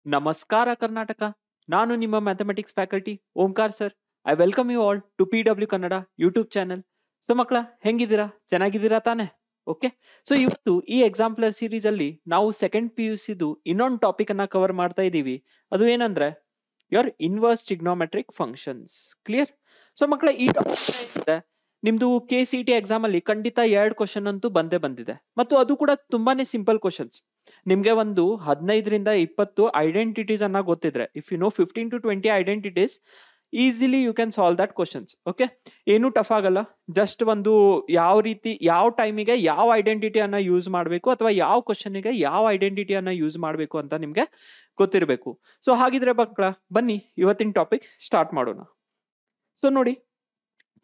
Namaskara Karnataka. ನಾನು ನಿಮ್ಮ mathematics faculty Omkar sir. I welcome you all to PW Kannada YouTube channel. So ಮಕ್ಕಳ ಹೆಂಗಿದ್ದೀರಾ? ಚೆನ್ನಾಗಿದ್ದೀರಾ ತಾನೆ? ಓಕೆ. ಸೊ ಇವತ್ತು ಈ ಎಕ್ಸಾಂಪ್ಲರ್ ಸೀರೀಸ್ ಅಲ್ಲಿ ನಾವು ಸೆಕೆಂಡ್ PUCದು ಇನ್ನೊಂದು ಟಾಪಿಕ್ ಅನ್ನ ಕವರ್ ಮಾಡ್ತಾ ಇದ್ದೀವಿ. ಅದು ಏನಂದ್ರೆ your inverse trigonometric functions. Clear? So ಮಕ್ಕಳ ಈ ಟಾಪಿಕ್ ನಿಮ್ದು KCT ಎಕ್ಸಾಮ್ ಅಲ್ಲಿ ಖಂಡಿತ 2 ಕ್ವಶನ್ ಅಂತೂ ಬಂದೇ ಬಂದಿದೆ ಮತ್ತು ಅದು ಕೂಡ ತುಂಬಾನೇ ಸಿಂಪಲ್ ಕ್ವಶನ್ಸ್. ನಿಮ್ಗೆ ಒಂದು 15ರಿಂದ 20 ಐಡೆಂಟಿಟೀಸ್ ಅನ್ನ ಗೊತ್ತಿದ್ರೆ, if you know 15 to 20 identities, easily you can solve that questions. Okay, ಏನು ಟಫ್ ಆಗಲ್ಲ. ಜಸ್ಟ್ ಒಂದು ಯಾವ ರೀತಿ ಯಾವ ಟೈಮಿಗೆ ಯಾವ ಐಡೆಂಟಿಟಿಯನ್ನ ಯೂಸ್ ಮಾಡಬೇಕು ಅಥವಾ ಯಾವ ಕ್ವಶನ್ಗೆ ಯಾವ ಐಡೆಂಟಿಟಿಯನ್ನ ಯೂಸ್ ಮಾಡಬೇಕು ಅಂತ ನಿಮ್ಗೆ ಗೊತ್ತಿರಬೇಕು. ಸೊ ಹಾಗಿದ್ರೆ ಮಕ್ಕಳ ಬನ್ನಿ ಇವತ್ತಿನ ಟಾಪಿಕ್ ಸ್ಟಾರ್ಟ್ ಮಾಡೋಣ. ಸೊ ನೋಡಿ,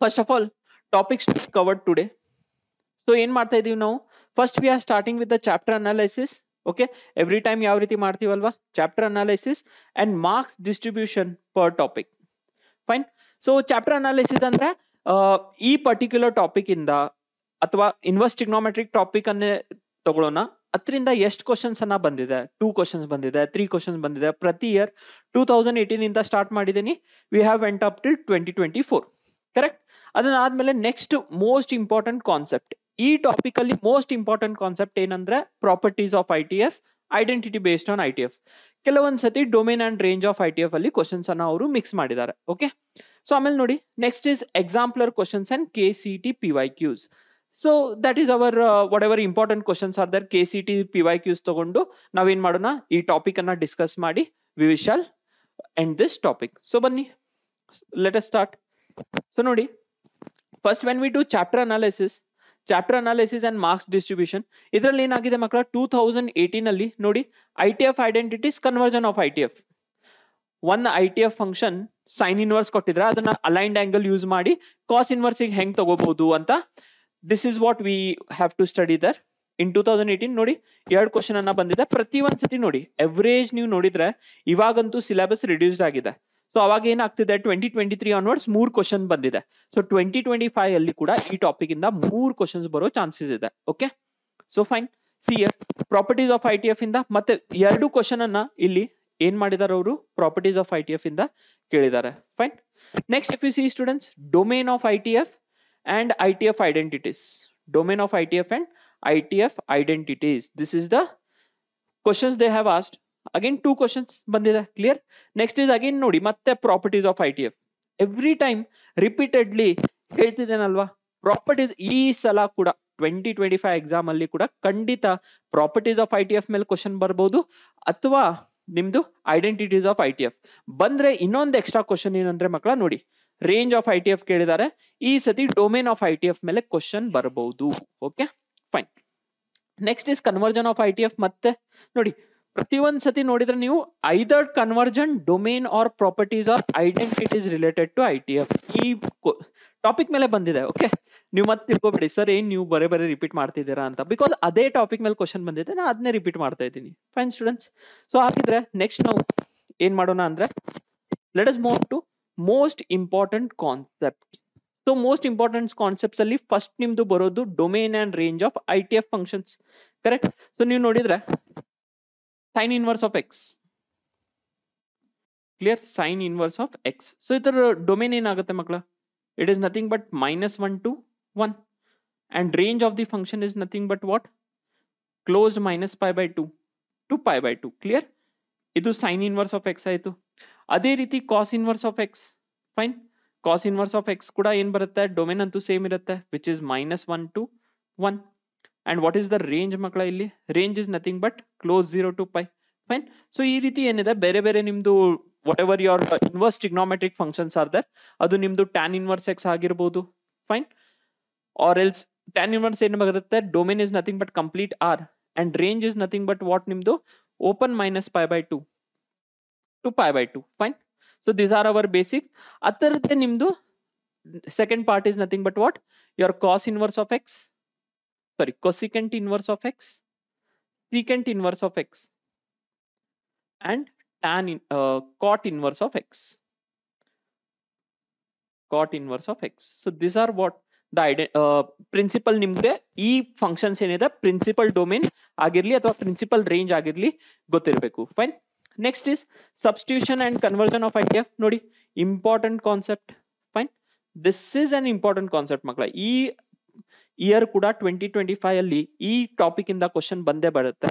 first of all topics covered today. So ಏನ್ ಮಾಡ್ತಾ ಇದೀವಿ ನಾವು? First we are starting with the chapter analysis. Okay, every time ಯಾವ ರೀತಿ ಮಾಡ್ತೀವಲ್ವಾ, chapter analysis and marks distribution per topic. Fine. So chapter analysis ಅಂದ್ರೆ ಈ ಪರ್ಟಿಕ್ಯುಲರ್ ಟಾಪಿಕ್ ಇಂದ ಅಥವಾ ಇನ್ವರ್ಸ್ ಟ್ರಿಗ್ನೋಮೆಟ್ರಿಕ್ ಟಾಪಿಕ್ ಅನ್ನೇ ತಗೊಳ್ಳೋಣ. ಅದರಿಂದ ಎಷ್ಟು ಕ್ವಶನ್ಸ್ ಅನ್ನ ಬಂದಿದೆ? 2 ಕ್ವಶನ್ಸ್ ಬಂದಿದೆ, 3 ಕ್ವಶನ್ಸ್ ಬಂದಿದೆ. ಪ್ರತಿ ಇಯರ್ 2018 ಇಂದ ಸ್ಟಾರ್ಟ್ ಮಾಡಿದ್ದೀನಿ. We have went up till 2024. Correct? ಅದನ್ನಾದ್ಮೇಲೆ ನೆಕ್ಸ್ಟ್ ಮೋಸ್ಟ್ ಇಂಪಾರ್ಟೆಂಟ್ ಕಾನ್ಸೆಪ್ಟ್, ಈ ಟಾಪಿಕ್ ಅಲ್ಲಿ ಮೋಸ್ಟ್ ಇಂಪಾರ್ಟೆಂಟ್ ಕಾನ್ಸೆಪ್ಟ್ ಏನಂದ್ರೆ properties of ITF, identity based on ITF. ಕೆಲವೊಂದ್ಸತಿ domain and range of ITF ಅಲ್ಲಿ ಕ್ವಶನ್ಸ್ ಅನ್ನ ಅವರು ಮಿಕ್ಸ್ ಮಾಡಿದ್ದಾರೆ. ಓಕೆ, ಸೊ ಆಮೇಲೆ ನೋಡಿ, next is exemplar questions and KCT PYQs. So that is our whatever important questions are there. KCT PYQs ತಗೊಂಡು ನಾವೇನ್ ಮಾಡೋಣ, ಈ ಟಾಪಿಕ್ ಅನ್ನ ಡಿಸ್ಕಸ್ ಮಾಡಿ we shall end this topic. So ಬನ್ನಿ, ಲೆಟ್ ಅಸ್ ಸ್ಟಾರ್ಟ್. ಸೊ ನೋಡಿ, first when we do chapter analysis and marks distribution, ಇದರಲ್ಲಿ ಏನಾಗಿದೆ ಮಕ್ಕಳ, 2018 ಅಲ್ಲಿ ನೋಡಿ, ITF identities, conversion of ITF. One ITF function sine inverse ಕೊಟ್ಟಿದ್ರೆ ಅದನ್ನ ಅಲೈನ್ಡ್ ಆಂಗಲ್ ಯೂಸ್ ಮಾಡಿ ಕಾಸ್ ಇನ್ವರ್ಸ್ ಹೆಂಗ್ ತಗೋಬಹುದು ಅಂತ, this is what we have to study there in 2018. ನೋಡಿ, 2 ಕ್ವಶನ್ ಅನ್ನ ಬಂದಿದೆ. ಪ್ರತಿ ಒಂದ್ಸತಿ ನೋಡಿ, ಎವರೇಜ್ ನೀವು ನೋಡಿದ್ರೆ ಇವಾಗಂತೂ ಸಿಲೆಬಸ್ ರಿಡ್ಯೂಸ್ಡ್ ಆಗಿದೆ. ಸೊ ಅವಾಗ ಏನಾಗ್ತಿದೆ, 2023 ಆನ್ವರ್ಡ್ಸ್ 3 ಕ್ವಶನ್ ಬಂದಿದೆ. ಸೊ 2025 ಅಲ್ಲಿ ಕೂಡ ಈ ಟಾಪಿಕ್ ಇಂದ 3 ಕ್ವಶನ್ಸ್ ಬರೋ ಚಾನ್ಸಸ್ ಇದೆ. Okay, so fine. C properties of ITF ಇಂದ ಮತ್ತೆ 2 ಕ್ವಶನ್ ಅನ್ನ ಇಲ್ಲಿ ಏನ್ ಮಾಡಿದಾರೆ ಅವರು, ಪ್ರಾಪರ್ಟೀಸ್ ಆಫ್ ITF ಇಂದ ಕೇಳಿದ್ದಾರೆ. Fine. Next if you see students, domain of ITF and ITF identities. Domain of ITF and ITF identities, this is the questions they have asked. Again 2 questions ಬಂದಿದೆ. Clear? Next is again ನೋಡಿ, ಮತ್ತೆ properties of ITF. Every time repeatedly ಹೇಳ್ತಿದ್ದೇನಲ್ವಾ, properties. ಈ ಸಲ ಕೂಡ 2025 exam ಅಲ್ಲಿ ಕೂಡ ಖಂಡಿತ ಪ್ರಾಪರ್ಟೀಸ್ ಆಫ್ ITF ಮೇಲೆ ಕ್ವಶನ್ ಬರ್ಬೋದು, ಅಥವಾ ನಿಮ್ದು ಐಡೆಂಟಿಟೀಸ್ ಆಫ್ ITF ಬಂದ್ರೆ ಇನ್ನೊಂದು ಎಕ್ಸ್ಟ್ರಾ ಕ್ವಶನ್ ಏನಂದ್ರೆ ಮಕ್ಕಳ ನೋಡಿ, ರೇಂಜ್ ಆಫ್ ITF ಕೇಳಿದ್ದಾರೆ. ಈ ಸತಿ ಡೊಮೇನ್ ಆಫ್ ITF ಮೇಲೆ ಕ್ವಶನ್ ಬರಬಹುದು. Okay, fine. Next is conversion of ITF. ಮತ್ತೆ ನೋಡಿ, ಪ್ರತಿಯೊಂದು ಸತಿ ನೋಡಿದ್ರೆ ನೀವು either conversion, domain or properties or identities related to ITF ಈ ಟಾಪಿಕ್ ಮೇಲೆ ಬಂದಿದೆ. ಓಕೆ, ನೀವು ಮತ್ತೆ ತಿಳ್ಕೊಬೇಡಿ ಸರ್ ಏನ್ ನೀವು ಬರೇ ರಿಪೀಟ್ ಮಾಡ್ತಿದ್ದೀರಾ ಅಂತ, ಬಿಕಾಸ್ ಅದೇ ಟಾಪಿಕ್ ಮೇಲೆ ಕ್ವಶನ್ ಬಂದಿದೆ, ನಾನು ಅದನ್ನೇ ರಿಪೀಟ್ ಮಾಡ್ತಾ ಇದ್ದೀನಿ. Fine students. ಸೊ ಹಾಗಿದ್ರೆ ನೆಕ್ಸ್ಟ್ ನಾವು ಏನ್ ಮಾಡೋಣ ಅಂದ್ರೆ, let us move to most important concept. So most important concepts ಅಲ್ಲಿ ಫಸ್ಟ್ ನಿಮ್ದು ಬರೋದು domain and range of ITF functions. Correct? So ನೀವು ನೋಡಿದ್ರೆ sine inverse of x. Clear? Sine inverse of x. So ಇದರ ಡೊಮೇನ್ ಏನಾಗುತ್ತೆ ಮಕ್ಕಳ? It is nothing but -1 to 1 and range of the function is nothing but what, closed -π/2 to π/2. Clear? ಇದು sine inverse of x ಆಯ್ತು. ಅದೇ ರೀತಿ cos inverse of x. Fine. Cos inverse of x ಕೂಡ ಏನ್ ಬರುತ್ತೆ, domain ಅಂತೂ same ಇರುತ್ತೆ, which is -1 to 1. And what is the range ಮಕ್ಕಳ? ಇಲ್ಲಿ range is nothing but close 0 to π. Fine. So ಈ ರೀತಿ ಏನಿದೆ, ಬೇರೆ ಬೇರೆ ನಿಮ್ದು whatever your inverse trigonometric functions are there, ಅದು ನಿಮ್ದು ಟ್ಯಾನ್ ಇನ್ವರ್ಸ್ ಎಕ್ಸ್ ಆಗಿರ್ಬೋದು. Fine. Or else tan inverse ಏನ್ ಬರುತ್ತೆ, domain is nothing but complete R and range is nothing but what, ನಿಮ್ದು open -π/2 to π/2. Fine. So these are our basics. ಅದರದ್ದೇ ನಿಮ್ದು second part is nothing but what, your cos inverse of x, sorry, cosecant inverse of x, secant inverse of x, and cot inverse of x. Cot inverse of x. So these are what the principal ನಿಮ್ಗೆ ಈ functions ಏನಿದೆ, principal domain ಆಗಿರ್ಲಿ ಅಥವಾ principal range ಆಗಿರ್ಲಿ ಗೊತ್ತಿರಬೇಕು. Fine. Next is substitution and conversion of ITF. ನೋಡಿ, important concept. Fine, this is an important concept ಮಕ್ಕಳ. ಈ ಇಯರ್ ಕೂಡ 2025 ಅಲ್ಲಿ ಈ ಟಾಪಿಕ್ ಇಂದ ಕ್ವಶನ್ ಬಂದೇ ಬರುತ್ತೆ.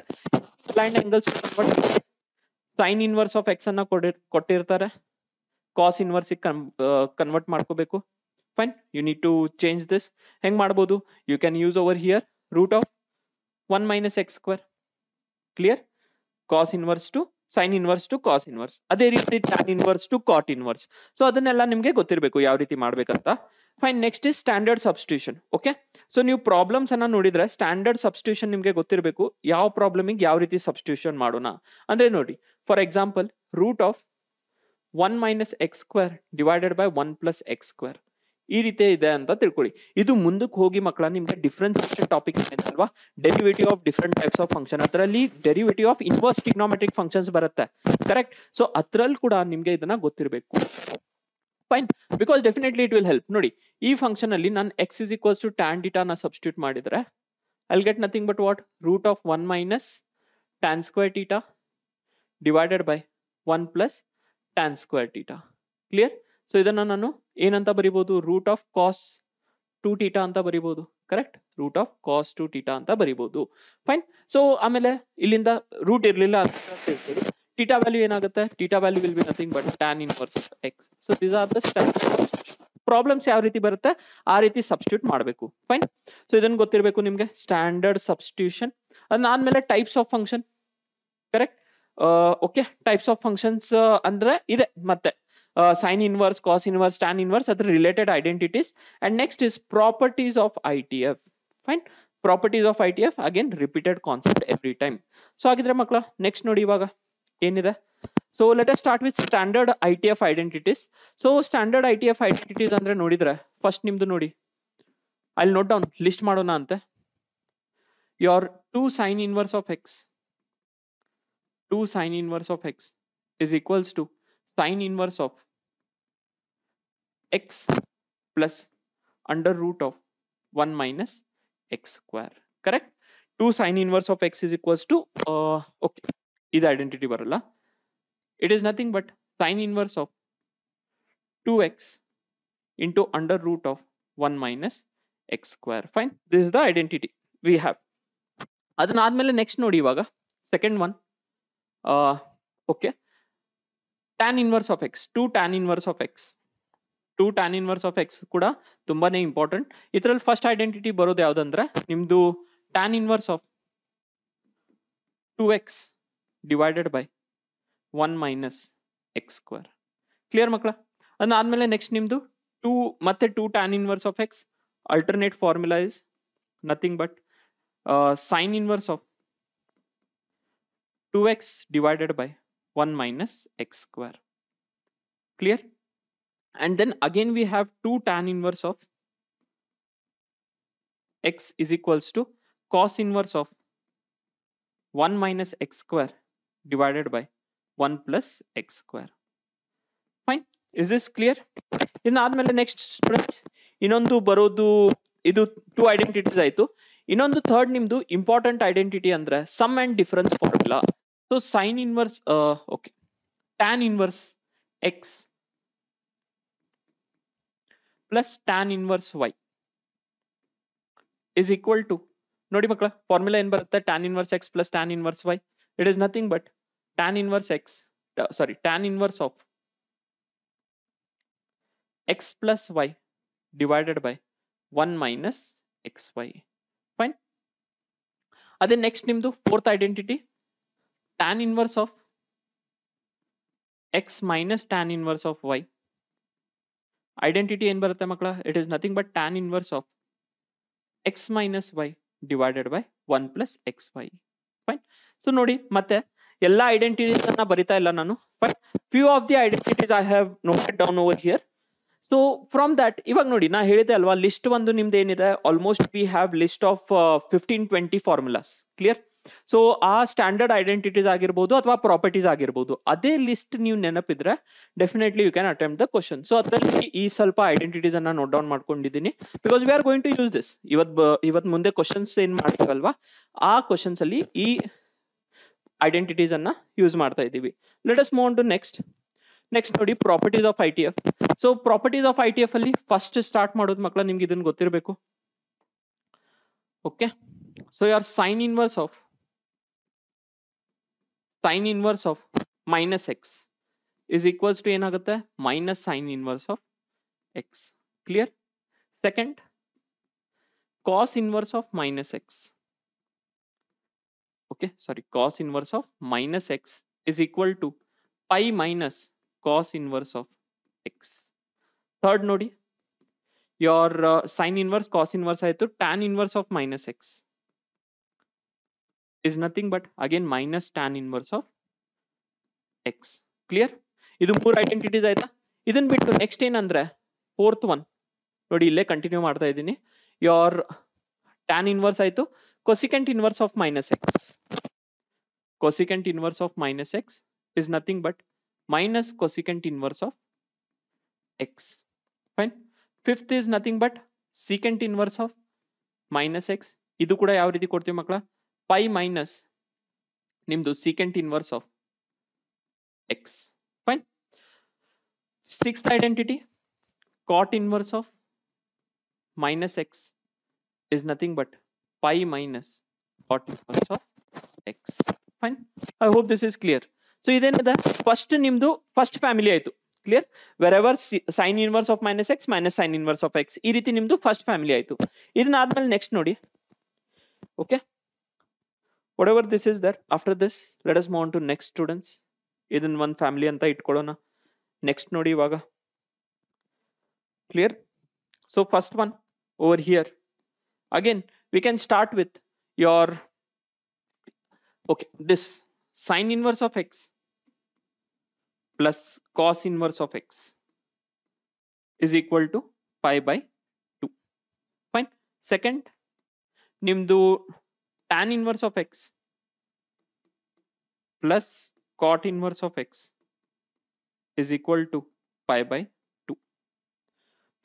Angles sine inverse of x ಅನ್ನ ಕೊಟ್ಟಿರ್ತಾರೆ, ಕಾಸ್ ಇನ್ವರ್ಸ್ ಕನ್ವರ್ಟ್ ಮಾಡ್ಕೋಬೇಕು. Fine, you need to change this. ಹೆಂಗ್ ಮಾಡ್ಬೋದು? You can use over here root of 1 minus x square. Clear? Cos inverse to sine inverse to cos inverse, ಅದೇ ರೀತಿ tan inverse to cot inverse. So ಅದನ್ನೆಲ್ಲ ನಿಮ್ಗೆ ಗೊತ್ತಿರಬೇಕು ಯಾವ ರೀತಿ ಮಾಡ್ಬೇಕಂತ. Fine, next is standard substitution. Okay, so ನೀವು problems ಅನ್ನ ನೋಡಿದ್ರೆ ಸ್ಟ್ಯಾಂಡರ್ಡ್ ಸಬ್ಸ್ಟಿಟ್ಯೂಷನ್ ನಿಮ್ಗೆ ಗೊತ್ತಿರಬೇಕು. ಯಾವ ಪ್ರಾಬ್ಲಮಿಗೆ ಯಾವ ರೀತಿ ಸಬ್ಸ್ಟಿಟ್ಯೂಷನ್ ಮಾಡೋಣ ಅಂದ್ರೆ ನೋಡಿ, for example root of 1 minus x square divided by 1 plus x square ಈ ರೀತಿ ಇದೆ ಅಂತ ತಿಳ್ಕೊಳ್ಳಿ. ಇದು ಮುಂದಕ್ಕೆ ಹೋಗಿ ಮಕ್ಕಳ ನಿಮ್ಗೆ ಡಿಫ್ರೆನ್ಸಿಯೇಷನ್ ಟಾಪಿಕ್ ಅಲ್ವಾ, derivative of different types of function, ಅದರಲ್ಲಿ derivative of inverse trigonometric functions ಬರುತ್ತೆ. ಕರೆಕ್ಟ್? ಸೊ ಅದ್ರಲ್ಲಿ ಕೂಡ ನಿಮ್ಗೆ ಇದನ್ನ ಗೊತ್ತಿರಬೇಕು. Fine, because definitely it will help. ನೋಡಿ, ಈ ಫಂಕ್ಷನ್ ಅಲ್ಲಿ ನಾನು x is equals to tan theta ನ ಸಬ್ಸ್ಟಿಟ್ಯೂಟ್ ಮಾಡಿದ್ರೆ I'll get nothing but what? Root of 1 minus tan square theta divided by 1 plus tan square theta. Clear? So ಇದನ್ನ ನಾನು ಏನಂತ ಬರಿಬಹುದು? ರೂಟ್ ಆಫ್ ಕಾಸ್ 2 theta ಅಂತ ಬರಿಬಹುದು. Correct? Root of cos 2 theta ಅಂತ ಬರಿಬಹುದು. Fine, so ಆಮೇಲೆ ಇಲ್ಲಿಂದ ರೂಟ್ ಇರಲಿಲ್ಲ ಅಂತ ಹೇಳ್ತೀವಿ. theta ವ್ಯಾಲ್ಯೂ ಏನಾಗುತ್ತೆ? theta value will be nothing but tan inverse of x. So these are the standard problems. ಯಾವ ರೀತಿ ಬರುತ್ತೆ ಆ ರೀತಿ ಸಬ್ಸ್ಟಿಟ್ಯೂಟ್ ಮಾಡಬೇಕು. ಫೈನ್, ಸೊ ಇದನ್ನ ಗೊತ್ತಿರಬೇಕು ನಿಮ್ಗೆ, ಸ್ಟ್ಯಾಂಡರ್ಡ್ ಸಬ್ಸ್ಟಿಟ್ಯೂಷನ್. ಅದಾದ್ಮೇಲೆ types of function. Correct? Okay, types of functions ಅಂದ್ರೆ ಇದೆ ಮತ್ತೆ sine inverse, cos inverse, tan inverse, ಅದ್ರ related identities. And next is properties of ITF. Fine, properties of ITF again repeated concept every time. So ಹಾಗಿದ್ರೆ ಮಕ್ಕಳ next ನೋಡಿ ಇವಾಗ ಏನಿದೆ. So let us start with standard ITF identities. So standard ITF identities ಅಂದ್ರೆ ನೋಡಿದ್ರೆ first ನಿಮ್ದು ನೋಡಿ, ಅಲ್ಲಿ ನೋಟ್ ಡೌನ್ ಲಿಸ್ಟ್ ಮಾಡೋಣ ಅಂತೆ. Your 2 sin inverse of x, 2 sin inverse of x is equals to sin inverse of x plus under root of 1 minus x square. Correct? 2 sin inverse of x is equals to okay, ಇದು identity ಬರಲ್ಲ. It is nothing but sin inverse of 2x into under root of 1 minus x square. Fine, this is the identity we have. ಅದನ್ನಾದ್ಮೇಲೆ next ನೋಡಿ ಇವಾಗ second one. Okay, tan inverse of x, 2 tan inverse of x, 2 tan inverse of x ಕೂಡ ತುಂಬಾನೇ important. ಇದರಲ್ಲಿ first identity ಬರೋದು ಯಾವ್ದಂದ್ರೆ ನಿಮ್ದು tan inverse of 2x divided by 1 minus x square. Clear ಮಕ್ಕಳ? ಅದಾದ್ಮೇಲೆ ನೆಕ್ಸ್ಟ್ ನಿಮ್ದು 2 ಮತ್ತೆ 2 tan inverse of x, alternate formula is nothing but sin inverse of 2x divided by 1 minus x square. Clear? And then again we have 2 tan inverse of x is equals to cos inverse of 1 minus x square divided by 1 plus x square. Fine, is this clear? ಇದಾದ್ಮೇಲೆ next students ಇನ್ನೊಂದು ಬರೋದು, ಇದು 2 identities ಆಯ್ತು. ಇನ್ನೊಂದು third ನಿಮ್ದು important identity ಅಂದ್ರೆ sum and difference formula. So sine inverse okay, tan inverse x plus tan inverse y is equal to, ನೋಡಿ ಮಕ್ಕಳ ಫಾರ್ಮುಲಾ ಏನ್ ಬರುತ್ತೆ? Tan inverse x plus tan inverse y. It is nothing but tan inverse x, sorry tan inverse of x plus y divided by 1 minus xy. Fine, ಅದೇ next ನಿಮ್ದು fourth identity tan inverse of x minus tan inverse of y. Identity ಏನ್ ಬರುತ್ತೆ ಮಕ್ಕಳ? It is nothing but tan inverse of x minus y divided by 1 plus xy. Fine, so ನೋಡಿ ಮತ್ತೆ ಎಲ್ಲ identities ಅನ್ನ ಬರಿತಾ ಇಲ್ಲ ನಾನು. But few of the identities I have noted down over here. So from that ಇವಾಗ ನೋಡಿ ನಾ ಹೇಳಿದೆ ಅಲ್ವಾ, ಲಿಸ್ಟ್ ಒಂದು ನಿಮ್ದು ಏನಿದೆ, almost we have list of 15-20 formulas. Clear? So ಆ ಸ್ಟ್ಯಾಂಡರ್ಡ್ ಐಡೆಂಟಿಟೀಸ್ ಆಗಿರ್ಬೋದು ಅಥವಾ ಪ್ರಾಪರ್ಟೀಸ್ ಆಗಿರ್ಬೋದು, ಅದೇ ಲಿಸ್ಟ್ ನೀವು ನೆನಪಿದ್ರೆ definitely you can attempt the question. So ಅದರಲ್ಲಿ ಈ ಸ್ವಲ್ಪ ಐಡೆಂಟಿಟೀಸ್ ಅನ್ನ ನೋಟ್ ಡೌನ್ ಮಾಡ್ಕೊಂಡಿದ್ದೀನಿ, because we are going to use this. ಇವತ್ತು ಮುಂದೆ ಕ್ವಶನ್ಸ್ ಏನ್ ಮಾಡ್ತೀವಲ್ವಾ, ಆ ಕ್ವಶನ್ಸ್ ಅಲ್ಲಿ ಈ ಐಡೆಂಟಿಟೀಸ್ ಅನ್ನ ಯೂಸ್ ಮಾಡ್ತಾ ಇದ್ದೀವಿ. Let us move on to next ನೋಡಿ properties of ITF. So properties of ITF ಅಲ್ಲಿ ಫಸ್ಟ್ ಸ್ಟಾರ್ಟ್ ಮಾಡೋದು ಮಕ್ಕಳ ನಿಮ್ಗೆ ಇದನ್ನ ಗೊತ್ತಿರಬೇಕು. ಓಕೆ, ಸೊ ಯಾರ್ sine inverse of minus x is equals to ಏನಾಗುತ್ತೆ minus sine inverse of x. Clear? Second, cos inverse of minus x. Okay, sorry, cos inverse of minus x is equal to pi minus cos inverse of x. Third nodi, your sin inverse cos inverse ಆಯ್ತು, tan inverse of minus x is nothing but again minus tan inverse of x. Clear? ಇದು ಮೂರು identities ಆಯ್ತಾ. ಇದನ್ನ ಬಿಟ್ಟು next ಏನಂದ್ರೆ fourth one ನೋಡಿ, ಇಲ್ಲೇ continue ಮಾಡ್ತಾ ಇದ್ದೀನಿ. ಯೋರ್ tan inverse ಆಯ್ತು, cosecant inverse of minus x. Cosecant inverse of minus x is nothing but minus cosecant inverse of x. Fine. Fifth is nothing but secant inverse of minus x. ಇದು ಕೂಡ ಯಾವ ರೀತಿ ಕೊಡ್ತೀವಿ ಮಕ್ಕಳ, pi minus ನಿಮ್ದು secant inverse of x. Fine. Sixth identity, cot inverse of minus x is nothing but pi minus cot inverse of x. Fine. I hope this is clear. So ಇದೇನಿದೆ first ನಿಮ್ದು first family ಆಯ್ತು. Clear? Wherever sine inverse of minus x minus sine inverse of x, ಈ ರೀತಿ ನಿಮ್ದು first family ಆಯ್ತು. ಇದನ್ನಾದ್ಮೇಲೆ next ನೋಡಿ. Okay, whatever this is there, after this let us move on to next students. ಇದನ್ನ ಒಂದು family ಅಂತ ಇಟ್ಕೊಳ್ಳೋಣ. ನೆಕ್ಸ್ಟ್ ನೋಡಿ ಇವಾಗ. Clear? So first one over here, again we can start with your this sin inverse of x plus cos inverse of x is equal to pi by 2. Fine. Second, nimdu tan inverse of x plus cot inverse of x is equal to pi by 2.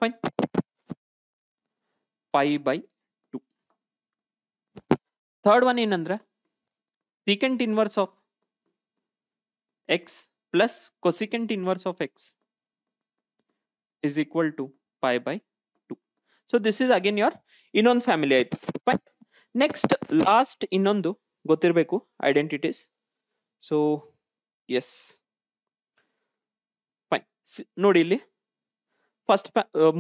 Fine. Pi by 2. Third one ಏನಂದ್ರೆ secant inverse of x plus cosecant inverse of x is equal to pi by 2. So this is again your ಇನ್ನೊಂದು family ಆಯ್ತು. Fine. Next last ಇನ್ನೊಂದು ಗೊತ್ತಿರಬೇಕು identities. So S, fine. ನೋಡಿ ಇಲ್ಲಿ first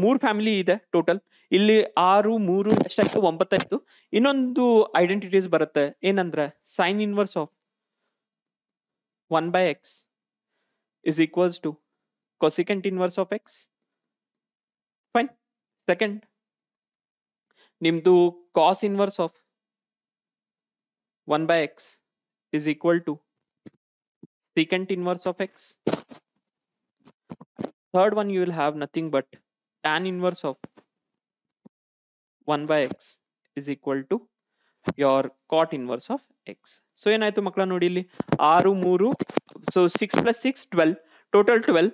ಮೂರು family ಇದೆ total. ಇಲ್ಲಿ 6 3 ಎಷ್ಟಾಯ್ತು 9 ಆಯ್ತು. ಇನ್ನೊಂದು ಐಡೆಂಟಿಟೀಸ್ ಬರುತ್ತೆ ಏನಂದ್ರೆ sign inverse of 1 by x is equals to cosecant inverse of x. Fine. Second, ನಿಮ್ದು cos inverse of 1 by x is equal to secant inverse of x. Third one, you will have nothing but tan inverse of 1 by x is equal to your cot inverse of x. So ಏನಾಯ್ತು ಮಕ್ಕಳ ನೋಡಿ ಇಲ್ಲಿ 6 3, so 6 plus 6 12, total 12.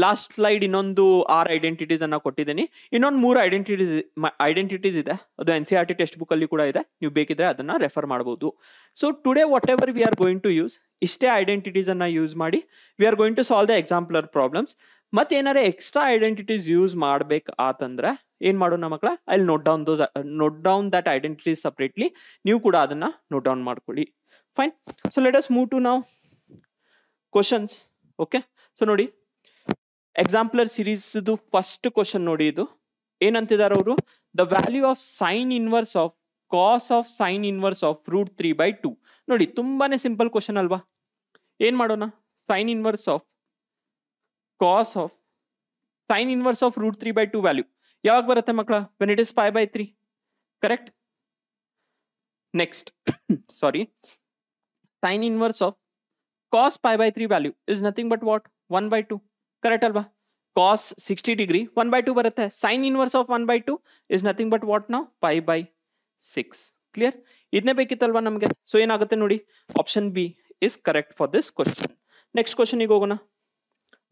Last slide ಇನ್ನೊಂದು 6 identities ಅನ್ನ ಕೊಟ್ಟಿದ್ದೀನಿ. ಇನ್ನೊಂದು 3 identities ಇದೆ, ಅದು NCERT ಟೆಕ್ಸ್ಟ್ ಬುಕ್ ಅಲ್ಲಿ ಕೂಡ ಇದೆ, ನೀವು ಬೇಕಿದ್ರೆ ಅದನ್ನ ರೆಫರ್ ಮಾಡಬಹುದು. So today whatever we are going to use, ಇಷ್ಟೇ ಐಡೆಂಟಿಟೀಸ್ ಅನ್ನ ಯೂಸ್ ಮಾಡಿ we are going to solve the exemplar problems. ಮತ್ತೆ ಏನಾರ ಎಕ್ಸ್ಟ್ರಾ ಐಡೆಂಟಿಟೀಸ್ ಯೂಸ್ ಮಾಡ್ಬೇಕು ಆತಂದ್ರೆ ಏನ್ ಮಾಡೋಣ ಮಕ್ಕಳ, I note down that identities separately, ನೀವು ಕೂಡ ಅದನ್ನ ನೋಟ್ ಡೌನ್ ಮಾಡ್ಕೊಳ್ಳಿ. Fine. So let us move to now questions. Okay, so ನೋಡಿ ಎಕ್ಸಾಂಪ್ಲರ್ ಸೀರೀಸ್ ಫಸ್ಟ್ ಕ್ವಶನ್ ನೋಡಿ. ಇದು ಏನಂತಿದ್ದಾರೆ ಅವರು, the value of sine inverse of cos of sine inverse of root 3/2. ನೋಡಿ ತುಂಬಾನೇ ಸಿಂಪಲ್ ಕ್ವಶನ್ ಅಲ್ವಾ. ಏನ್ ಮಾಡೋಣ, sine inverse of cos of sine inverse of root 3/2 value ಯಾವಾಗ ಬರುತ್ತೆ ಮಕ್ಕಳ, when it is π/3. Correct. Next sorry, sine inverse of cos π/3 value is nothing but what 1/2. Correct ಅಲ್ವಾ. Cos 60 degree 1/2 ಬರುತ್ತೆ. Sine inverse of 1/2 is nothing but what ನಾವು π/6. Clear. ಇದನ್ನೇ ಬೇಕಿತ್ತಲ್ವಾ ನಮಗೆ. So ಏನಾಗುತ್ತೆ ನೋಡಿ, option B is correct for this question. Next question ಈಗ ಹೋಗೋಣ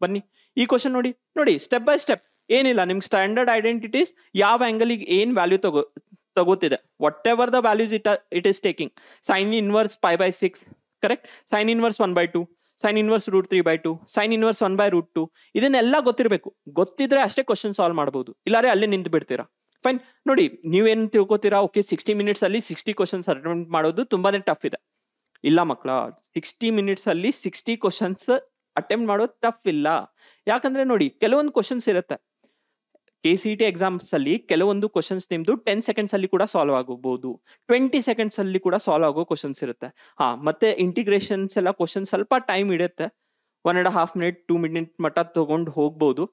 ಬನ್ನಿ. ಈ ಕ್ವಶನ್ ನೋಡಿ ಸ್ಟೆಪ್ ಬೈ ಸ್ಟೆಪ್, ಏನಿಲ್ಲ, ನಿಮ್ಗೆ ಸ್ಟ್ಯಾಂಡರ್ಡ್ ಐಡೆಂಟಿಟೀಸ್ ಯಾವ ಆಂಗಲಿಗೆ ಏನ್ ವ್ಯಾಲ್ಯೂ ತಗೋತಿದೆ, whatever the values it is taking. Sine inverse π/6 correct. Sine inverse 1/2, sine inverse √3/2, sine inverse 1/√2. ಇದನ್ನೆಲ್ಲ ಗೊತ್ತಿರಬೇಕು. ಗೊತ್ತಿದ್ರೆ ಅಷ್ಟೇ ಕ್ವಶನ್ ಸಾಲ್ವ್ ಮಾಡಬಹುದು, ಇಲ್ಲಾರೆ ಅಲ್ಲೇ ನಿಂತು ಬಿಡ್ತೀರಾ. ಫೈನ್. ನೋಡಿ ನೀವೇನು ತಿಳ್ಕೊತೀರಾ, ಓಕೆ 60 minutes ಅಲ್ಲಿ 60 ಕ್ವಶನ್ಸ್ ಅಟೆಂಪ್ಟ್ ಮಾಡೋದು ತುಂಬಾನೇ ಟಫ್ ಇದೆ. ಇಲ್ಲ ಮಕ್ಕಳ, 60 minutes ಅಲ್ಲಿ 60 ಕ್ವಶನ್ಸ್ ಅಟೆಂಪ್ಟ್ ಮಾಡೋದು ಟಫ್ ಇಲ್ಲ. ಯಾಕಂದ್ರೆ ನೋಡಿ ಕೆಲವೊಂದು ಕ್ವಶನ್ಸ್ ಇರುತ್ತೆ KCET ಎಕ್ಸಾಮ್ಸ್ ಅಲ್ಲಿ, ಕೆಲವೊಂದು ಕ್ವಶನ್ಸ್ ನಿಮ್ದು 10 seconds ಅಲ್ಲಿ ಕೂಡ ಸಾಲ್ವ್ ಆಗಬಹುದು, 20 seconds ಅಲ್ಲಿ ಕೂಡ ಸಾಲ್ವ್ ಆಗೋ ಕ್ವಶನ್ಸ್ ಇರುತ್ತೆ. ಮತ್ತೆ ಇಂಟಿಗ್ರೇಷನ್ಸ್ ಎಲ್ಲ ಕ್ವಶನ್ ಸ್ವಲ್ಪ ಟೈಮ್ ಇಡುತ್ತೆ, 1.5 minute 2 minute ಮಟ್ಟ ತಗೊಂಡು ಹೋಗ್ಬೋದು.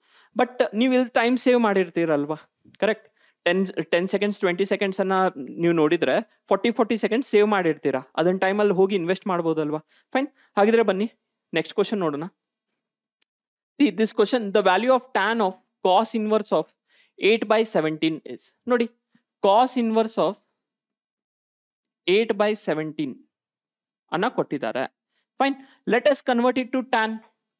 ಬಟ್ ನೀವು ಇಲ್ಲಿ time save ಮಾಡಿರ್ತೀರಲ್ವಾ, correct. 10 seconds 20 seconds ಅನ್ನ ನೀವು ನೋಡಿದ್ರೆ 40 seconds ಸೇವ್ ಮಾಡಿರ್ತೀರಾ, ಅದನ್ನ ಟೈಮಲ್ಲಿ ಹೋಗಿ ಇನ್ವೆಸ್ಟ್ ಮಾಡ್ಬೋದಲ್ವಾ. ಫೈನ್. ಹಾಗಿದ್ರೆ ಬನ್ನಿ ನೆಕ್ಸ್ಟ್ ಕ್ವಶನ್ ನೋಡೋಣ. This question, the value of tan of cos inverse of 8/17 is. ನೋಡಿ cos inverse of 8/17 ಅನ್ನ ಕೊಟ್ಟಿದ್ದಾರೆ. Fine. Let us convert it to tan.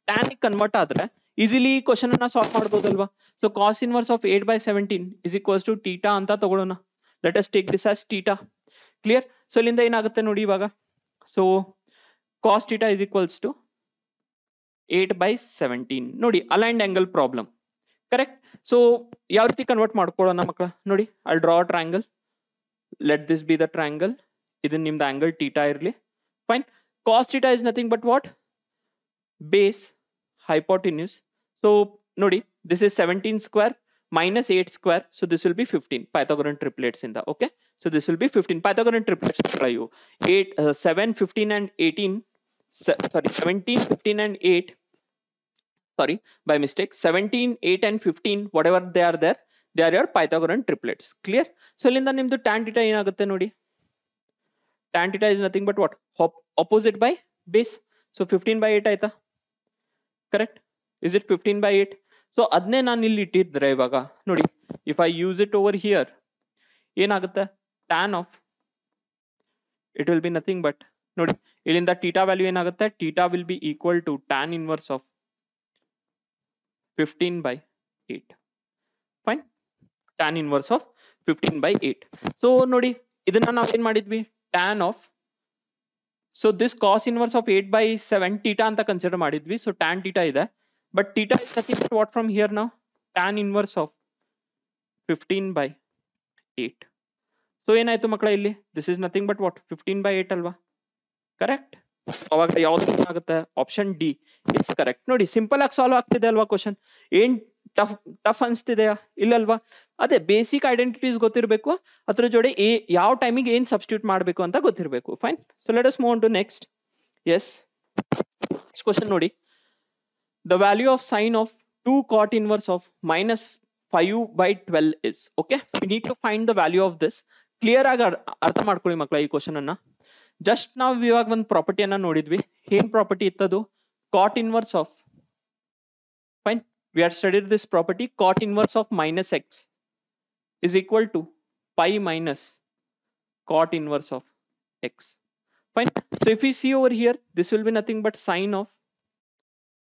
Tan convert ಆದ್ರೆ ಈಸಿಲಿ ಕ್ವಶನ್ ಅನ್ನ ಸಾಲ್ವ್ ಮಾಡ್ಬೋದಲ್ವಾ. So cos inverse of 8/17 is equals to theta ಅಂತ ತಗೊಳ್ಳೋಣ. Let us take this as theta. Clear. So ಇಲ್ಲಿಂದ ಏನಾಗುತ್ತೆ ನೋಡಿ ಇವಾಗ. So cos theta is equals to 8/17. ನೋಡಿ aligned angle problem, correct. So ಯಾವ ರೀತಿ ಕನ್ವರ್ಟ್ ಮಾಡ್ಕೊಳ್ಳೋಣ ಮಕ್ಕಳ ನೋಡಿ. I draw triangle, let this be the triangle, ಇದನ್ನ ನಿಮ್ದು ಆಂಗಲ್ ಟೀಟಾ ಇರಲಿ. Fine. Cos theta is nothing but what, base hypotenuse. So ನೋಡಿ this is 17 square minus 8 square, so this will be 15 Pythagorean triplets in the, okay. So this will be 15 Pythagorean triplets. 7, 15 and 18, sorry 17, 15 and 8, sorry by mistake, 17, 8 and 15, whatever they are there, they are your Pythagorean triplets. Clear. So ಇಲ್ಲಿಂದ ನಿಮ್ದು tan theta ಏನಾಗುತ್ತೆ ನೋಡಿ. tan theta is nothing but what, opposite by base. So 15/8 ಆಯ್ತಾ, correct. is it 15/8? So ಅದನ್ನೇ ನಾನು ಇಲ್ಲಿ ಇಟ್ಟಿದ್ರೆ ಇವಾಗ ನೋಡಿ, if I use it over here ಏನಾಗುತ್ತೆ, tan of it will be nothing but ನೋಡಿ ಇಲ್ಲಿಂದ ಟೀಟಾ ವ್ಯಾಲ್ಯೂ ಏನಾಗುತ್ತೆ, theta will be equal to tan inverse of 15/8. Fine. tan inverse of 15/8. ಸೊ ನೋಡಿ ಇದನ್ನ ನಾವು ಏನ್ ಮಾಡಿದ್ವಿ, tan of, so this cos inverse of 8/7 theta ಅಂತ ಕನ್ಸಿಡರ್ ಮಾಡಿದ್ವಿ. ಸೊ tan theta ಇದೆ, but theta is nothing but what from here now, tan inverse of 15/8. So ಏನಾಯ್ತು ಮಕ್ಕಳ ಇಲ್ಲಿ, this is nothing but what 15/8 ಅಲ್ವಾ, ಕರೆಕ್ಟ್. ಅವಾಗ ಯಾವ್ದು ಆಗುತ್ತೆ, ಆಪ್ಷನ್ ಡಿ ಇಟ್ಸ್ ಕರೆಕ್ಟ್. ನೋಡಿ ಸಿಂಪಲ್ ಆಗಿ ಸಾಲ್ವ್ ಆಗ್ತಿದೆ ಅಲ್ವಾ ಕ್ವಶನ್, ಏನ್ ಟಫ್ ಅನ್ಸ್ತಿದೆಯಾ, ಇಲ್ಲಲ್ವಾ. ಅದೇ ಬೇಸಿಕ್ ಐಡೆಂಟಿಟೀಸ್ ಗೊತ್ತಿರಬೇಕು, ಅದ್ರ ಜೋಡಿ ಯಾವ ಟೈಮಿಗೆ ಏನ್ ಸಬ್ಸ್ಟಿಟ್ಯೂಟ್ ಮಾಡಬೇಕು ಅಂತ ಗೊತ್ತಿರಬೇಕು. Fine. So let us move on to next. Yes, next question ನೋಡಿ. The value of sine of 2 cot inverse of minus 5/12 is, okay. We need to find the value of this. Clear ಆಗಿ ಅರ್ಥ ಮಾಡ್ಕೊಳ್ಳಿ ಮಕ್ಕಳ ಈ question ಅನ್ನ. Just ನಾವು ಇವಾಗ ಒಂದು ಪ್ರಾಪರ್ಟಿಯನ್ನ ನೋಡಿದ್ವಿ. ಏನ್ ಪ್ರಾಪರ್ಟಿ ಇತ್ತದು, cot inverse of, fine, we are studied this property, cot inverse of minus x is equal to pi minus cot inverse of x. Fine. So if we see over here, this will be nothing but sine of,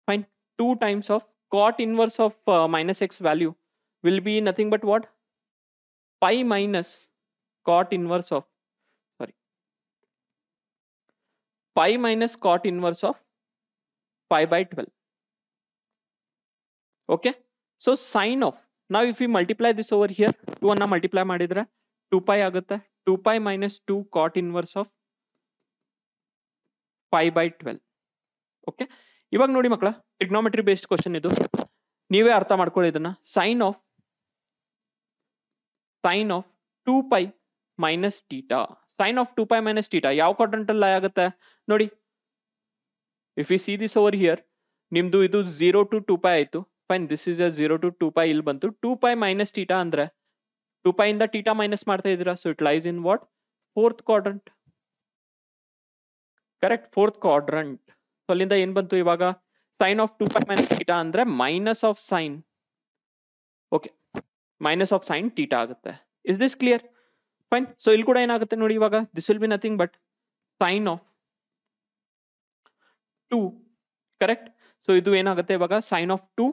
fine, 2 times of cot inverse of minus x value will be nothing but what, pi minus cot inverse of, sorry, pi minus cot inverse of 5/12. Okay. So sine of, now if we multiply this over here, 2 ಅನ್ನ multiply ಮಾಡಿದ್ರೆ 2 pi ಆಗುತ್ತೆ, 2 pi minus 2 cot inverse of 5/12. Okay. ಇವಾಗ ನೋಡಿ ಮಕ್ಕಳ, trigonometry based question ಇದು, ನೀವೇ ಅರ್ಥ ಮಾಡ್ಕೊಳ್ಳಿ ಇದನ್ನ. Sine of 2 pi minus theta, sine of 2 pi minus theta ಯಾವ ಕ್ವಾಡ್ರಂಟ್ ಅಲ್ಲಿ ಆಗುತ್ತೆ ನೋಡಿ. If you see this over here, ನಿಮ್ದು ಇದು 0 to 2 pi ಆಯ್ತು. Fine, this is 0 to 2 pi ಇಲ್ಲಿ ಬಂತು. 2 pi minus theta ಅಂದ್ರೆ 2 pi ಇಂದ theta ಮೈನಸ್ ಮಾಡ್ತಾ ಇದೀರಾ. So it lies in what, 4th quadrant. Correct, 4th quadrant. So ಅಲ್ಲಿಂದ ಏನ್ ಬಂತು ಇವಾಗ, sine of 2 pi minus theta ಅಂದ್ರೆ minus of sine, okay, minus of sine theta ಆಗುತ್ತೆ. Is this clear? Fine. So ಇಲ್ಲಿ ಕೂಡ ಏನಾಗುತ್ತೆ ನೋಡಿ ಇವಾಗ, this will be nothing but sine of 2, correct. So ಇದು ಏನಾಗುತ್ತೆ ಇವಾಗ, sine of 2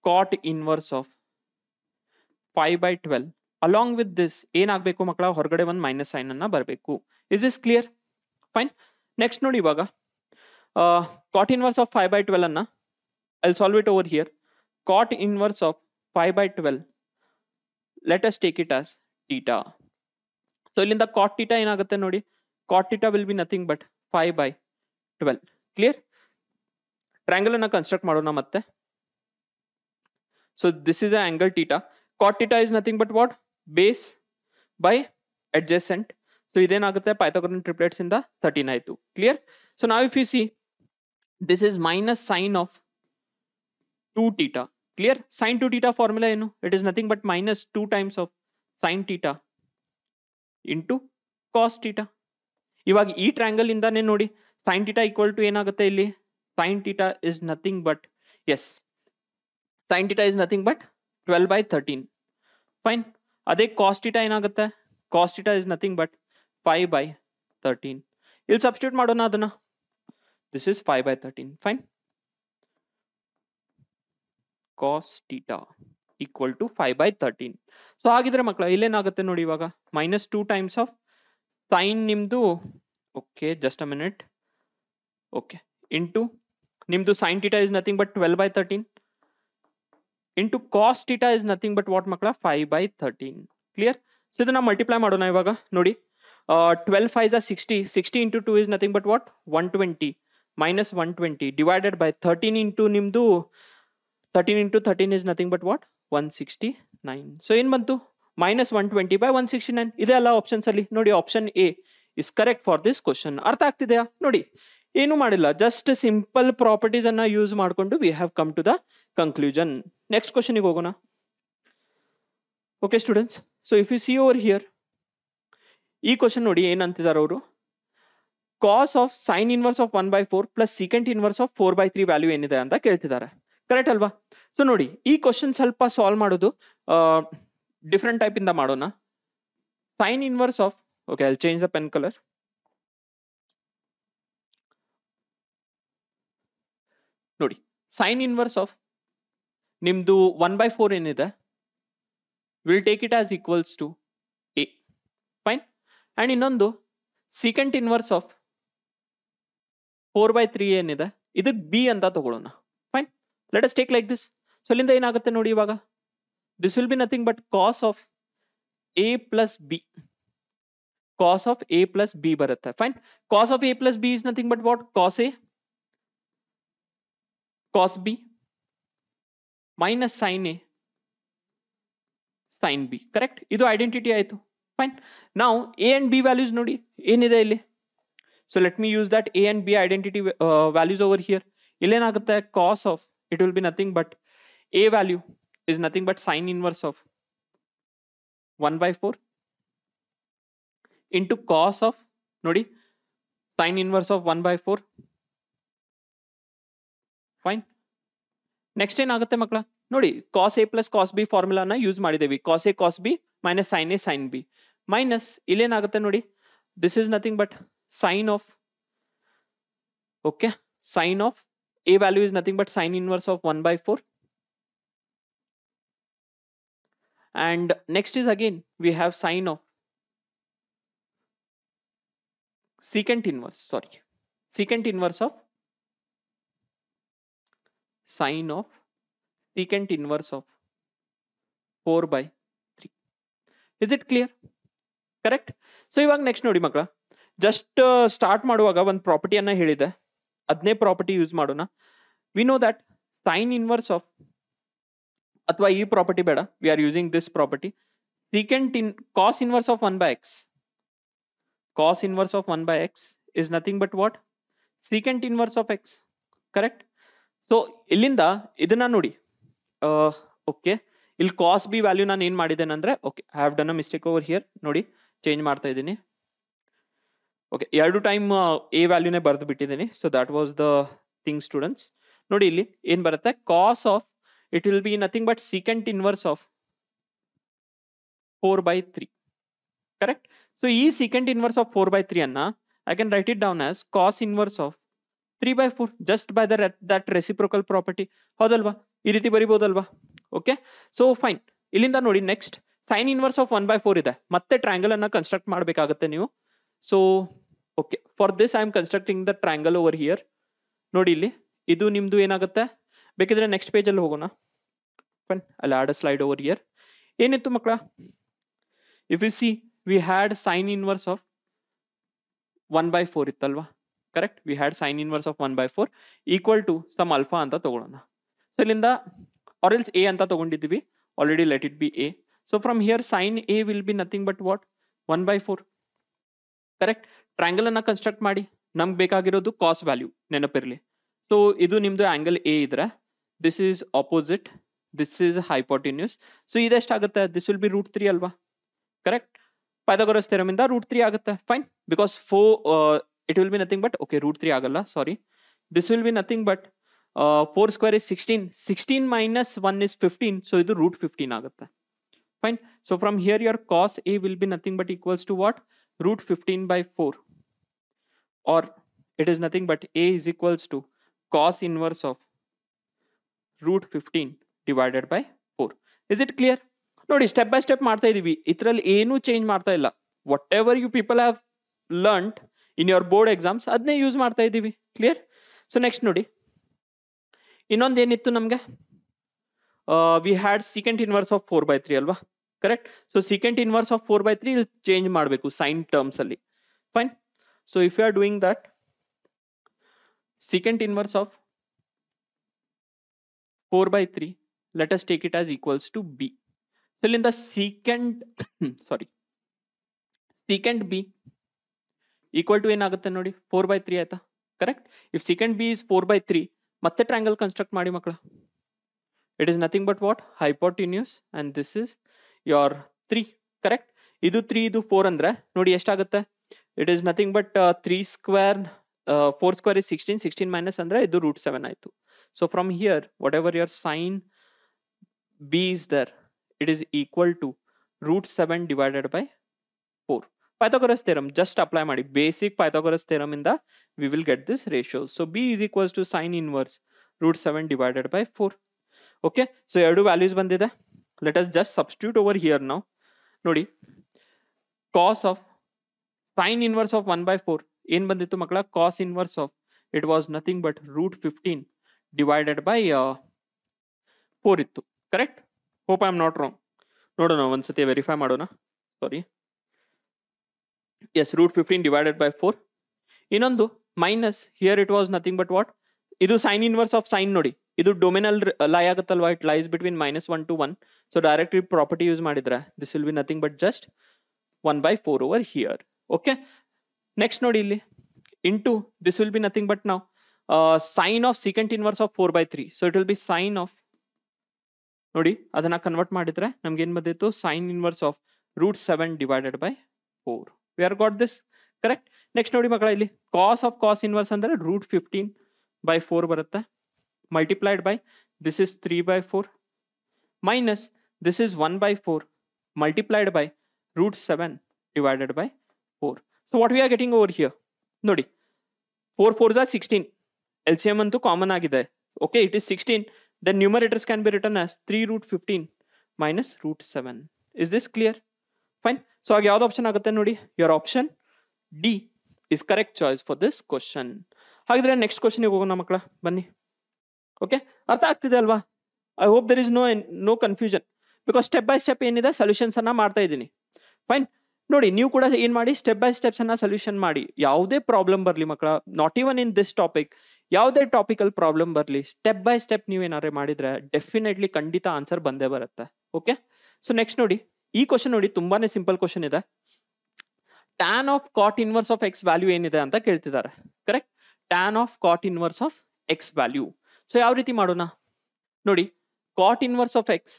cot inverse of 5/12. Along with this ಏನಾಗಬೇಕು ಮಕ್ಕಳ, ಹೊರಗಡೆ ಒಂದು ಮೈನಸ್ ಸೈನ್ ಅನ್ನ ಬರಬೇಕು. Is this clear? Fine. Next ನೋಡಿ ಇವಾಗ cot inverse of 5 by 12 ಅನ್ನ I'll solve it over here. Cot inverse of 5 by 12, let us take it as theta. So ಇಲ್ಲಿಂದ cot theta ಏನಾಗುತ್ತೆ ನೋಡಿ, cot theta will be nothing but 5 by 12. Clear? Triangle ಅನ್ನ construct ಮಾಡೋಣ ಮತ್ತೆ. So this is an angle theta. Cot theta is nothing but what? Base by adjacent. So ಇದೇನಾಗುತ್ತೆ, Pythagorean triplets ಇಂದ 13 ಆಯ್ತು. Clear? So now if you see, this is minus sine of 2 theta. Clear? Sin 2 theta formula ಏನು? It is nothing but minus 2 times of sin theta into cos theta. ಇವಾಗ ಈ triangle ಇಂದಾನೆ ನೋಡಿ sin theta equal to ಏನಾಗುತ್ತೆ ಇಲ್ಲಿ? Sin theta is nothing but, yes, sin theta is nothing but 12 by 13. Fine. ಅದೇ cos theta ಏನಾಗುತ್ತೆ? Cos theta is nothing but 5 by 13. ಇಲ್ಲಿ substitute ಮಾಡೋಣ ಅದನ್ನ. This is 5 by 13. Fine. Cos theta equal to 5 by 13. So ಹಾಗಿದ್ರೆ ಮಕ್ಕಳ ಇಲ್ಲೇನಾಗುತ್ತೆ ನೋಡಿ ಇವಾಗ minus 2 times of sin ನಿಮ್ದು, okay just a minute, okay, into ನಿಮ್ದು sin theta is nothing but 12 by 13 into cos theta is nothing but what ಮಕ್ಕಳ 5 by 13. Clear? So ಇದನ್ನ multiply ಮಾಡೋಣ ಇವಾಗ ನೋಡಿ. 12 5 is 60. 60 into 2 is nothing but what? 120 minus 120 divided by 13 into ನಿಮ್ದು 13 into 13 is nothing but what? 169. So ಏನು ಬಂತು? minus 120 by 169. ಇದೆ ಅಲ್ಲ ಆಪ್ಷನ್ಸ್ ಅಲ್ಲಿ ನೋಡಿ. Option A is correct for this question. ಅರ್ಥ ಆಗ್ತಿದೆಯಾ ನೋಡಿ? ಏನು ಮಾಡಿಲ್ಲ, ಜಸ್ಟ್ ಸಿಂಪಲ್ ಪ್ರಾಪರ್ಟೀಸ್ ಅನ್ನ ಯೂಸ್ ಮಾಡಿಕೊಂಡು we have come to the conclusion. Next ಕ್ವಶನ್ಗೆ ಹೋಗೋಣ. Okay students, so if you see over here, ಈ ಕ್ವಶನ್ ನೋಡಿ ಏನಂತಿದ್ದಾರೆ ಅವರು, cos of sine inverse of 1/4 plus secant inverse of 4/3 value ಏನಿದೆ ಅಂತ ಕೇಳ್ತಿದ್ದಾರೆ. ಕರೆಕ್ಟ್ ಅಲ್ವಾ? ಸೊ ನೋಡಿ ಈ ಕ್ವಶನ್ ಸ್ವಲ್ಪ ಸಾಲ್ವ್ ಮಾಡೋದು ಡಿಫ್ರೆಂಟ್ ಟೈಪ್ ಇಂದ ಮಾಡೋಣ. Sine inverse of, okay I will change the pen colour. ನೋಡಿ ಸೈನ್ ಇನ್ವರ್ಸ್ ಆಫ್ ನಿಮ್ದು 1/4 ಏನಿದೆ, will take it as equals to A. Fine. And ಇನ್ನೊಂದು ಸೀಕೆಂಟ್ ಇನ್ವರ್ಸ್ ಆಫ್ 4/3 ಏನಿದೆ, ಇದಕ್ಕೆ ಬಿ ಅಂತ ತಗೊಳ್ಳೋಣ. Fine. Let us take like this. So ಅಲ್ಲಿಂದ ಏನಾಗುತ್ತೆ ನೋಡಿ ಇವಾಗ, this will be nothing but cos of A plus B. Cos of A plus B ಬರುತ್ತೆ. Fine. Cos of A plus B is nothing but what? Cos A cos B minus sine A sine B. Correct? ಇದು identity ಆಯ್ತು. Fine. ನಾವು A and B values ನೋಡಿ ಏನಿದೆ ಇಲ್ಲಿ. So let me use that A and B identity values over here. ಇಲ್ಲೇನಾಗುತ್ತೆ, cos of it will be nothing but a value is nothing but sine inverse of 1/4 into cos of ನೋಡಿ sine inverse of 1/4. Fine. Next ಏನಾಗುತ್ತೆ ಮಕ್ಕಳ ನೋಡಿ, cos a plus cos b ಫಾರ್ಮುಲಾನ use ಮಾಡಿದ್ದೇವೆ. cos a cos b minus sin a sin b minus ಇಲ್ಲೇನಾಗುತ್ತೆ ನೋಡಿ, this is nothing but sine of, okay, sine of a value is nothing but sine inverse of 1/4. And next is again we have sine of secant inverse, sorry, secant inverse of sine of secant inverse of 4/3. Is it clear? Correct? So ಇವಾಗ next ನೋಡಿ ಮಕ್ಕಳ, just start ಮಾಡುವಾಗ ಒಂದು ಪ್ರಾಪರ್ಟಿಯನ್ನ ಹೇಳಿದೆ, ಅದನ್ನೇ property use ಮಾಡೋಣ. We know that sine inverse of, ಅಥವಾ ಈ ಪ್ರಾಪರ್ಟಿ ಬೇಡ, we are using this property, secant in cos inverse of 1/x. Cos inverse of 1/x is nothing but what? Secant inverse of x. Correct? So ಇಲ್ಲಿಂದ ಇದನ್ನ ನೋಡಿ, okay, ಇಲ್ಲಿ ಕಾಸ್ B value ನಾನು ಏನ್ ಮಾಡಿದ್ದೇನೆ ಅಂದ್ರೆ, okay I have done a mistake over here. ನೋಡಿ change ಮಾಡ್ತಾ ಇದ್ದೀನಿ. ಓಕೆ, 2 ಟೈಮ್ ಎ ವ್ಯಾಲ್ಯೂನೇ ಬರೆದು ಬಿಟ್ಟಿದ್ದೀನಿ. So that was the thing students. ನೋಡಿ ಇಲ್ಲಿ ಏನ್ ಬರುತ್ತೆ, cos of it will be nothing but secant inverse of 4/3. Correct? So ಈ ಸೀಕೆಂಟ್ ಇನ್ವರ್ಸ್ ಆಫ್ 4/3 ಅನ್ನ I can write it down as cos inverse of 3/4 just by that reciprocal property. ಹೌದಲ್ವಾ? ಈ ರೀತಿ ಬರಿಬಹುದಲ್ವಾ? Okay, so fine. ಇಲ್ಲಿಂದ ನೋಡಿ next sine inverse of 1/4 ಇದೆ. ಮತ್ತೆ triangle ಅನ್ನ ಕನ್ಸ್ಟ್ರಕ್ಟ್ ಮಾಡಬೇಕಾಗುತ್ತೆ ನೀವು. So okay, for this I am constructing the triangle over here. ನೋಡಿ ಇಲ್ಲಿ ಇದು ನಿಮ್ದು ಏನಾಗುತ್ತೆ, ಬೇಕಿದ್ರೆ ನೆಕ್ಸ್ಟ್ ಪೇಜಲ್ಲಿ ಹೋಗೋಣ. ಫೈನ್, ಅಲ್ಲಿ ಆಡ್ ಸ್ಲೈಡ್ ಓವರ್ ಹಿಯರ್. ಏನಿತ್ತು ಮಕ್ಕಳ, if you see we had sine inverse of 1/4 ಇತ್ತಲ್ವಾ, correct. We had sine inverse of 1/4 equal to some alpha ಅಂತ ತಗೊಳ್ಳೋಣ. ಸೊ ಇಲ್ಲಿಂದ ಆರೆಲ್ಸ್ ಎ ಅಂತ ತಗೊಂಡಿದ್ದೀವಿ already, let it be A. So from here sine A will be nothing but what, 1/4, correct. Triangle ಅನ್ನ construct ಮಾಡಿ, ನಮ್ಗೆ ಬೇಕಾಗಿರೋದು cos value ನೆನಪಿರಲಿ. ಸೊ ಇದು ನಿಮ್ದು ಆಂಗಲ್ ಎ ಇದ್ರೆ this is opposite, this is hypotenuse. So ಇದೆಷ್ಟಾಗುತ್ತೆ, ದಿಸ್ ವಿಲ್ ಬಿ √3 ಅಲ್ವಾ, ಕರೆಕ್ಟ್. ಪೈಥಾಗೋರಸ್ ಥಿಯರಮ್ ಇಂದ √3 ಆಗುತ್ತೆ. Fine, because it will be nothing but, okay √3 ಆಗಲ್ಲ, sorry, this will be nothing but 4 square is 16, 16 minus 1 is 15, so ಇದು √15 ಆಗುತ್ತೆ. Fine, so from here your cos A will be nothing but equals to what, √15/4, or it is nothing but A is equals to cos inverse of √15 divided by 4. Is it clear? ನೋಡಿ, step by step ಮಾಡ್ತಾ ಇದೀವಿ, ಇದರಲ್ಲಿ ಏನೂ change ಮಾಡ್ತಾ ಇಲ್ಲ. Whatever you people have learned in your board exams ಅದನ್ನೇ use ಮಾಡ್ತಾ ಇದ್ದೀವಿ. ಕ್ಲಿಯರ್? ಸೊ ನೆಕ್ಸ್ಟ್ ನೋಡಿ, ಇನ್ನೊಂದು ಏನಿತ್ತು ನಮಗೆ, we had secant inverse of 4/3 ಅಲ್ವಾ, correct. So secant inverse of 4/3 change ಮಾಡಬೇಕು ಸೈನ್ ಟರ್ಮ್ಸ್ ಅಲ್ಲಿ. Fine, so if you are doing that, secant inverse of 4/3, let us take it as equals to b. So ಇಲ್ಲಿಂದ secant secant b equal to ಏನಾಗುತ್ತೆ ನೋಡಿ, 4/3 ಆಯ್ತಾ, correct. If secant b is 4/3, ಮತ್ತೆ triangle construct ಮಾಡಿ ಮಕ್ಕಳ. It is nothing but what, hypotenuse, and this is your 3, correct. ಇದು 3, ಇದು 4 ಅಂದ್ರೆ ನೋಡಿ ಎಷ್ಟಾಗುತ್ತೆ, it is nothing but 3 square 4 square is 16, 16 minus ಅಂದ್ರೆ ಇದು √7 ಆಯ್ತು. So from here whatever your sine b is there, it is equal to √7 divided by 4. Pythagoras theorem just apply ಮಾಡಿ, basic Pythagoras theorem ಇಂದ we will get this ratio. So b is equals to sin inverse √7 divided by 4. Okay, so ಎರಡು values ಬಂದಿದೆ. Let us just substitute over here now. ನೋಡಿ, cos of sin inverse of 1/4 ಏನ್ ಬಂದಿತ್ತು ಮಕ್ಕಳ, cos inverse of, it was nothing but √15 divided by 4 ಇತ್ತು, correct. Hope I am not wrong. ನೋಡೋಣ ಒಂದ್ಸತಿ verify ಮಾಡೋಣ. Sorry, yes, √15 divided by 4. ಇನ್ನೊಂದು minus, here it was nothing but what, ಇದು sine inverse of sine. ನೋಡಿ, ಇದು ಡೊಮಿನಲ್ lie ಆಗುತ್ತಲ್ವಾ, it lies between -1 to 1. So direct property use ಮಾಡಿದ್ರೆ this will be nothing but just 1/4 over here. Okay, next ನೋಡಿ ಇಲ್ಲಿ into this will be nothing but ನಾವು sign of secant inverse of 4/3. So it will be sine of, ನೋಡಿ ಅದನ್ನ convert ಮಾಡಿದ್ರೆ ನಮ್ಗೆ ಏನ್ ಬಂದಿತ್ತು, sine inverse of √7 divided by 4. We are got this, correct. Next ನೋಡಿ ಮಕ್ಕಳ, ಇಲ್ಲಿ ಕಾಸ್ ಆಫ್ ಕಾಸ್ ಇನ್ವರ್ಸ್ ಅಂದ್ರೆ √15/4 ಬರುತ್ತೆ, multiplied by this is 3/4 minus this is 1/4 multiplied by √7 divided by 4. So what we are getting over here, ನೋಡಿ 4 4s are 16, LCM ಅಂತೂ common ಆಗಿದೆ. Okay, it is 16. Then numerators can be written as 3√15 minus √7. Is this clear? Fine. So ಆಗ ಯಾವ್ದು option ಆಗುತ್ತೆ ನೋಡಿ, your option D is correct choice for this question. ಹಾಗಿದ್ರೆ next ಕ್ವಶನ್ಗೆ ಹೋಗೋಣ ಮಕ್ಕಳ, ಬನ್ನಿ. ಓಕೆ, ಅರ್ಥ ಆಗ್ತಿದೆ ಅಲ್ವಾ? I hope there is no confusion, because step by step ಏನಿದೆ ಸೊಲ್ಯೂಷನ್ಸ್ ಅನ್ನ ಮಾಡ್ತಾ ಇದ್ದೀನಿ. ಫೈನ್, ನೋಡಿ ನೀವು ಕೂಡ ಏನ್ ಮಾಡಿ, ಸ್ಟೆಪ್ ಬೈ ಸ್ಟೆಪ್ಸ್ ಅನ್ನ ಸೊಲ್ಯೂಷನ್ ಮಾಡಿ. ಯಾವುದೇ ಪ್ರಾಬ್ಲಮ್ ಬರಲಿ ಮಕ್ಕಳ, not even in this topic, ಯಾವುದೇ ಟಾಪಿಕಲ್ ಪ್ರಾಬ್ಲಮ್ ಬರಲಿ, ಸ್ಟೆಪ್ ಬೈ ಸ್ಟೆಪ್ ನೀವೇನಾದ್ರು ಮಾಡಿದ್ರೆ ಡೆಫಿನೆಟ್ಲಿ ಖಂಡಿತ ಆನ್ಸರ್ ಬಂದೇ ಬರುತ್ತೆ. ಓಕೆ, ಸೊ ನೆಕ್ಸ್ಟ್ ನೋಡಿ, ಈ ಕ್ವಶನ್ ನೋಡಿ ತುಂಬಾನೇ ಸಿಂಪಲ್ ಕ್ವಶನ್ ಇದೆ. Tan of cot inverse of x value ಏನಿದೆ ಅಂತ ಕೇಳ್ತಿದ್ದಾರೆ, correct. Tan of cot inverse of x value. So ಯಾವ ರೀತಿ ಮಾಡೋಣ ನೋಡಿ, ಕಾಟ್ ಇನ್ವರ್ಸ್ ಆಫ್ ಎಕ್ಸ್,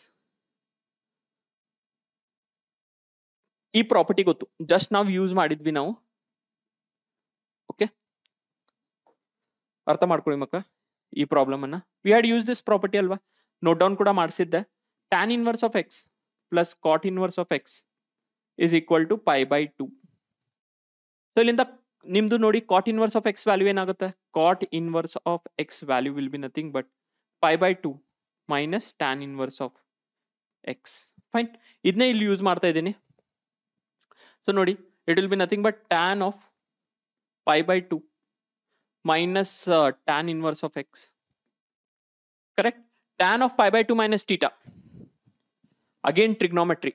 ಈ ಪ್ರಾಪರ್ಟಿ ಗೊತ್ತು, ಜಸ್ಟ್ ನಾವು ಯೂಸ್ ಮಾಡಿದ್ವಿ ನಾವು. ಓಕೆ, ಅರ್ಥ ಮಾಡ್ಕೊಳ್ಳಿ ಮಕ್ಕಳ ಈ ಪ್ರಾಬ್ಲಮ್ ಅನ್ನ. We had use this property ಅಲ್ವಾ, ನೋಟ್ ಡೌನ್ ಕೂಡ ಮಾಡಿಸಿದ್ದೆ. Tan inverse of x plus cot inverse of x is equal to π/2. So ಇಲ್ಲಿಂದ ನಿಮ್ದು ನೋಡಿ, cot inverse of x value ಏನಾಗುತ್ತೆ, cot inverse of x value will be nothing but π/2 minus tan inverse of x. Fine, ಇದನ್ನೇ ಇಲ್ಲಿ use ಮಾಡ್ತಾ ಇದ್ದೀನಿ. So ನೋಡಿ, it will be nothing but tan of pi by 2 minus tan inverse of x. Correct? Tan of pi by 2 minus theta. Again trigonometry.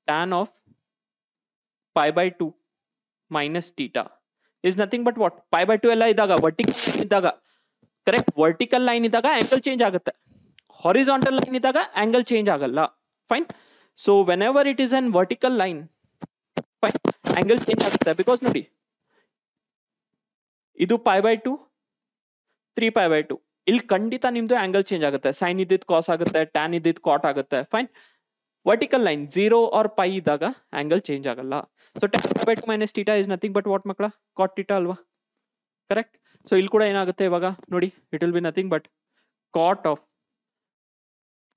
Tan of pi by 2 minus theta is nothing but what? Pi by 2 ಎಲ್ಲ ಇದ್ದಾಗ vertical line ಇದ್ದಾಗ, correct, vertical line ಇದ್ದಾಗ angle change ಆಗುತ್ತೆ. Horizontal line ಇದ್ದಾಗ angle change ಆಗಲ್ಲ. Fine. So when ever it is an vertical line, fine, angle change ಆಗುತ್ತೆ. Because ನೋಡಿ, ಇದು pi by 2, 3 pi by 2. ಇಲ್ಲಿ ಖಂಡಿತ ನಿಮ್ದು ಆಂಗಲ್ ಚೇಂಜ್ ಆಗುತ್ತೆ. ಸೈನ್ ಇದ್ದಿದ್ದು ಕಾಸ್ ಆಗುತ್ತೆ, ಟ್ಯಾನ್ ಇದ್ದಿದ್ದು ಕಾಟ್ ಆಗುತ್ತೆ. Fine. Vertical line 0 or pi ಇದ್ದಾಗ ಆಂಗಲ್ ಚೇಂಜ್ ಆಗಲ್ಲ. So tan pi by 2 minus theta is nothing but what ಮಕ್ಕಳ? cot theta ಅಲ್ವಾ? ಕರೆಕ್ಟ್. ಸೊ ಇಲ್ಲಿ ಕೂಡ ಏನಾಗುತ್ತೆ ಇವಾಗ ನೋಡಿ, it will be nothing but cot of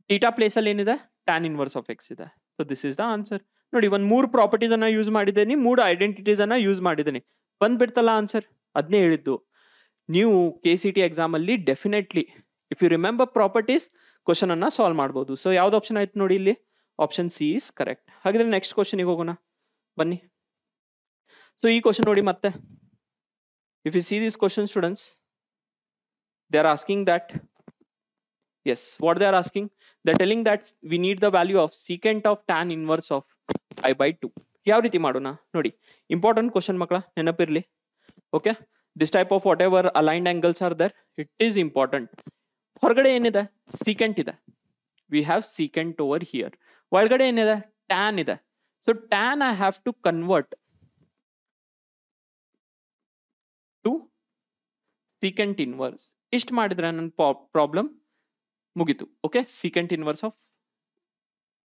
theta place ಅಲ್ಲಿ ಏನಿದೆ? tan inverse of x ಇದೆ. So this is the answer. ನೋಡಿ, ಒಂದ್ 3 ಪ್ರಾಪರ್ಟೀಸ್ ಅನ್ನ ಯೂಸ್ ಮಾಡಿದ್ದೀನಿ, 3 ಐಡೆಂಟಿಟೀಸ್ ಅನ್ನ ಯೂಸ್ ಮಾಡಿದ್ದೀನಿ. ಬಂದ್ಬಿಡ್ತಲ್ಲ ಆನ್ಸರ್. ಅದನ್ನೇ ಹೇಳಿದ್ದು. ನೀವು KCT ಎಕ್ಸಾಮ್ ಅಲ್ಲಿ definitely if you remember properties question ಅನ್ನ ಸಾಲ್ವ್ ಮಾಡಬಹುದು. ಸೊ ಯಾವ್ದು ಆಪ್ಷನ್ ಆಯ್ತು ನೋಡಿ ಇಲ್ಲಿ? Option C is correct. ಹಾಗಿದ್ರೆ ನೆಕ್ಸ್ಟ್ ಕ್ವಶನ್ ಹೋಗೋಣ ಬನ್ನಿ. ಸೊ ಈ ಕ್ವಶನ್ ನೋಡಿ ಮತ್ತೆ. If you see this question students, they are asking that, yes, what they are asking, they're telling that we need the value of secant of tan inverse of pi by 2. ಯಾವ ರೀತಿ ಮಾಡೋಣ ನೋಡಿ. Important question ಮಕ್ಕಳ, ನೆನಪಿರ್ಲಿ. Okay, this type of whatever aligned angles are there, it is important. ಹೊರಗಡೆ ಏನಿದೆ? Secant ಇದೆ. We have secant over here. ಒಳಗಡೆ ಏನಿದೆ? ಟ್ಯಾನ್ ಇದೆ. So tan I have to convert to secant inverse. ಇಷ್ಟು ಮಾಡಿದ್ರೆ ನನ್ನ ಪ್ರಾಬ್ಲಮ್ ಮುಗಿತು. Okay, secant inverse of,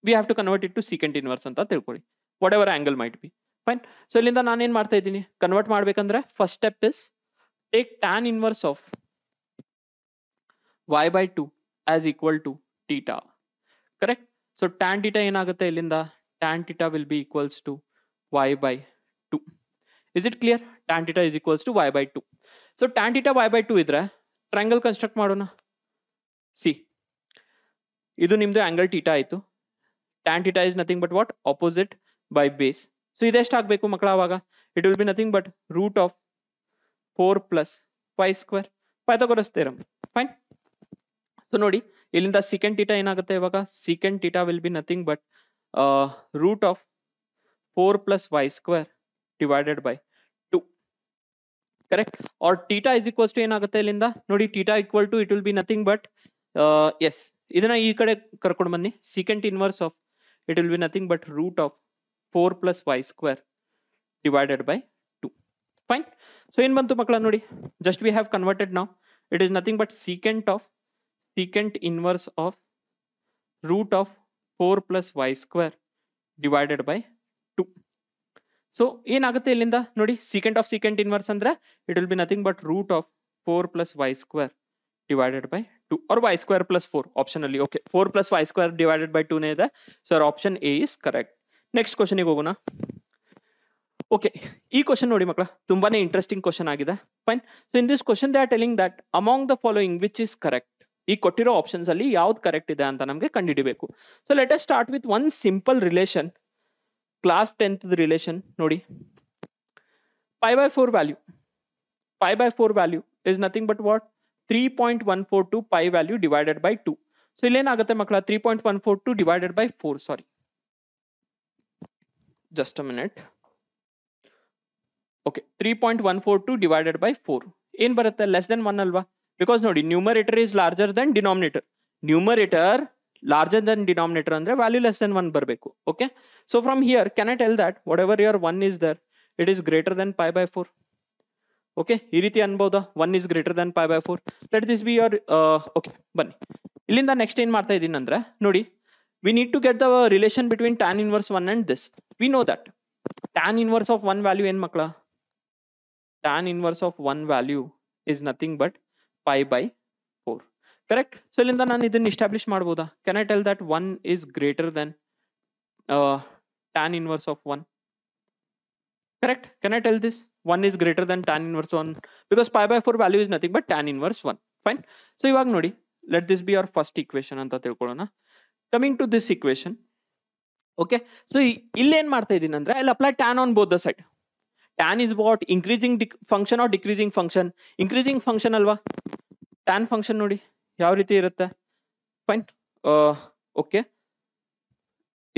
we have to convert it to secant inverse ಅಂತ ತಿಳ್ಕೊಳ್ಳಿ. Whatever angle might be. Fine. So ಇಲ್ಲಿಂದ ನಾನೇನ್ ಮಾಡ್ತಾ ಇದ್ದೀನಿ? ಕನ್ವರ್ಟ್ ಮಾಡ್ಬೇಕಂದ್ರೆ first step is take tan inverse of y by 2 as equal to theta. Correct? So tan theta ಏನಾಗುತ್ತೆ ಇಲ್ಲಿಂದ? tan theta will be equals to y by 2. Is it clear? Tan theta is equals to y by 2. So tan theta y by 2 ಇದ್ರೆ triangle construct ಮಾಡೋಣ. C, ಇದು ನಿಮ್ದು angle theta ಆಯ್ತು. tan theta is nothing but what? Opposite by base. So ಇದೆಷ್ಟು ಆಗಬೇಕು ಮಕ್ಕಳ ಅವಾಗ? It will be nothing but root of 4 plus y square. Pythagoras theorem. Fine. So ನೋಡಿ, ಇಲ್ಲಿಂದ ಸೀಕೆಂಟ್ ಥೀಟಾ ಏನಾಗುತ್ತೆ ಇವಾಗ? Secant theta will be nothing but root of 4 plus y square divided by 2. Correct? Or theta is equals to ಏನಾಗುತ್ತೆ ಇಲ್ಲಿಂದ ನೋಡಿ? Theta equal to it will be nothing but S, ಇದನ್ನ ಈ ಕಡೆ ಕರ್ಕೊಂಡು ಬನ್ನಿ. Secant inverse of it will be nothing but root of 4 plus y square divided by 2. Fine. So ಏನ್ ಬಂತು ಮಕ್ಕಳ ನೋಡಿ? Just we have converted now. It is nothing but secant inverse of root of 4 plus y square divided by 2. So ಏನಾಗುತ್ತೆ ಇಲ್ಲಿಂದ ನೋಡಿ? secant of secant inverse ಅಂದ್ರೆ it will be nothing but root of 4 plus y square divided by 2 or y square plus 4 optionally. Okay, 4 plus y square divided by 2 ನೇ ಇದೆ. So our option A is correct. Next question ಗೆ ಹೋಗೋಣ. Okay, ಈ question ನೋಡಿ ಮಕ್ಕಳ, ತುಂಬಾನೇ interesting question ಆಗಿದೆ. Fine. So in this question they are telling that among the following which is correct. ಈ ಕೊಟ್ಟಿರೋ ಆಪ್ಷನ್ಸ್ ಅಲ್ಲಿ ಯಾವ್ದು ಕರೆಕ್ಟ್ ಇದೆ ಅಂತ ನಮಗೆ ಕಂಡುಹಿಡಿಬೇಕು. So let us start with one simple relation, class 10th relation ನೋಡಿ. pi by 4 value is nothing but what? 3.142 pi value divided by 2. So ಇಲ್ಲೇನಾಗುತ್ತೆ ಮಕ್ಕಳ? 3.142 divided by 4. Sorry, just a minute. Okay, 3.142 divided by 4 ಏನ್ ಬರುತ್ತೆ? Less than 1 ಅಲ್ವಾ? Because ನೋಡಿ, numerator is larger than denominator. Numerator larger than denominator ಅಂದ್ರೆ value less than 1 ಬರಬೇಕು. Okay, so from here can I tell that whatever your 1 is there, it is greater than pi by 4. Okay, ಈ ರೀತಿ ಅನ್ಬೋದಾ? 1 is greater than pi by 4. Let this be your okay. ಬನ್ನಿ, ಇಲ್ಲಿಂದ next ಏನ್ ಮಾಡ್ತಾ ಇದ್ದೀನಿ ಅಂದ್ರೆ ನೋಡಿ, we need to get the relation between tan inverse 1 and this. We know that tan inverse of 1 value ಏನು ಮಕ್ಕಳ? tan inverse of 1 value is nothing but pi by 4. Correct? So ಇಲ್ಲಿಂದ ನಾನು ಇದನ್ನ ಎಸ್ಟಾಬ್ಲಿಷ್ ಮಾಡಬಹುದಾ? Can I tell that 1 is greater than tan inverse of 1? Correct? Can I tell this? 1 is greater than tan inverse 1 because pi by 4 value is nothing but tan inverse 1. Fine. So ಇವಾಗ ನೋಡಿ, let this be our first equation ಅಂತ ತಿಳ್ಕೊಳ್ಳೋಣ. Coming to this equation, okay, so ಇಲ್ಲಿ ಏನ್ ಮಾಡ್ತಾ ಇದ್ದೀನಿ ಅಂದ್ರೆ I'll apply tan on both the side. tan is what? Increasing function or decreasing function? Increasing function alva. Tan function ನೋಡಿ ಯಾವ ರೀತಿ ಇರುತ್ತೆ. ಫೈನ್. ಓಕೆ,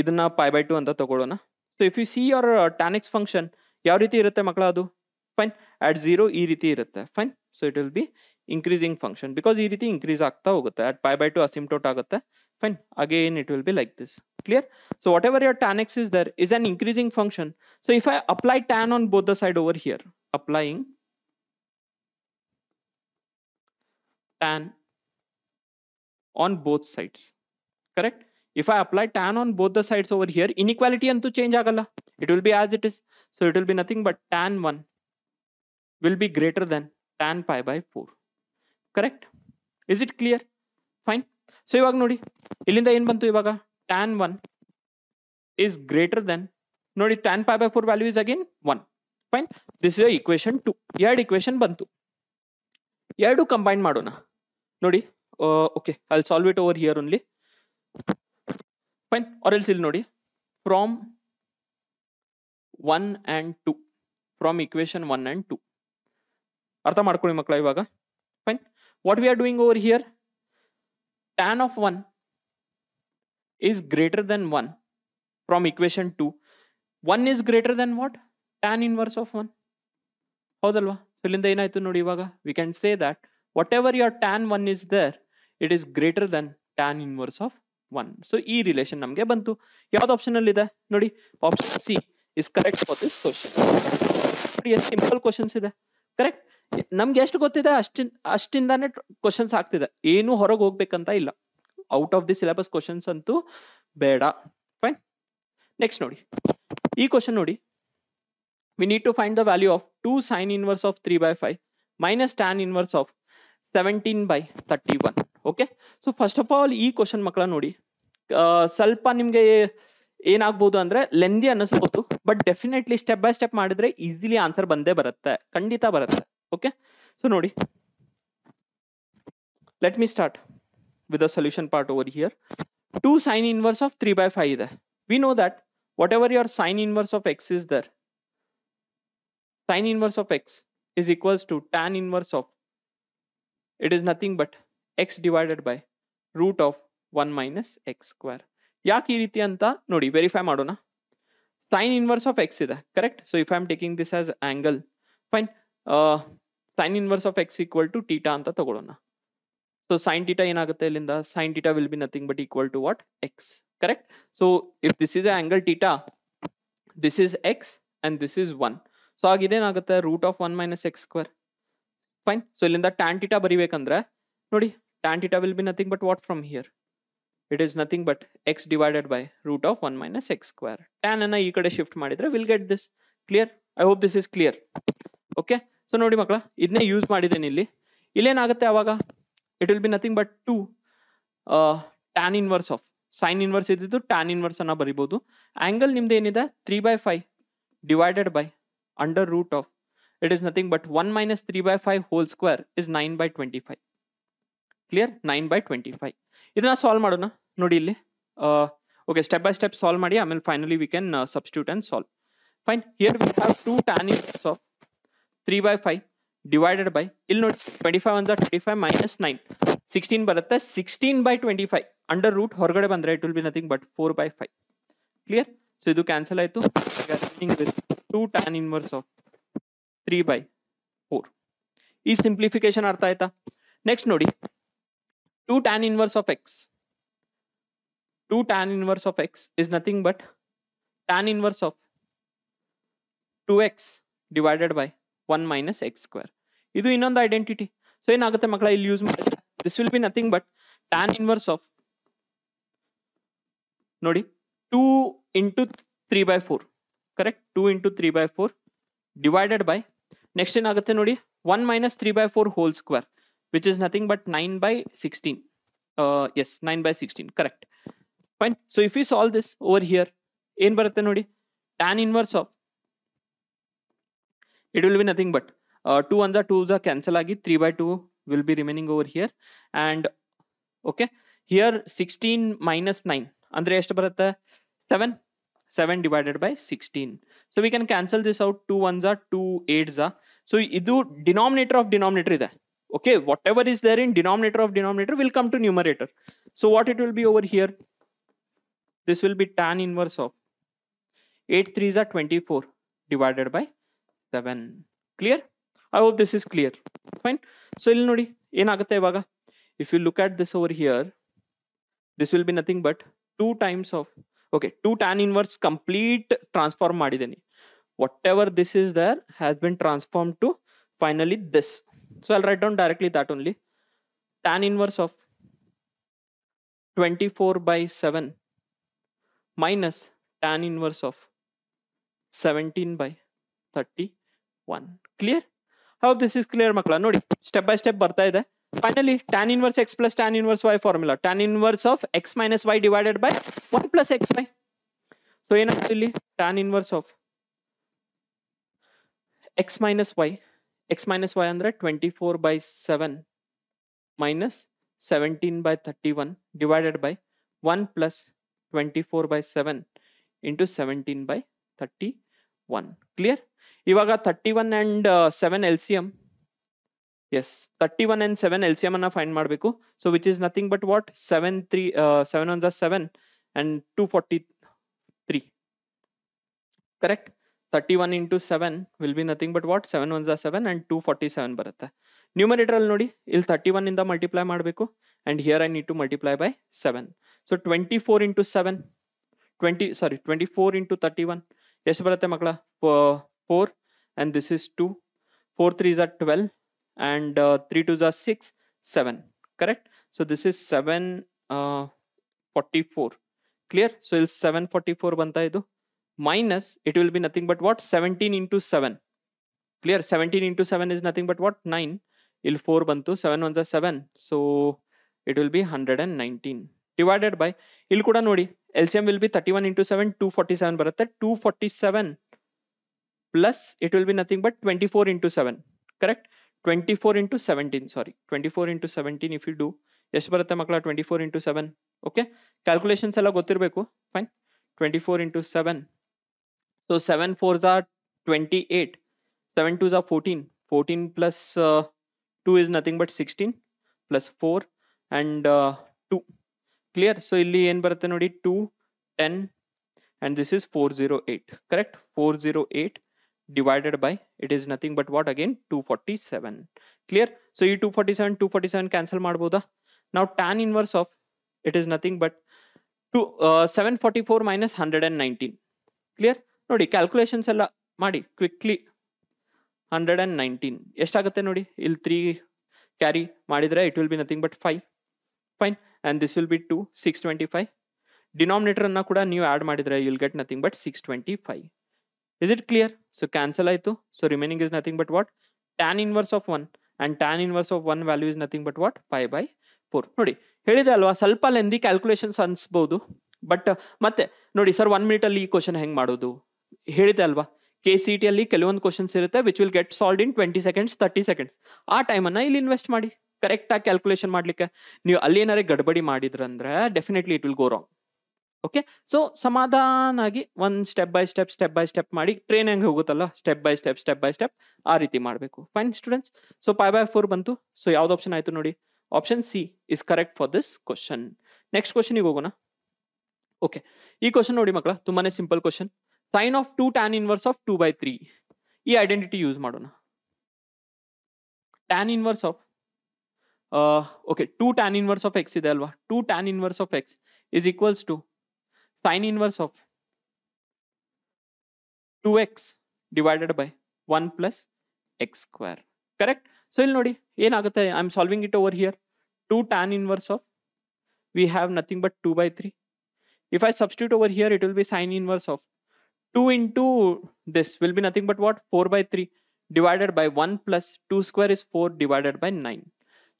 ಇದನ್ನ π/2 ಅಂತ ತಗೊಳ್ಳೋಣ. So if you C your tan x function ಯಾವ ರೀತಿ ಇರುತ್ತೆ ಮಕ್ಕಳ, ಅದು ಫೈನ್ ಅಟ್ 0 ಈ ರೀತಿ ಇರುತ್ತೆ. Fine. So it will B increasing function because ಈ ರೀತಿ increase ಆಗ್ತಾ ಹೋಗುತ್ತೆ. at π/2 asymptote ಆಗುತ್ತೆ. Fine. Again it will be like this. Clear? So whatever your tan x is there is an increasing function. So if I apply tan on both the side over here, applying tan on both sides, correct? If I apply tan on both the sides over here, inequality antu change agalla. It will be as it is. So it will be nothing but tan 1 will be greater than tan π/4. Correct? Is it clear? Fine. So ಇವಾಗ ನೋಡಿ ಇಲ್ಲಿಂದ ಏನು ಬಂತು, ಇವಾಗ tan 1 is greater than, ನೋಡಿ tan π/4 value is again 1. Fine. This is equation 2. ಎರಡು equation ಬಂತು. ಎರಡು ಕಂಬೈನ್ ಮಾಡೋಣ ನೋಡಿ. Okay, I will solve it over here only. Fine. Or else ಇಲ್ಲಿ ನೋಡಿ, from 1 and 2, from equation 1 and 2 ಅರ್ಥ ಮಾಡ್ಕೊಳ್ಳಿ ಮಕ್ಕಳ ಇವಾಗ. Fine. What we are doing over here, tan of 1 is greater than 1 from equation 2. 1 is greater than what? Tan inverse of 1. ಹೌದಲ್ವಾ? ಇಲ್ಲಿಂದ ಏನಾಯ್ತು ನೋಡಿ, ಇವಾಗ we can say that whatever your tan 1 is there, it is greater than tan inverse of 1. So ಈ relation ನಮಗೆ ಬಂತು. ಯಾವ್ದು option ಅಲ್ಲಿ ಇದೆ ನೋಡಿ, option C is correct for this question. ನೋಡಿ ಎಷ್ಟು ಸಿಂಪಲ್ ಕ್ವಶನ್ಸ್ ಇದೆ. ಕರೆಕ್ಟ್. ನಮ್ಗೆ ಎಷ್ಟು ಗೊತ್ತಿದೆ ಅಷ್ಟಿಂದಾನೆ ಕ್ವಶನ್ಸ್ ಆಗ್ತಿದೆ, ಏನು ಹೊರಗೆ ಹೋಗ್ಬೇಕಂತ ಇಲ್ಲ. Out of the syllabus questions ಅಂತೂ ಬೇಡ. ಫೈನ್. ನೆಕ್ಸ್ಟ್ ನೋಡಿ ಈ ಕ್ವಶನ್ ನೋಡಿ, we need to find the value of 2 sin inverse of 3/5 minus tan inverse of 17/31. Okay. So first of all ಈ ಕ್ವಶನ್ ಮಕ್ಕಳ ನೋಡಿ ಸ್ವಲ್ಪ ನಿಮ್ಗೆ ಏನಾಗ್ಬೋದು ಅಂದ್ರೆ ಲೆಂದಿ ಅನ್ನಿಸ್ಬೋದು, but definitely step by step ಮಾಡಿದ್ರೆ ಈಸಿಲಿ ಆನ್ಸರ್ ಬಂದೇ ಬರುತ್ತೆ, ಖಂಡಿತ ಬರುತ್ತೆ. ಓಕೆ. ಸೊ ನೋಡಿ, let me start with the solution part over here. 2 sin inverse of 3/5 ಇದೆ. We know that whatever your sin inverse of x is there, sin inverse of x is equals to tan inverse of, it is nothing but x divided by root of 1 minus x square. ಯಾಕೆ ಈ ರೀತಿ ಅಂತ ನೋಡಿ verify ಮಾಡೋಣ. sin inverse of x ಇದೆ, correct? So if I am taking this as angle, fine, sin inverse of x equal to theta ಅಂತ ತಗೊಳ್ಳೋಣ. So sin theta ಏನಾಗುತ್ತೆ ಇಲ್ಲಿಂದ, sin theta will be nothing but equal to what? X. Correct? So if this is an angle theta, this is x and this is 1. So ಆಗಿದೇನಾಗುತ್ತೆ root of 1 minus x square. Fine. So ಇಲ್ಲಿಂದ tan theta ಬರಿಬೇಕಂದ್ರೆ ನೋಡಿ, tan theta will be nothing but what from here? It is nothing but x divided by root of 1 minus x square. Tan ಅನ್ನ ಈ ಕಡೆ shift ಮಾಡಿದ್ರೆ we'll get this. Clear? I hope this is clear. Okay? So ನೋಡಿ ಮಕ್ಕಳ, ಇದನ್ನೇ use ಮಾಡಿದ್ದೇನೆ ಇಲ್ಲಿ. ಇಲ್ಲೇನಾಗುತ್ತೆ ಅವಾಗ, it will be nothing but 2 tan inverse of, sin inverse ಇದ್ದಿದ್ದು tan inverse ಅನ್ನ ಬರಿಬಹುದು. ಆಂಗಲ್ ನಿಮ್ದು ಏನಿದೆ 3/5 divided by under root of, it is nothing but 1 minus 3/5 whole square is 9/25. Clear? 9/25. ಇದನ್ನ ಸಾಲ್ವ್ ಮಾಡೋಣ ನೋಡಿ ಇಲ್ಲಿ. Okay, step by step solve ಮಾಡಿ, ಆಮೇಲೆ finally we can substitute and solve. Fine. Here we have 2 tan inverse of 3/5 divided by, ಇಲ್ಲಿ ನೋಡಿ 25 1 25 minus 9 16 ಬರುತ್ತೆ. 16/25 under root ಹೊರಗಡೆ ಬಂದ್ರೆ it will be nothing but 4/5. Clear? So ಇದು ಕ್ಯಾನ್ಸಲ್ ಆಯ್ತು. 2 tan inverse of 3/4. ಈ ಸಿಂಪ್ಲಿಫಿಕೇಶನ್ ಅರ್ಥ ಆಯ್ತಾ? ನೆಕ್ಸ್ಟ್ ನೋಡಿ, 2 tan inverse of x. 2 tan inverse of x is nothing but tan inverse of 2x divided by 1 minus x square. ಇದು ಇನ್ನೊಂದು identity. So ಏನಾಗುತ್ತೆ ಮಕ್ಕಳ ಇಲ್ಲಿ ಯೂಸ್ ಮಾಡಿದ್ರೆ, this will be nothing but tan inverse of ನೋಡಿ 2 into 3/4. Correct? 2 into 3/4 divided by, next ಏನಾಗುತ್ತೆ ನೋಡಿ 1 minus 3/4 whole square, which is nothing but 9/16. Yes, 9/16. Correct. Fine. So if we solve this over here, ಏನ್ ಬರುತ್ತೆ ನೋಡಿ, tan inverse of, it will be nothing but 2 1 2 cancel agi, 3/2 will be remaining over here. And okay, here 16 minus 9 andre ಎಷ್ಟು ಬರುತ್ತೆ 7 divided by 16. So we can cancel this out. 2 1s are 2 8s are. So idu denominator of denominator ide. Okay, whatever is there in denominator of denominator will come to numerator. So what it will be over here? This will be tan inverse of 8 3s are 24 divided by 7. Clear? I hope this is clear. Fine. So illi nodi enagutte ivaga. If you look at this over here, this will be nothing but 2 times of, okay, 2 tan inverse complete transform madideni. Whatever this is there has been transformed to finally this. So I'll write down directly that only. Tan inverse of 24 by 7 minus tan inverse of 17 by 31. Clear? I hope this is clear, makla. Nodi, step by step barta ide. Finally, tan inverse x plus tan inverse y formula. Tan inverse of x minus y divided by 1 plus xy. So actually tan inverse of x minus y andre 24 by 7 minus 17 by 31 divided by 1 plus 24 by 7 into 17 by 31. Clear? Ivaga 31 and 7 LCM. Yes, 31 and 7 LCM anna find madbeku. So which is nothing but what? 7 ones are 7 and 243. Correct? 31 into 7 will be nothing but what? 7 ones are 7 and 247 baratta. Numerator al nodi, il 31 inda multiply madbeku, and here I need to multiply by 7. So 24 into 7, 24 into 31. Yes, baratte makla? 4 and this is 2. 4 3s are 12 and 3 2s are 6, 7. Correct? So this is 744. Clear? So il 744 banta idu. Minus, it will be nothing but what? 17 into 7. Clear? 17 into 7 is nothing but what? 9. Il 4 bantu, 7 ones are 7. So it will be 119. Divided by, il kuda nodi, LCM will be 31 into 7, 247 baratta. 247 plus, it will be nothing but 24 into 7. Correct? 24 into 17, sorry. 24 into 17 if you do. Yes, baratta makla 24 into 7. Okay? Calculations alla gottirbeku. Fine. 24 into 7. So 7 4s are 28, 7 2s are 14, 14 plus 2 is nothing but 16 plus 4 and 2. Clear? So illi en barutte nodi 2, 10 and this is 408. Correct? 408 divided by, it is nothing but what again? 247. Clear? So e 247 cancel madboda. Now tan inverse of, it is nothing but 744 minus 119. Clear? Nodi, calculations alla ಮಾಡಿ quickly 119 ಎಷ್ಟಾಗುತ್ತೆ ನೋಡಿ ಇಲ್ಲಿ 3 carry ಮಾಡಿದ್ರೆ it will be nothing but 5 fine and this will be 2 625 denominator ಅನ್ನ ಕೂಡ ನೀವು add ಮಾಡಿದ್ರೆ you will get nothing but 625 is it clear so cancel ಆಯ್ತು so remaining is nothing but what tan inverse of 1 and tan inverse of 1 value is nothing but what 5/4 ನೋಡಿ ಹೇಳಿದೆ ಅಲ್ವಾ ಸ್ವಲ್ಪ lengthy calculations ಅನ್ಸ್ಬಹುದು but ಮತ್ತೆ ನೋಡಿ sir 1 minute ಅಲ್ಲಿ ಈ question ಹೆಂಗ್ ಮಾಡೋದು ಹೇಳಿದೆ ಅಲ್ವಾ KCET ಅಲ್ಲಿ ಕೆಲವೊಂದು ಕ್ವಶನ್ಸ್ ಇರುತ್ತೆ which will get solved in 20 seconds 30 seconds ಆ ಟೈಮ್ ಅನ್ನ ಇಲ್ಲಿ ಇನ್ವೆಸ್ಟ್ ಮಾಡಿ ಕರೆಕ್ಟ್ ಆಗಿ ಕ್ಯಾಲ್ಕುಲೇಷನ್ ಮಾಡ್ಲಿಕ್ಕೆ ನೀವು ಅಲ್ಲಿ ಏನಾರೇ ಗಡ್ಬಡಿ ಮಾಡಿದ್ರಂದ್ರೆ definitely it will go wrong okay so ಸಮಾಧಾನಾಗಿ ಒಂದು ಸ್ಟೆಪ್ ಬೈ ಸ್ಟೆಪ್ ಮಾಡಿ ಟ್ರೈನ್ ಹೆಂಗೆ ಹೋಗುತ್ತಲ್ಲ ಸ್ಟೆಪ್ ಬೈ ಸ್ಟೆಪ್ ಆ ರೀತಿ ಮಾಡಬೇಕು ಫೈನ್ ಸ್ಟೂಡೆಂಟ್ಸ್ ಸೊ 5/4 ಬಂತು ಸೊ ಯಾವ್ದು ಆಪ್ಷನ್ ಆಯ್ತು ನೋಡಿ option C is correct for this question next ಕ್ವಶನ್ಗೆ ಹೋಗೋಣ ಓಕೆ ಈ ಕ್ವಶನ್ ನೋಡಿ ಮಕ್ಕಳ ತುಂಬಾನೇ simple question sin of 2 tan inverse of 2/3 ಈ ಐಡೆಂಟಿಟಿ ಯೂಸ್ ಮಾಡೋಣ tan inverse of okay 2 tan inverse of x ಇದೆ ಅಲ್ವಾ 2 tan inverse of x is equals to sin inverse of 2x divided by 1 plus x square correct so ಇಲ್ಲಿ ನೋಡಿ ಏನಾಗುತ್ತೆ I am solving it over here 2 tan inverse of we have nothing but 2/3 if I substitute over here it will be sin inverse of 2 into this will be nothing but what 4/3 divided by 1 plus 2 square is 4 divided by 9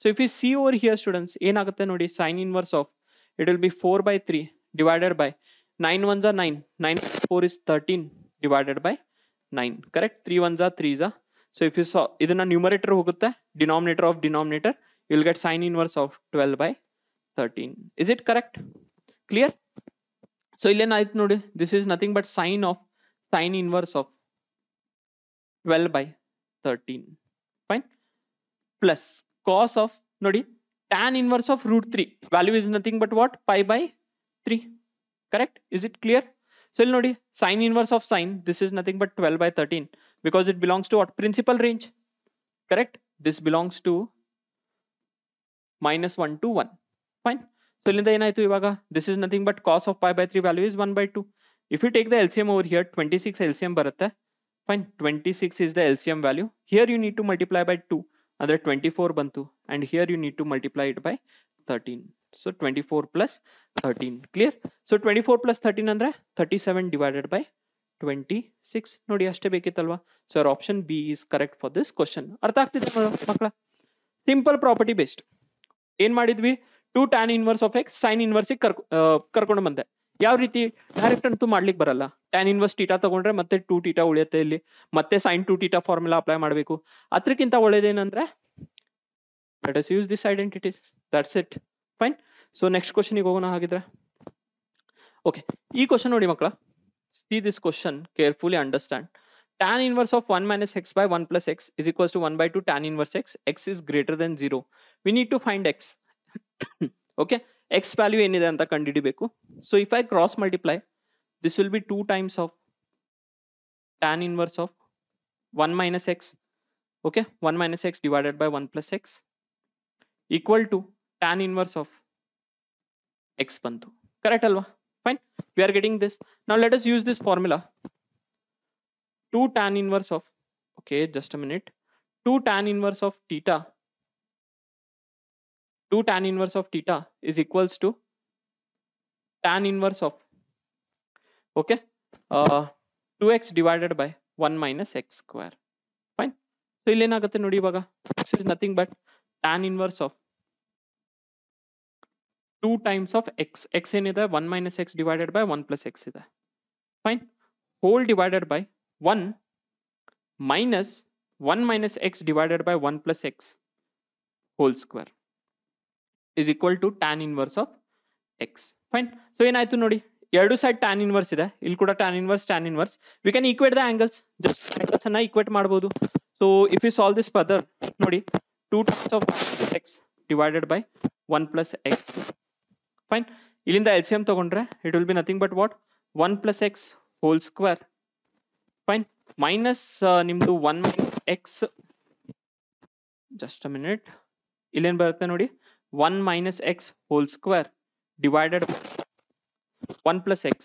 so if you see over here students ಏನಾಗುತ್ತೆ ನೋಡಿ sin inverse of it will be 4/3 divided by 9 ones are 9 4 is 13 divided by 9 correct 3 ones are 3s are so if you saw ಇದನ್ನ numerator ಹೋಗುತ್ತೆ denominator of denominator you will get sin inverse of 12/13 is it correct clear so illen aaytu nodi this is nothing but sin sine inverse of 12 by 13. Fine. Plus cos of nodi tan inverse of root 3. Value is nothing but what? Pi by 3. Correct? Is it clear? So nodi sine inverse of sine, this is nothing but 12 by 13 because it belongs to what? Principal range. Correct? This belongs to -1 to 1. Fine. So ilinda enaitu ivaga, this is nothing but cos of pi by 3 value is 1 by 2. If you take the LCM over here, 26 LCM barutte. Fine. 26 is the LCM value. Here you need to multiply by 2. Andre 24 bantu. And here you need to multiply it by 13. So 24 plus 13. Clear? So 24 plus 13 andre 37 divided by 26. Nodi ashte bekitalva. So our option B is correct for this question. Artha agtide makla? Simple property based. ಏನ್ ಮಾಡಿದ್ವಿ? 2 tan inverse of x sin inverse ಕರ್ಕೊಂಡು ಬಂದೆ. ಯಾವ ರೀತಿ? Direct ಅಂತೂ ಮಾಡ್ಲಿಕ್ಕೆ ಬರಲ್ಲ. tan inverse θ ತಗೊಂಡ್ರೆ ಮತ್ತೆ 2 θ ಉಳಿಯುತ್ತೆ ಇಲ್ಲಿ, ಮತ್ತೆ sin 2 θ ಫಾರ್ಮುಲಾ ಅಪ್ಲೈ ಮಾಡಬೇಕು. ಅದಕ್ಕಿಂತ ಒಳ್ಳೇದೇನಂದ್ರೆ let us use this identities. That's it. Fine. So next question ಗೆ ಹೋಗೋಣ ಹಾಗಿದ್ರೆ. ಓಕೆ, ಈ ಕ್ವಶನ್ ನೋಡಿ ಮಕ್ಕಳ. See this question carefully, understand. Tan inverse of 1 minus x by 1 plus x is equals to 1 by 2 tan inverse x. X is greater than 0. We need to find x. Okay, x value ಏನಿದೆ ಅಂತ ಕಂಡುಹಿಡಿಬೇಕು. So if I cross multiply, this will be 2 times of tan inverse of 1 minus x. Okay, 1 minus x divided by 1 plus x equal to tan inverse of x bantu. Correct alva? Fine. We are getting this. Now let us use this formula. 2 tan inverse of, okay, just a minute. 2 tan inverse of theta. 2 tan inverse of theta is equals to tan inverse of, okay, 2x divided by 1 minus x square. Fine. So ಇಲ್ಲಿ ಏನಾಗುತ್ತೆ ನೋಡಿ ಇವಾಗ, this is nothing but tan inverse of 2 times of x. x ಏನಿದೆ 1 minus x divided by 1 plus x ಇದೆ. Fine. Whole divided by 1 minus 1 minus x divided by 1 plus x whole square is equal to tan inverse of x. Fine. So ಏನಾಯ್ತು ನೋಡಿ, ಎರಡು side tan inverse ಇದೆ, ಇಲ್ಲಿ ಕೂಡ tan inverse. We can equate the angles. Just angles ಅನ್ನ equate ಮಾಡಬಹುದು. So if you solve this further, ನೋಡಿ 2 times of x divided by 1 plus x. Fine. ಇಲ್ಲಿಂದ LCM ತಗೊಂಡ್ರೆ it will be nothing but what? 1 plus x whole square. Fine. Minus ನಿಮ್ದು 1 minus x, just a minute, ಇಲ್ಲೇನು ಬರುತ್ತೆ ನೋಡಿ, 1 minus x whole square divided by 1 plus x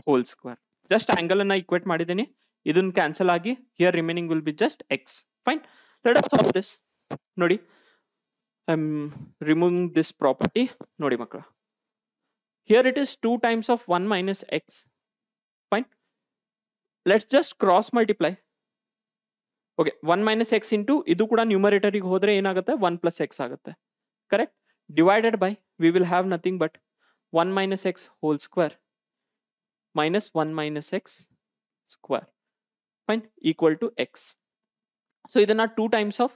whole square. Just angle ಅನ್ನ equate ಮಾಡಿದ್ದೀನಿ, ಇದನ್ನ cancel ಆಗಿ here remaining will be just x. Fine. Let us solve this. ನೋಡಿ, I am removing this property. ನೋಡಿ ಮಕ್ಕಳ, here it is 2 times of 1 minus x. Fine. Let's just cross multiply. Okay, 1 minus x into ಇದು ಕೂಡ numerator ಗೆ ಹೋದ್ರೆ ಏನಾಗುತ್ತೆ? 1 plus x ಆಗುತ್ತೆ. Correct? Divided by, we will have nothing but 1 minus x whole square minus 1 minus x square. Fine. Equal to x. So ಇದನ್ನ 2 times of,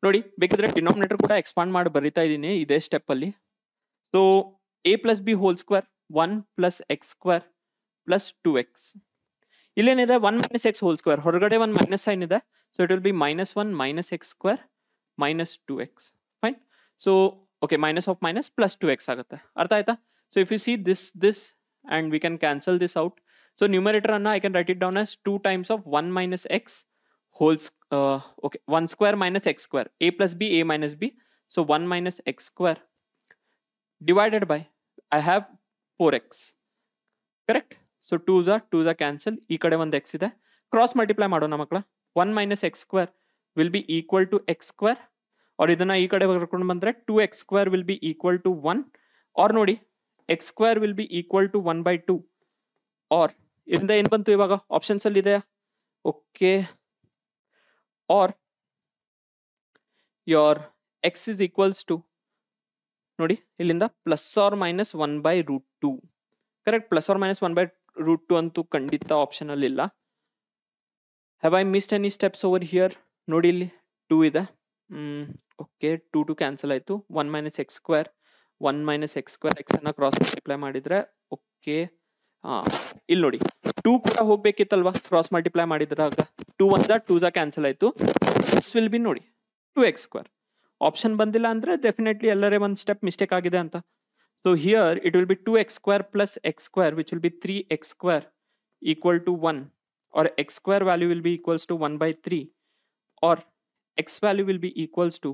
ನೋಡಿ ಬೇಕಿದ್ರೆ denominator ಕೂಡ ಎಕ್ಸ್ಪಾಂಡ್ ಮಾಡಿ ಬರೀತಾ ಇದ್ದೀನಿ ಇದೇ ಸ್ಟೆಪ್ ಅಲ್ಲಿ. So a plus b whole square 1 plus x square plus 2x. ಇಲ್ಲೇನಿದೆ 1 minus x whole square, ಹೊರಗಡೆ ಒಂದು ಮೈನಸ್ ಸೈನ್ ಇದೆ. So it will B -1 minus x square minus 2x. Fine. So okay, minus of minus plus 2x ಆಗುತ್ತೆ. ಅರ್ಥ ಆಯ್ತಾ? So if you C this and we can cancel this out. So numerator ಅನ್ನ I can write it down as 2 times of 1 minus x whole okay, 1 square minus x square, a plus b, a minus b. So 1 minus x square divided by, I have 4x. Correct? So 2s are cancel. ಈ ಕಡೆ ಒಂದು x ಇದೆ, cross multiply ಮಾಡೋಣ ಮಕ್ಕಳ. 1 minus x square will be equal to x square, or ಇದನ್ನ ಈ ಕಡೆ ಬರ್ಕೊಂಡು ಬಂದ್ರೆ 2x square will be equal to 1, or ನೋಡಿ x square will be equal to 1 by 2, or ಇದರಿಂದ ಏನು ಬಂತು ಇವಾಗ ಆಪ್ಷನ್ಸ್ ಅಲ್ಲಿ ಇದೆ. Okay, or your x is equals to, ನೋಡಿ ಇಲ್ಲಿಂದ plus or minus 1 by root 2. Correct? Plus or minus 1 by root 2 ಅಂತೂ ಖಂಡಿತ ಆಪ್ಷನ್ ಅಲ್ಲಿ ಇಲ್ಲ. Have I missed any steps over here? ನೋಡಿ ಇಲ್ಲಿ 2 ಇದೆ. ಓಕೆ, 2 ಕ್ಯಾನ್ಸಲ್ ಆಯ್ತು. 1 minus x square 1 minus x square, x ಅನ್ನ ಕ್ರಾಸ್ ಮಲ್ಟಿಪ್ಲೈ ಮಾಡಿದ್ರೆ ಓಕೆ ಇಲ್ಲಿ ನೋಡಿ 2 ಕೂಡ ಹೋಗ್ಬೇಕಿತ್ತಲ್ವಾ ಕ್ರಾಸ್ ಮಲ್ಟಿಪ್ಲೈ ಮಾಡಿದ್ರಾಗ 2 1 2 ಕ್ಯಾನ್ಸಲ್ ಆಯ್ತು. ದಿಸ್ ವಿಲ್ ಬಿ ನೋಡಿ 2x². ಆಪ್ಷನ್ ಬಂದಿಲ್ಲ ಅಂದ್ರೆ ಡೆಫಿನೆಟ್ಲಿ ಎಲ್ಲರೇ ಒಂದು ಸ್ಟೆಪ್ ಮಿಸ್ಟೇಕ್ ಆಗಿದೆ ಅಂತ. So here it will B 2x² plus x² which will be 3x² equal to 1, or x² value will be equals to 1/3, or x value will be equals to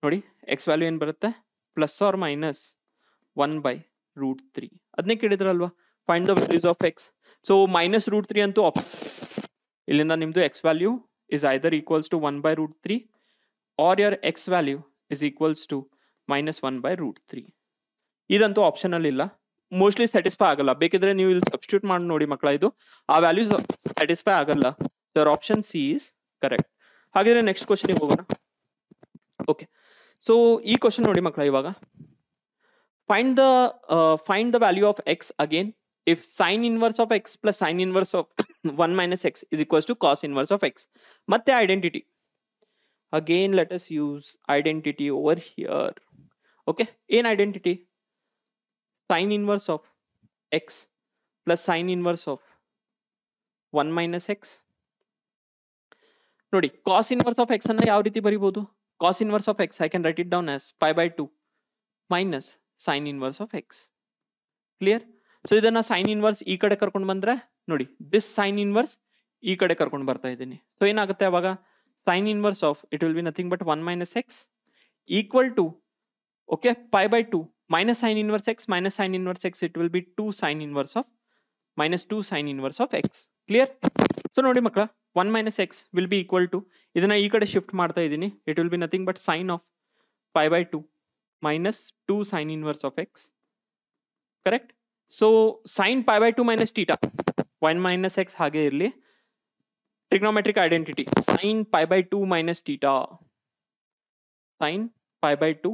ನೋಡಿ x value ಏನು ಬರುತ್ತೆ plus or minus 1/√3. ಅದನ್ನೇ ಕೇಳಿದ್ರಲ್ವಾ find the values of x. So -√3 ಅಂತೂ option. ಇಲ್ಲಿಂದ ನಿಮ್ದು x value is either equals to 1/√3 or your x value is equals to -1/√3. ಇದಂತೂ optional ಇಲ್ಲ, ಮೋಸ್ಟ್ಲಿ ಸ್ಯಾಟಿಸ್ಫೈ ಆಗಲ್ಲ. ಬೇಕಿದ್ರೆ ನೀವು ಇಲ್ಲಿ ಸಬ್ಸ್ಟಿಟ್ಯೂಟ್ ಮಾಡಿ ನೋಡಿ ಮಕ್ಕಳ, ಇದು ಆ ವ್ಯಾಲ್ಯೂಸ್ ಸ್ಯಾಟಿಸ್ಫೈ ಆಗಲ್ಲ. Sir option C is correct. ಹಾಗಿದ್ರೆ ನೆಕ್ಸ್ಟ್ ಕ್ವಶನ್ಗೆ ಹೋಗೋಣ. ಓಕೆ, ಸೊ ಈ ಕ್ವಶನ್ ನೋಡಿ ಮಕ್ಕಳ, ಇವಾಗ find the value of x again if sin inverse of x plus sin inverse of 1 minus x is equals to cos inverse of x. ಮತ್ತೆ identity. Again let us use identity over here. Okay, ಏನ್ identity? Sin inverse of x plus sin inverse of 1 minus x. ನೋಡಿ cos inverse of x ಅನ್ನ ಯಾವ ರೀತಿ ಬರೀಬಹುದು? Cos inverse of x I can write it down as pi/2 minus sin inverse of x. Clear? So ಇದನ್ನ sine inverse ಈ ಕಡೆ ಕರ್ಕೊಂಡು ಬಂದ್ರೆ ನೋಡಿ ದಿಸ್ ಸೈನ್ ಇನ್ವರ್ಸ್ ಈ ಕಡೆ ಕರ್ಕೊಂಡು ಬರ್ತಾ ಇದ್ದೀನಿ. ಸೊ ಏನಾಗುತ್ತೆ ಅವಾಗ sine inverse of it will be nothing but 1 minus x equal to okay pi/2 minus sin inverse x minus sin inverse x it will be 2 sin inverse of -2 sin inverse of x. Clear? So ನೋಡಿ ಮಕ್ಕಳ 1 minus x will be equal to ಇದನ್ನ ಈ ಕಡೆ shift ಮಾಡ್ತಾ ಇದ್ದೀನಿ. It will be nothing but sine of pi/2 minus 2 sin inverse of x. Correct? So sine pi/2 minus theta 1 minus x ಹಾಗೆ ಇರಲಿ. Trigonometric identity sine pi/2 minus theta, sine pi/2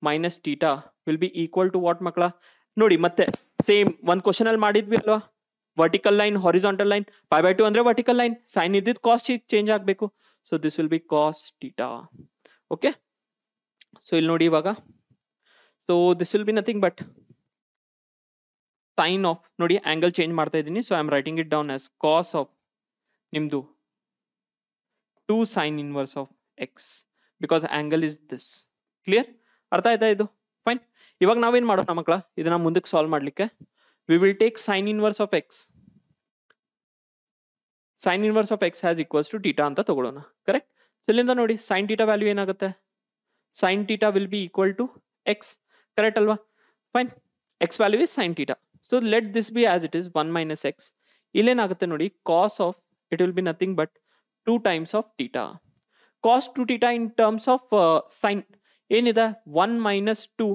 minus theta will be equal to what ಮಕ್ಕಳ? ನೋಡಿ ಮತ್ತೆ same ಒಂದು question ಅಲ್ಲಿ ಮಾಡಿದ್ವಿ ಅಲ್ವಾ, vertical line horizontal line, pi/2 ಅಂದ್ರೆ ವರ್ಟಿಕಲ್ ಲೈನ್, ಸೈನ್ ಇದ್ದಿದ್ದು ಕಾಸ್ ಚೇಂಜ್ ಆಗಬೇಕು. So this will be cos theta. Okay, so ಇಲ್ಲಿ ನೋಡಿ ಇವಾಗ, so this will be nothing but sine of ನೋಡಿ ಆಂಗಲ್ ಚೇಂಜ್ ಮಾಡ್ತಾ ಇದ್ದೀನಿ. So I am writing it down as cos of ನಿಮ್ದು 2 sin inverse of x because angle is this. Clear? ಅರ್ಥ ಆಯ್ತಾ ಇದು? ಫೈನ್. ಇವಾಗ ನಾವೇನ್ ಮಾಡೋಣ ಮಕ್ಕಳ, ಇದನ್ನ ಮುಂದಕ್ಕೆ ಸಾಲ್ವ್ ಮಾಡ್ಲಿಕ್ಕೆ we will take sine inverse of x. Sine inverse of x has equals to theta ಅಂತ ತಗೊಳ್ಳೋಣ. ಕರೆಕ್ಟ್? ಇಲ್ಲಿಂದ ನೋಡಿ ಸೈನ್ ಟೀಟಾ ವ್ಯಾಲ್ಯೂ ಏನಾಗುತ್ತೆ? Sine theta will be equal to x. Correct ಅಲ್ವಾ? Fine. X value is sine theta. So let this be as it is 1 minus x. ಇಲ್ಲೇನಾಗುತ್ತೆ ನೋಡಿ cos of it will be nothing but 2 times of theta. ಕಾಸ್ 2 theta in terms of sine ಏನಿದೆ 1 minus 2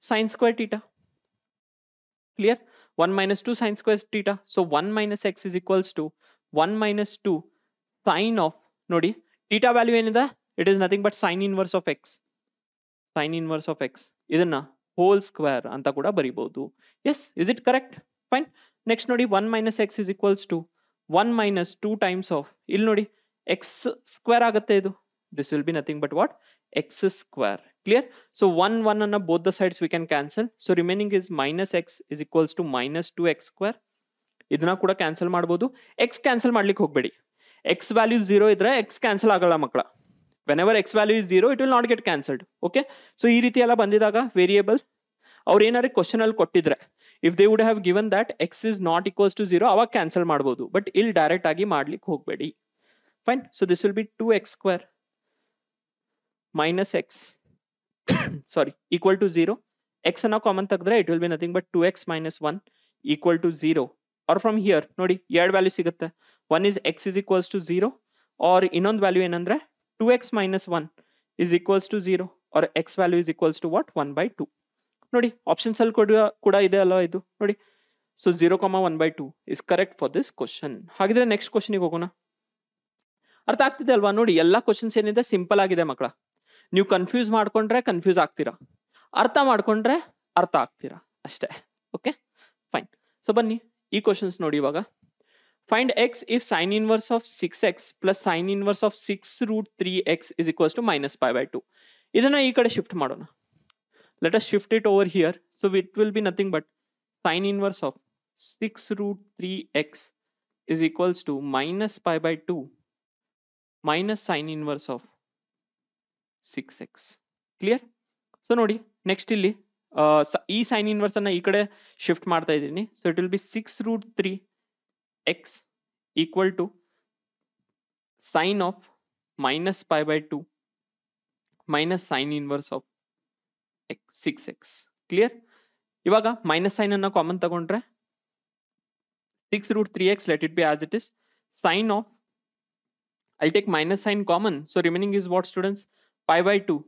sin square theta. Clear? 1 minus 2 sin square theta. So 1 minus x is equals to 1 minus 2 sin of ನೋಡಿ theta value ಏನಿದೆ it is nothing but sine inverse of x. Sine inverse of x ಇದನ್ನ whole square ಅಂತ ಕೂಡ ಬರೀಬಹುದು. Yes, is it correct? Fine. Next ನೋಡಿ 1 minus x is equals to 1 minus 2 times of ಇಲ್ಲಿ ನೋಡಿ x square ಆಗುತ್ತೆ ಇದು. This will be nothing but what? x square. Clear? So 1 1 ಅನ್ನ both the sides we can cancel. So remaining is minus x is equals to minus 2x square. ಇದನ್ನ ಕೂಡ cancel ಮಾಡಬಹುದು. x cancel ಮಾಡ್ಲಿಕ್ಕೆ ಹೋಗಬೇಡಿ. x value 0 ಇದ್ರೆ x cancel ಆಗಲ್ಲ ಮಕ್ಕಳ. whenever x value is 0 it will not get cancelled. okay, so ಈ ರೀತಿ ಎಲ್ಲ ಬಂದಿದಾಗ ವೇರಿಯೇಬಲ್ ಅವ್ರು ಏನಾದ್ರು ಕ್ವಶನ್ ಅಲ್ಲಿ ಕೊಟ್ಟಿದ್ರೆ if they would have given that x is not equals to 0 ಅವಾಗ ಕ್ಯಾನ್ಸಲ್ ಮಾಡಬಹುದು. ಬಟ್ ಇಲ್ಲಿ ಡೈರೆಕ್ಟ್ ಆಗಿ ಮಾಡ್ಲಿಕ್ಕೆ ಹೋಗಬೇಡಿ. Fine. So this will be 2x square minus x sorry equal to 0. x ಅನ್ನ ಕಾಮನ್ ತೆಗೆದ್ರೆ it will be nothing but 2x minus 1 equal to 0. Or from here ನೋಡಿ ಎರಡು ವ್ಯಾಲ್ಯೂ ಸಿಗುತ್ತೆ. One is x is equals to 0 or ಇನ್ನೊಂದು value ಏನಂದ್ರೆ 2x minus 1 is equals to 0 or x value is equals to what? 1/2. ನೋಡಿ options ಅಲ್ಲಿ ಕೂಡ ಇದೆ ಅಲ್ವಾ ಇದು ನೋಡಿ. So 0,1/2 is correct for this question. ಹಾಗಿದ್ರೆ ನೆಕ್ಸ್ಟ್ ಕ್ವಶನ್ಗೆ ಹೋಗೋಣ. ಅರ್ಥ ಆಗ್ತಿದೆ ಅಲ್ವಾ? ನೋಡಿ ಎಲ್ಲಾ ಕ್ವಶನ್ಸ್ ಏನಿದೆ ಸಿಂಪಲ್ ಆಗಿದೆ ಮಕ್ಕಳ. ನೀವು ಕನ್ಫ್ಯೂಸ್ ಮಾಡ್ಕೊಂಡ್ರೆ ಕನ್ಫ್ಯೂಸ್ ಆಗ್ತೀರಾ, ಅರ್ಥ ಮಾಡ್ಕೊಂಡ್ರೆ ಅರ್ಥ ಆಗ್ತೀರಾ ಅಷ್ಟೇ. Okay, fine. ಸೊ ಬನ್ನಿ ಈ ಕ್ವಶನ್ಸ್ ನೋಡಿ ಇವಾಗ. Find x if sin inverse of 6x plus sin inverse of 6√3x is equals to minus pi/2. ಇದನ್ನ ಈ ಕಡೆ ಶಿಫ್ಟ್ ಮಾಡೋಣ. Let us shift it over here. So it will be nothing but sin inverse of 6 root 3x is equals to minus pi by 2 minus sine inverse of 6x. Clear? So ನೋಡಿ next ಇಲ್ಲಿ ಈ sine inverse ಅನ್ನ ಈ ಕಡೆ shift ಮಾಡ್ತಾ ಇದ್ದೀನಿ. So it will be 6 root 3 x equal to sine of minus pi by 2 minus sine inverse of 6x. Clear? ಇವಾಗ minus sine ಅನ್ನ ಕಾಮನ್ ತಗೊಂಡ್ರೆ 6 root 3x, let it be as it is. Sine of, I'll take minus sign common. So remaining is what, students? Pi by 2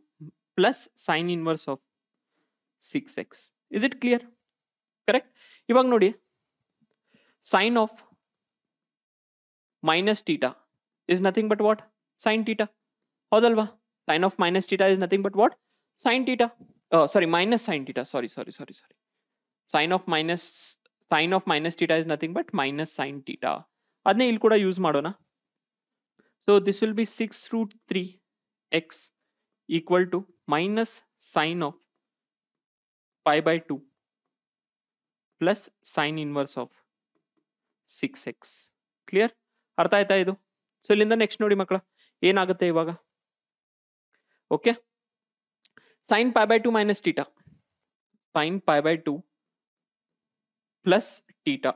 plus sine inverse of 6x. Is it clear? Correct? ಇವಾಗ ನೋಡಿ sine of minus theta is nothing but what? Sine theta. ಹೌದಲ್ವಾ? Sine of minus theta is nothing but what? Sine theta. Sorry, minus sine theta. Sorry. Sine of minus theta is nothing but minus sine theta. ಅದನ್ನೇ ಇಲ್ಲಿ ಕೂಡ use ಮಾಡೋಣ. So this will be 6 root 3x equal to minus sine of pi by 2 plus sine inverse of 6x. Clear? ಅರ್ಥ ಆಯ್ತಾ ಇದು? So ಇಲ್ಲಿಂದ next ನೋಡಿ ಮಕ್ಕಳ ಏನಾಗುತ್ತೆ ಇವಾಗ. Okay, sine pi by 2 minus theta, sine pi by 2 plus theta.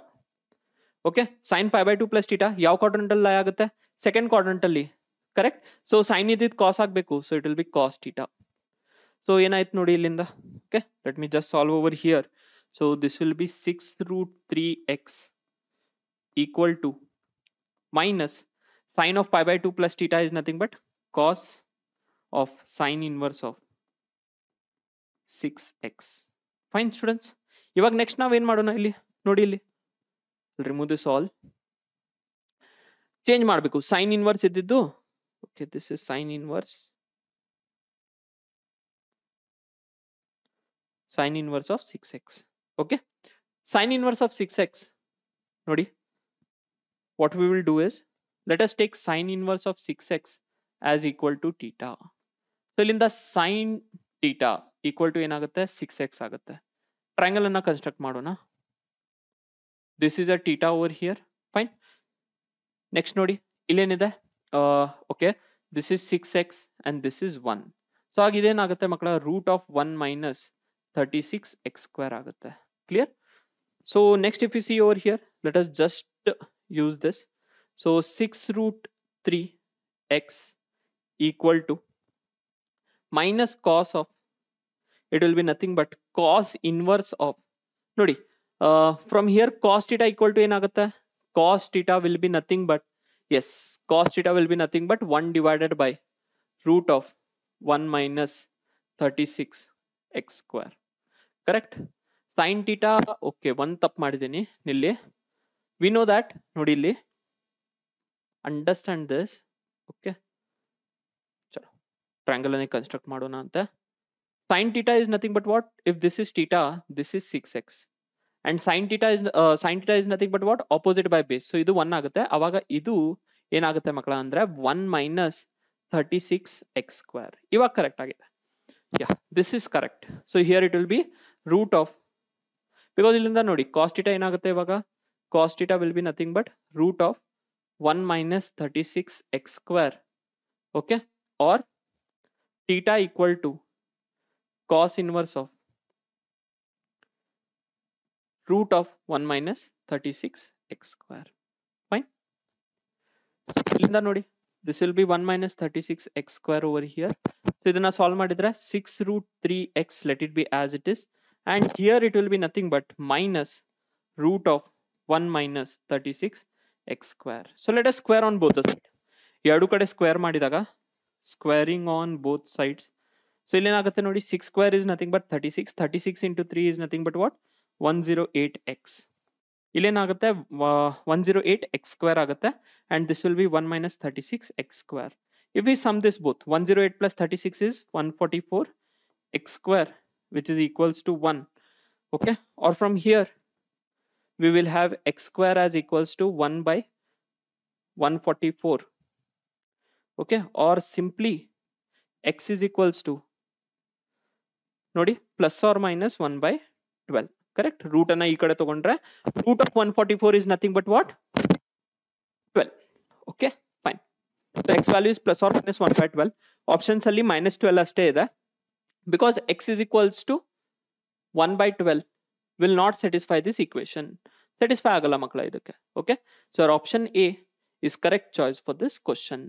Okay, sine pi by 2 plus theta ಯಾವ quadrant ಅಲ್ಲಿ ಆಗುತ್ತೆ? ಸೆಕೆಂಡ್ ಕ್ವಾಡ್ರಂಟ್ ಅಲ್ಲಿ. ಕರೆಕ್ಟ್? ಸೊ ಸೈನ್ ಇದ್ದಿದ್ದು ಕಾಸ್ ಆಗಬೇಕು. So it will be cos theta. So ಏನಾಯ್ತು ನೋಡಿ ಇಲ್ಲಿಂದ. Okay, let me just solve over here. So this will be 6 root 3x equal to minus sine of pi by 2 plus theta is nothing but cos of sine inverse of 6x. Fine students. ಇವಾಗ next ನಾವೇನ್ ಮಾಡೋಣ ಇಲ್ಲಿ ನೋಡಿ, ಇಲ್ಲಿ remove this all, change ಮಾಡಬೇಕು. Sine inverse ಇದ್ದಿದ್ದು, okay this is sign inverse of 6x. Okay, sine inverse of 6x ನೋಡಿ, what we will do is, let us take sine inverse of 6x as equal to theta. So ಇಲ್ಲಿಂದ sin theta equal to ಏನಾಗುತ್ತೆ? 6x ಆಗುತ್ತೆ. Triangle ಅನ್ನ construct ಮಾಡೋಣ. This is a theta over here. Fine. Next ನೋಡಿ ಇಲ್ಲೇನಿದೆ, okay this is 6x and this is 1. So ಆಗ ಇದೇನಾಗುತ್ತೆ ಮಕ್ಕಳ? Root of 1 minus 36x square ಆಗುತ್ತೆ. Clear? So next if you see over here, let us just use this. So 6 root 3x equal to minus cos of, it will be nothing but cos inverse of, ನೋಡಿ from here cos theta equal to ಏನಾಗುತ್ತೆ? Cos theta will be nothing but, yes, cos theta will be nothing but 1 divided by root of 1 minus 36x square. Correct? Sin theta, okay, one ತಪ್ಪು ಮಾಡಿದ್ದೀನಿ ಇಲ್ಲಿ. We know that, ನೋಡಿ ಇಲ್ಲಿ, understand this. Okay, ಚಲೋ triangle ಅನ್ನು construct ಮಾಡೋಣ ಅಂತ. Sine theta is nothing but what? If this is theta, this is 6x and sine theta is nothing but what? Opposite by base. So ಇದು 1 ಆಗುತ್ತೆ. ಅವಾಗ ಇದು ಏನಾಗುತ್ತೆ ಮಕ್ಕಳ ಅಂದ್ರೆ 1 ಮೈನಸ್ 36x ಸ್ಕ್ವೇರ್. ಇವಾಗ ಕರೆಕ್ಟ್ ಆಗಿದೆ. Yeah, this is correct. So here it will be root of, because ಇಲ್ಲಿಂದ ನೋಡಿ ಕಾಸ್ ಥೀಟಾ ಏನಾಗುತ್ತೆ ಇವಾಗ? Cos theta will be nothing but root of 1 minus 36x square. Okay, or theta equal to cos inverse of root of 1 minus 36x square. Fine. ಇಲ್ಲಿಂದ ನೋಡಿ, this will be 1 minus 36x square over here. So ಇದನ್ನ solve ಮಾಡಿದ್ರೆ 6 root 3x, let it be as it is, and here it will be nothing but minus root of 1 minus 36x square. So let us square on both the sides. ಎರಡು ಕಡೆ square ಮಾಡಿದಾಗ, squaring on both sides, so ಇಲ್ಲೇನಾಗುತ್ತೆ ನೋಡಿ, 6 square is nothing but 36. 36 into 3 is nothing but what? 108x. ಇಲ್ಲೇನಾಗುತ್ತೆ? 108x square ಆಗುತ್ತೆ, and this will be 1 minus 36x square. If we sum this both, 108 plus 36 is 144x square, which is equals to 1. Okay, or from here we will have x square as equals to 1 by 144. Okay, or simply x is equals to, ನೋಡಿ, plus or minus 1 by 12. Correct. Root ಅನ್ನ ಈ ಕಡೆ ತಗೊಂಡ್ರೆ root of 144 is nothing but what? 12. Okay, fine. So x value is plus or minus 1 by 12. Options ಅಲ್ಲಿ minus 12 ಅಷ್ಟೇ ಇದೆ. Because x is equals to 1 by 12 will not satisfy this equation. Satisfy ಆಗಲ್ಲ ಮಕ್ಕಳ ಇದಕ್ಕೆ. Okay, so our option A is correct choice for this question.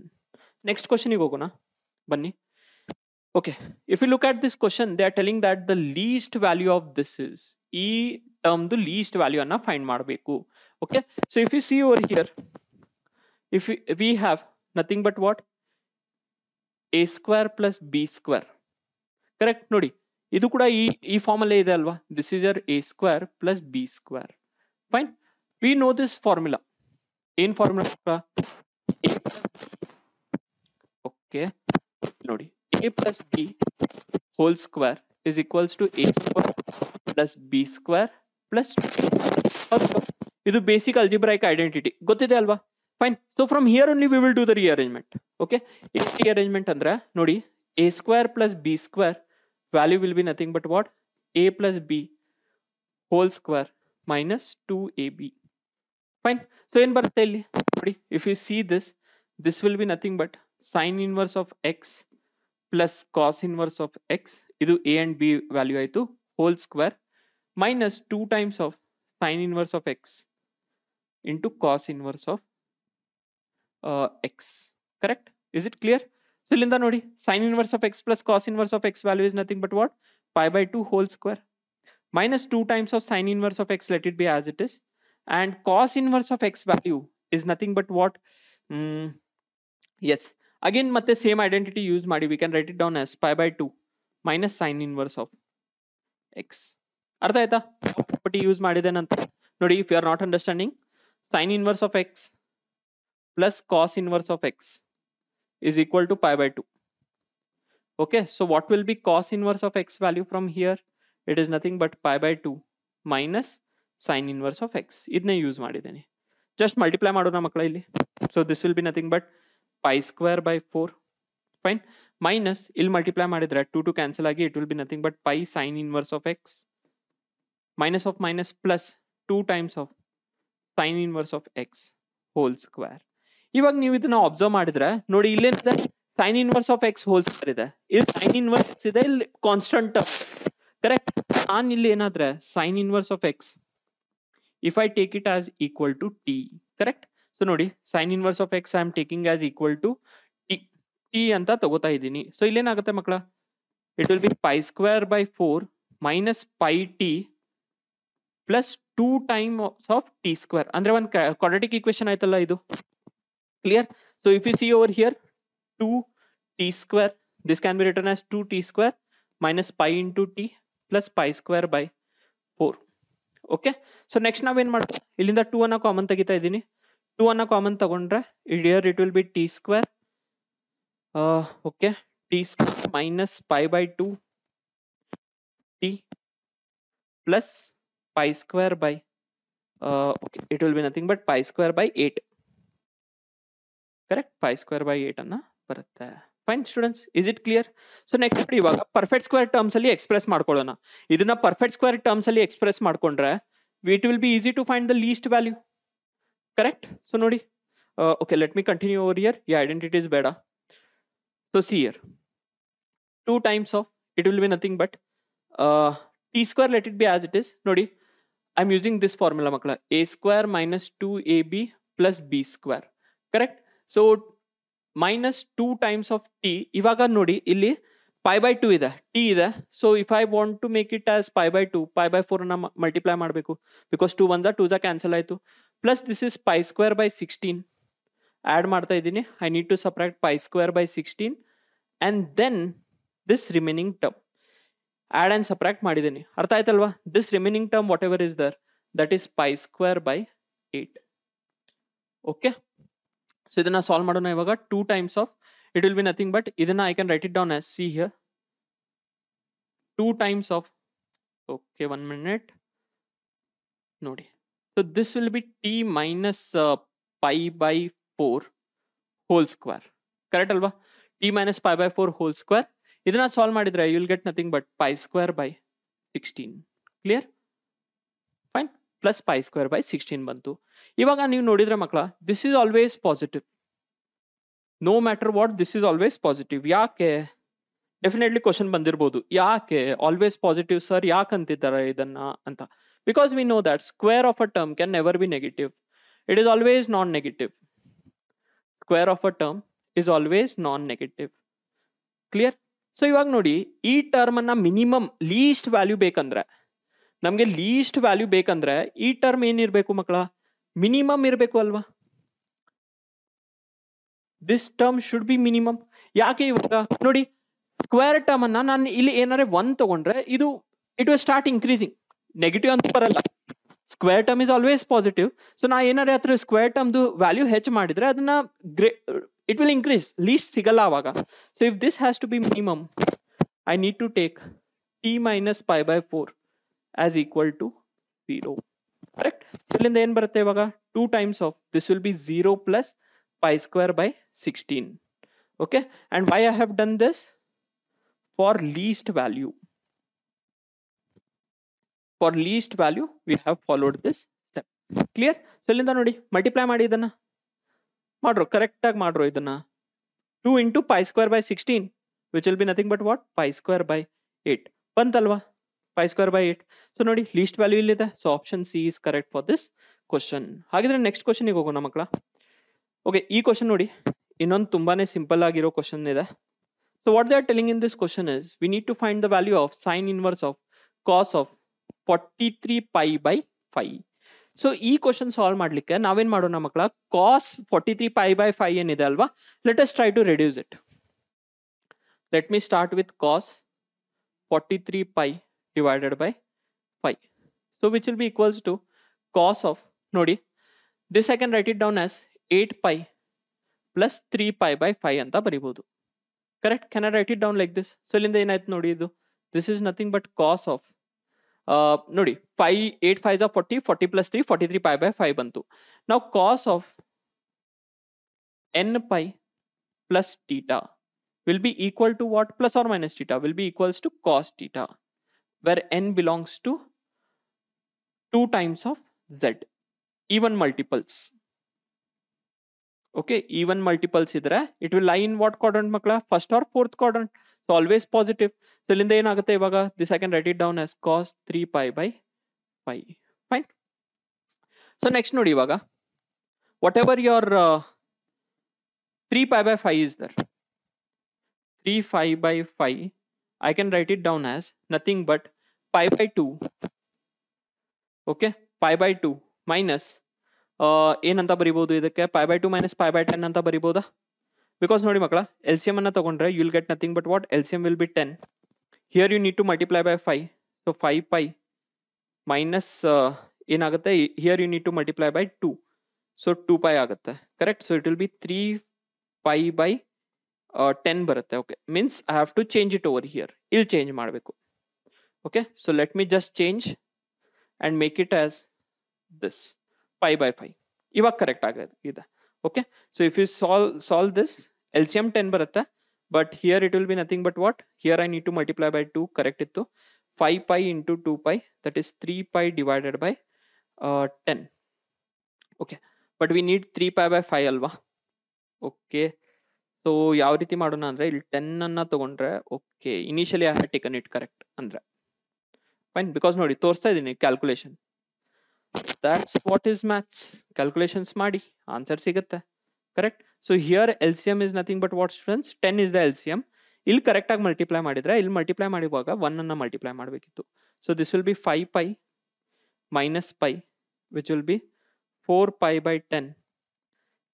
Next question ಗೆ ಹೋಗೋಣ ಬನ್ನಿ. Okay, if you look at this question, they are telling that the least value of this is ಈ term the least value ಅನ್ನ find ಮಾಡಬೇಕು. Okay, so if you see over here, if we have nothing but what? A square plus B square. Correct, ನೋಡಿ ಇದು ಕೂಡ ಈ form ಅಲ್ಲೇ ಇದೆ ಅಲ್ವಾ. This is your a square plus b square. Fine, we know this formula. ಏನ್ formula? Okay ನೋಡಿ, a plus b whole square is equals to a square plus b square plus 2. ಇದು ಬೇಸಿಕ್ ಅಲ್ಜಿಬ್ರೈಕ್ ಐಡೆಂಟಿಟಿ ಗೊತ್ತಿದೆ ಅಲ್ವಾ. Fine, so from here only we will do the rearrangement. Okay, rearrangement ಅಂದ್ರೆ ನೋಡಿ, a square plus b square value will be nothing but what? A plus b whole square minus 2ab. Fine, so ಏನ್ ಬರುತ್ತೆ ಇಲ್ಲಿ ನೋಡಿ, if you see this, this will be nothing but sin inverse of x plus cos inverse of x, ಇದು a and b value ಆಯ್ತು, whole square minus 2 times of sin inverse of x into cos inverse of x. Correct, is it clear? So ಇಲ್ಲಿಂದ ನೋಡಿ, sin inverse of x plus cos inverse of x value is nothing but what? Pi by 2 whole square minus 2 times of sin inverse of x, let it be as it is, and cos inverse of x value is nothing but what? Yes, again ಮತ್ತೆ same identity use ಮಾಡಿ we can write it down as pi by 2 minus sin inverse of x. ಅರ್ಥ ಆಯ್ತಾ property use ಮಾಡಿದೇನಂತ ನೋಡಿ. if you are not understanding, sin inverse of x plus cos inverse of x is equal to pi by 2. Okay, so what will be cos inverse of x value from here? It is nothing but pi by 2 minus sin inverse of x. ಇದನ್ನೇ use ಮಾಡಿದ್ದೇನೆ. Just multiply ಮಾಡೋಣ ಮಕ್ಕಳ ಇಲ್ಲಿ. So this will be nothing but pi square by 4. Fine, minus ಇಲ್ಲಿ multiply ಮಾಡಿದ್ರೆ 2 to cancel ಆಗಿ it will be nothing but pi sin inverse of x minus of minus plus 2 times of sin inverse of x whole square. ಇವಾಗ ನೀವು ಇದನ್ನ observe ಮಾಡಿದ್ರೆ ನೋಡಿ, ಇಲ್ಲೇನಿದೆ sin inverse of x whole square ಇದೆ, ಇಲ್ಲಿ sin inverse x ಇದೆ, ಇಲ್ಲಿ constant. Correct, ನಾನು ಇಲ್ಲಿ ಏನಾದ್ರೆ sin inverse of x if I take it as equal to t. Correct, so ನೋಡಿ sin inverse of x I am taking as equal to t ಅಂತ ತಗೋತಾ ಇದ್ದೀನಿ. ಸೊ ಇಲ್ಲೇನಾಗುತ್ತೆ ಮಕ್ಕಳ, it will be pi square by 4 minus pi t plus 2 times of t square. ಅಂದ್ರೆ ಒಂದು quadratic equation ಆಯ್ತಲ್ಲ ಇದು. Clear? So if you see over here 2t square, this can be written as 2t square minus pi into t plus pi square by 4. Okay, so next ನಾವೇನ್ ಮಾಡ್ತೀವಿ, ಇಲ್ಲಿಂದ 2 ಅನ್ನ common ತೆಗಿತಾ ಇದ್ದೀನಿ. 2 ಅನ್ನ ಕಾಮನ್ ತಗೊಂಡ್ರೆ here it will be t square. Okay, t square minus pi by 2 t plus pi square by okay, it will be nothing but pi square by 8. Correct, pi square by 8 ಅನ್ನ ಬರುತ್ತೆ. Fine students, is it clear? So next ಇವಾಗ perfect square terms ಅಲ್ಲಿ express ಮಾಡ್ಕೊಳ್ಳೋಣ. ಇದನ್ನ perfect square terms ಅಲ್ಲಿ express ಮಾಡ್ಕೊಂಡ್ರೆ it will be easy to find the least value. Correct, so ನೋಡಿ, okay let me continue over here. ಈ identities ಬೇಡ. So see here 2 times of it will be nothing but t square, let it be as it is. ನೋಡಿ, I am using this formula ಮಕ್ಕಳ, a square minus 2ab plus b square. Correct, so minus 2 times of t. ಇವಾಗ ನೋಡಿ ಇಲ್ಲಿ pi by 2 ಇದೆ, t ಇದೆ. So if I want to make it as pi by 2, pi by 4 ಅನ್ನ multiply ಮಾಡಬೇಕು. Because 2 1 2 cancel ಆಯ್ತು. Plus this is pi square by 16. Add ಮಾಡ್ತಾ ಇದ್ದೀನಿ. I need to subtract pi square by 16 and then this remaining term add and subtract ಮಾಡಿದ್ದೀನಿ. ಅರ್ಥ ಆಯ್ತಲ್ವಾ? This remaining term whatever is there, that is pi square by 8. Okay, so ಇದನ್ನ solve ಮಾಡೋಣ ಇವಾಗ. 2 times of it will be nothing but ಇದನ್ನ I can write it down as, see here, 2 times of, okay 1 minute ನೋಡಿ. So this will be t minus pi by 4 whole square. Correct ಅಲ್ವಾ? t minus pi by 4 whole square. ಇದನ್ನ solve ಮಾಡಿದ್ರೆ you will get nothing but pi square by 16. Clear? Plus pi square by 16 ಬಂತು. ಇವಾಗ ನೀವು ನೋಡಿದ್ರೆ ಮಕ್ಕಳ, this is always positive. No matter what, this is always positive. ಯಾಕೆ? Definitely question ಬಂದಿರಬಹುದು, ಯಾಕೆ ಆಲ್ವೇಸ್ ಪಾಸಿಟಿವ್ ಸರ್, ಯಾಕೆ ಅಂತಿದ್ದಾರೆ ಇದನ್ನ ಅಂತ. Because we know that square of a term can never be negative, it is always non negative. Square of a term is always non negative. Clear? So ಇವಾಗ ನೋಡಿ, ಈ term ಅನ್ನ minimum list value ಬೇಕಂದ್ರೆ, ನಮಗೆ list value ಬೇಕಂದ್ರೆ ಈ term ಏನಿರ್ಬೇಕು ಮಕ್ಕಳ? Minimum ಇರಬೇಕು ಅಲ್ವಾ? This term should be minimum. ಯಾಕೆ? ಇವಾಗ ನೋಡಿ, ಸ್ಕ್ವೇರ್ ಟರ್ಮ್ ಅನ್ನ ನಾನು ಇಲ್ಲಿ ಏನಾದ್ರೆ 1 ತಗೊಂಡ್ರೆ ಇದು it will start increasing, negative ಅಂತ ಬರಲ್ಲ. Square term is always positive. So ನಾ ಏನಾದ್ರೆ ಹತ್ರ ಸ್ಕ್ವೇರ್ ಟರ್ಮ್ದು ವ್ಯಾಲ್ಯೂ ಹೆಚ್ಚು ಮಾಡಿದ್ರೆ ಅದನ್ನ ಇಟ್ ವಿಲ್ ಇನ್ಕ್ರೀಸ್, ಲೀಸ್ಟ್ ಸಿಗಲ್ಲ ಅವಾಗ. So if this has to be minimum, I need to take t minus pi by 4 as equal to 0. Correct? ಇಲ್ಲಿಂದ ಏನ್ ಬರುತ್ತೆ ಇವಾಗ? 2 times of this will be 0 plus pi square by 16. Okay? And why I have done this? For least value. For least value, we have followed this step. Clear? So ಇಲ್ಲಿಂದ ನೋಡಿ, multiply ಮಾಡಿ ಇದನ್ನ ಮಾಡ್ರೋ, correct ಆಗಿ ಮಾಡ್ರೋ ಇದನ್ನ. 2 into pi square by 16, which will be nothing but what? Pi square by 8. ಬಂತಲ್ವಾ? pi square by 8. So ನೋಡಿ, list value ಇಲ್ಲಿದೆ. So option C is correct for this question. ಹಾಗಿದ್ರೆ next ಕ್ವಶನ್ಗೆ ಹೋಗೋಣ ಮಕ್ಕಳ. ಓಕೆ, ಈ ಕ್ವಶನ್ ನೋಡಿ, ಇನ್ನೊಂದು ತುಂಬಾನೇ ಸಿಂಪಲ್ ಆಗಿರೋ ಕ್ವಶನ್ ಇದೆ. So what they are telling in this question is, we need to find the value of sine inverse of cos of 43 pi by 5. So ಈ ಕ್ವಶನ್ ಸಾಲ್ವ್ ಮಾಡ್ಲಿಕ್ಕೆ ನಾವೇನ್ ಮಾಡೋಣ ಮಕ್ಕಳ? ಕಾಸ್ 43 pi by 5 ಏನಿದೆ ಅಲ್ವಾ, let us try to reduce it. Let me start with cos 43 pi divided by 5. So which will be equals to cos of, ನೋಡಿ, this I can write it down as 8 pi plus 3 pi by 5 ಅಂತ ಬರಿಬಹುದು. Correct? Can I write it down like this? So ಇಲ್ಲಿಂದ ಏನಾಯ್ತು ನೋಡಿ, ಇದು this is nothing but cos of ನೋಡಿ 5 8 5 are 40, 40 plus 3 43 pi by 5 ಬಂತು. Now cos of n pi plus theta will be equal to what? Plus or minus theta will be equals to cos theta, where n belongs to 2 times of z, even multiples. Okay, even multiples idre it will lie in what quadrant makla? First or fourth quadrant. So always positive. So ilinda enagutte ivaga, this I can write it down as cos 3 pi by 5. Fine. So next nodi ivaga, whatever your 3 pi by 5 is there, 3 pi by 5, I can write it down as nothing but pi by 2. Okay, pi by 2 minus ಏನಂತ ಬರಿಬಹುದು ಇದಕ್ಕೆ? pi by 2 minus pi by 10 ಅಂತ ಬರಿಬಹುದಾ? Because ನೋಡಿ ಮಕ್ಕಳ, LCM ಅನ್ನ ತಗೊಂಡ್ರೆ you will get nothing but what? LCM will be 10. Here you need to multiply by 5. So 5 pi minus ಏನಾಗುತ್ತೆ? Here you need to multiply by 2. So 2 pi ಆಗುತ್ತೆ. Correct? So it will be 3 pi by 10 ಬರುತ್ತೆ. Okay, means I have to change it over here. ಇಲ್ಲಿ change ಮಾಡಬೇಕು. Okay, so let me just change and make it as this, pi by 5. ಇವಾಗ correct ಆಗಿದೆ. Okay, so if you solve this, LCM 10 ಬರುತ್ತೆ, but here it will be nothing but what? Here I need to multiply by 2. Correct ಇತ್ತು. 5 pi into 2 pi, that is 3 pi divided by 10. Okay, but we need 3 pi by 5 ಅಲ್ವಾ? Okay, so ಯಾವ ರೀತಿ ಮಾಡೋಣ ಅಂದ್ರೆ, ಇಲ್ಲಿ 10 ಅನ್ನ ತಗೊಂಡ್ರೆ, okay, initially I had taken it correct ಅಂದ್ರೆ ಫೈನ್. ಬಿಕಾಸ್ ನೋಡಿ, ತೋರಿಸ್ತಾ ಇದ್ದೀನಿ calculation. That's what is maths. Calculations ಮಾಡಿ ಆನ್ಸರ್ ಸಿಗುತ್ತೆ. Correct? So here LCM is nothing but what students? 10 is the LCM. ಇಲ್ಲಿ ಕರೆಕ್ಟ್ ಆಗಿ ಮಲ್ಟಿಪ್ಲೈ ಮಾಡಿದ್ರೆ, ಇಲ್ಲಿ ಮಲ್ಟಿಪ್ಲೈ ಮಾಡುವಾಗ 1 ಅನ್ನ ಮಲ್ಟಿಪ್ಲೈ ಮಾಡಬೇಕಿತ್ತು. So this will B 5 pi minus pi, which will be 4 pi by 10.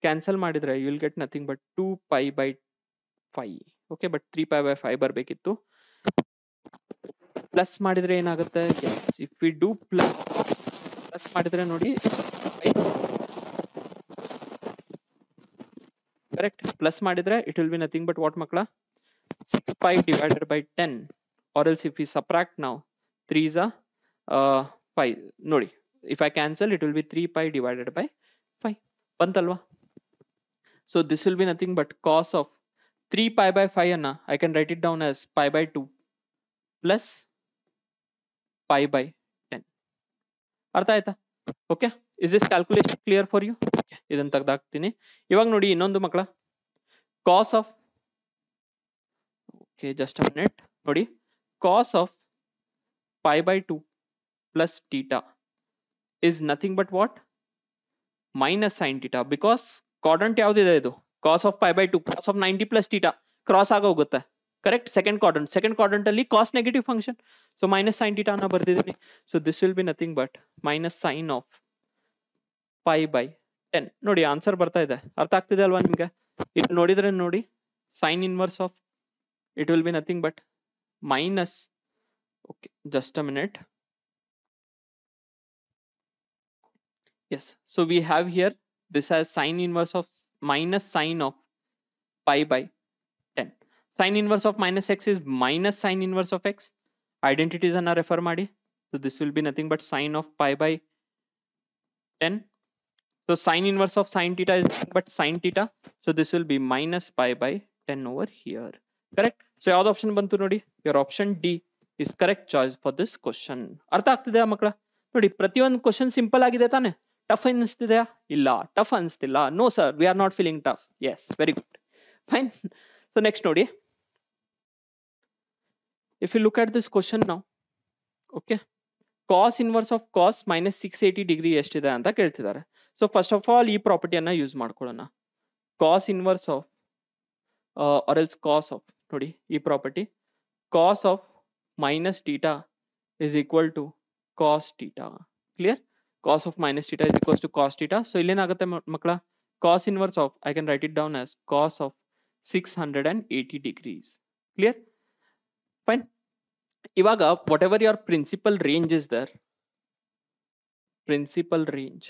Cancel ಮಾಡಿದ್ರೆ you will get nothing but 2 pi by 5. Okay, but 3 pi by 5 ಬರಬೇಕಿತ್ತು. Plus ಮಾಡಿದ್ರೆ ಏನಾಗುತ್ತೆ? ಇಫ್ ವಿ ಡೂ ಪ್ಲಸ್ ಮಾಡಿದ್ರೆ ನೋಡಿ, correct, plus ಮಾಡಿದ್ರೆ it will be nothing but what ಮಕ್ಕಳ? 6 pi divided by 10, or else if we subtract now, 3 is 5. ನೋಡಿ, if I cancel, it will be 3 pi divided by 5. ಬಂತಲ್ವಾ? So this will be nothing but cos of 3 pi by 5 ಅನ್ನ I can write it down as pi by 2 plus pi by 10. ಅರ್ಥ ಆಯ್ತಾ? Okay, is this calculation clear for you? ಇದನ್ನ ತೆಗ್ದಾಕ್ತೀನಿ. ಇವಾಗ ನೋಡಿ ಇನ್ನೊಂದು ಮಕ್ಕಳ, cos of, okay just a minute, ನೋಡಿ cos of pi by 2 plus theta is nothing but what? Minus sine theta. Because quadrant ಯಾವ್ದಿದೆ ಇದು? Cos of pi by 2, cos of 90 plus theta cross ಆಗೋಗುತ್ತೆ. ಕರೆಕ್ಟ್? ಸೆಕೆಂಡ್ ಕ್ವಾಡ್ರಂಟ್ ಅಲ್ಲಿ cos negative function, so minus sine theta ಅನ್ನ ಬರ್ದಿದ್ದೀನಿ. So this will be nothing but minus sine of pi by 10. ನೋಡಿ answer ಬರ್ತಾ ಇದೆ, ಅರ್ಥ ಆಗ್ತಿದೆ ಅಲ್ವಾ ನಿಮ್ಗೆ? ಇಲ್ಲಿ ನೋಡಿದ್ರೆ ನೋಡಿ, sine inverse of it will be nothing but minus, okay just a minute, yes, so we have here this as sine inverse of minus sine of pi by 10. Sine inverse of minus x is minus sine inverse of x. Identities anna refer ಮಾಡಿ. So this will be nothing but sine of pi by 10. So sine inverse of sine theta is nothing but sine theta. So this will be minus pi by 10 over here. Correct? So ಯಾವ್ದು option ಬಂತು ನೋಡಿ? your option D is correct choice for this question. ಅರ್ಥ ಆಗ್ತಿದೆಯಾ ಮಕ್ಕಳ? ನೋಡಿ ಪ್ರತಿಯೊಂದು question simple ಆಗಿದೆ ತಾನೆ? Tough ಅನಿಸ್ತಿದೆಯಾ? ಇಲ್ಲ, ಟಫ್ ಅನಿಸ್ತಿಲ್ಲ. No sir, we are not feeling tough. Yes, very good, fine. So next ನೋಡಿ, if you look at this question ನಾವು, okay, cos inverse of cos minus 680 degree ಎಷ್ಟಿದೆ ಅಂತ ಕೇಳ್ತಿದ್ದಾರೆ. ಸೊ ಫಸ್ಟ್ ಆಫ್ ಆಲ್ ಈ ಪ್ರಾಪರ್ಟಿಯನ್ನ use ಮಾಡ್ಕೊಳ್ಳೋಣ. Cos inverse of or else cos of, ನೋಡಿ ಈ property, cos of minus theta is equal to cos theta. Clear? Cos of minus theta is equals to cos theta. So ಇಲ್ಲೇನಾಗುತ್ತೆ ಮಕ್ಕಳ? Cos inverse of, I can write it down as cos of 680 degrees. Clear? Fine. ಇವಾಗ whatever your principal range is there, principal range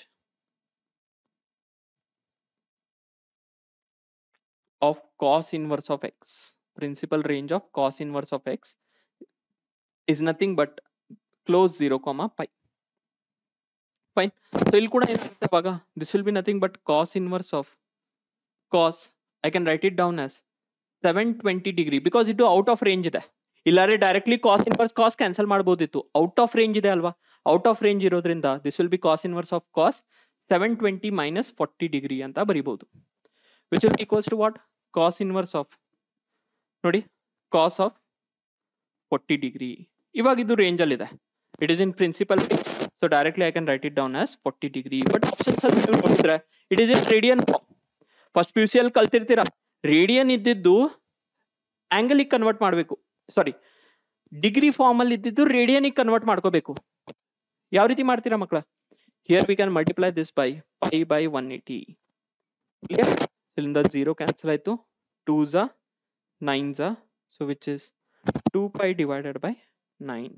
of cos inverse of x, principal range of cos inverse of x is nothing but close 0 comma pi. Fine. So ಇಲ್ಲಿ ಕೂಡ ಏನಾಗುತ್ತೆ ಇವಾಗ? this will be nothing but cos inverse of cos, I can write it down as 720 degree because ಇದು out of range ಇದೆ. ಇಲ್ಲಾರೆ directly cos inverse cos cancel ಮಾಡಬಹುದಿತ್ತು. Out of range ಇದೆ ಅಲ್ವಾ? ಔಟ್ ಆಫ್ ರೇಂಜ್ ಇರೋದ್ರಿಂದ this will be cos inverse of cos 720 minus 40 degree ಅಂತ ಬರೀಬಹುದು. which will be equals to what? Cos inverse of, ನೋಡಿ, cos of 40 degree. ಇವಾಗ ಇದು range ಅಲ್ಲಿ ಇದೆ. It is in principal range, so directly I can write it down as 40 degree. But options ಅಲ್ಲಿ ನೀವು ನೋಡಿದ್ರೆ it is in radian form. First P U C ಅಲ್ಲಿ ಕಲ್ತಿರ್ತೀರಾ, radian ಇದ್ದಿದ್ದು ಆಂಗಲ್ ಕನ್ವರ್ಟ್ ಮಾಡಬೇಕು, ಸಾರಿ ಡಿಗ್ರಿ ಫಾರ್ಮ್ ಅಲ್ಲಿ ಇದ್ದಿದ್ದು ರೇಡಿಯನ್ ಕನ್ವರ್ಟ್ ಮಾಡ್ಕೋಬೇಕು. ಯಾವ ರೀತಿ ಮಾಡ್ತೀರಾ ಮಕ್ಕಳ? Here we can multiply this by pi by 180. Clear? ಇಲ್ಲಿಂದ 0 ಕ್ಯಾನ್ಸಲ್ ಆಯ್ತು, 2s 9s, so which is 2 pi divided by 9.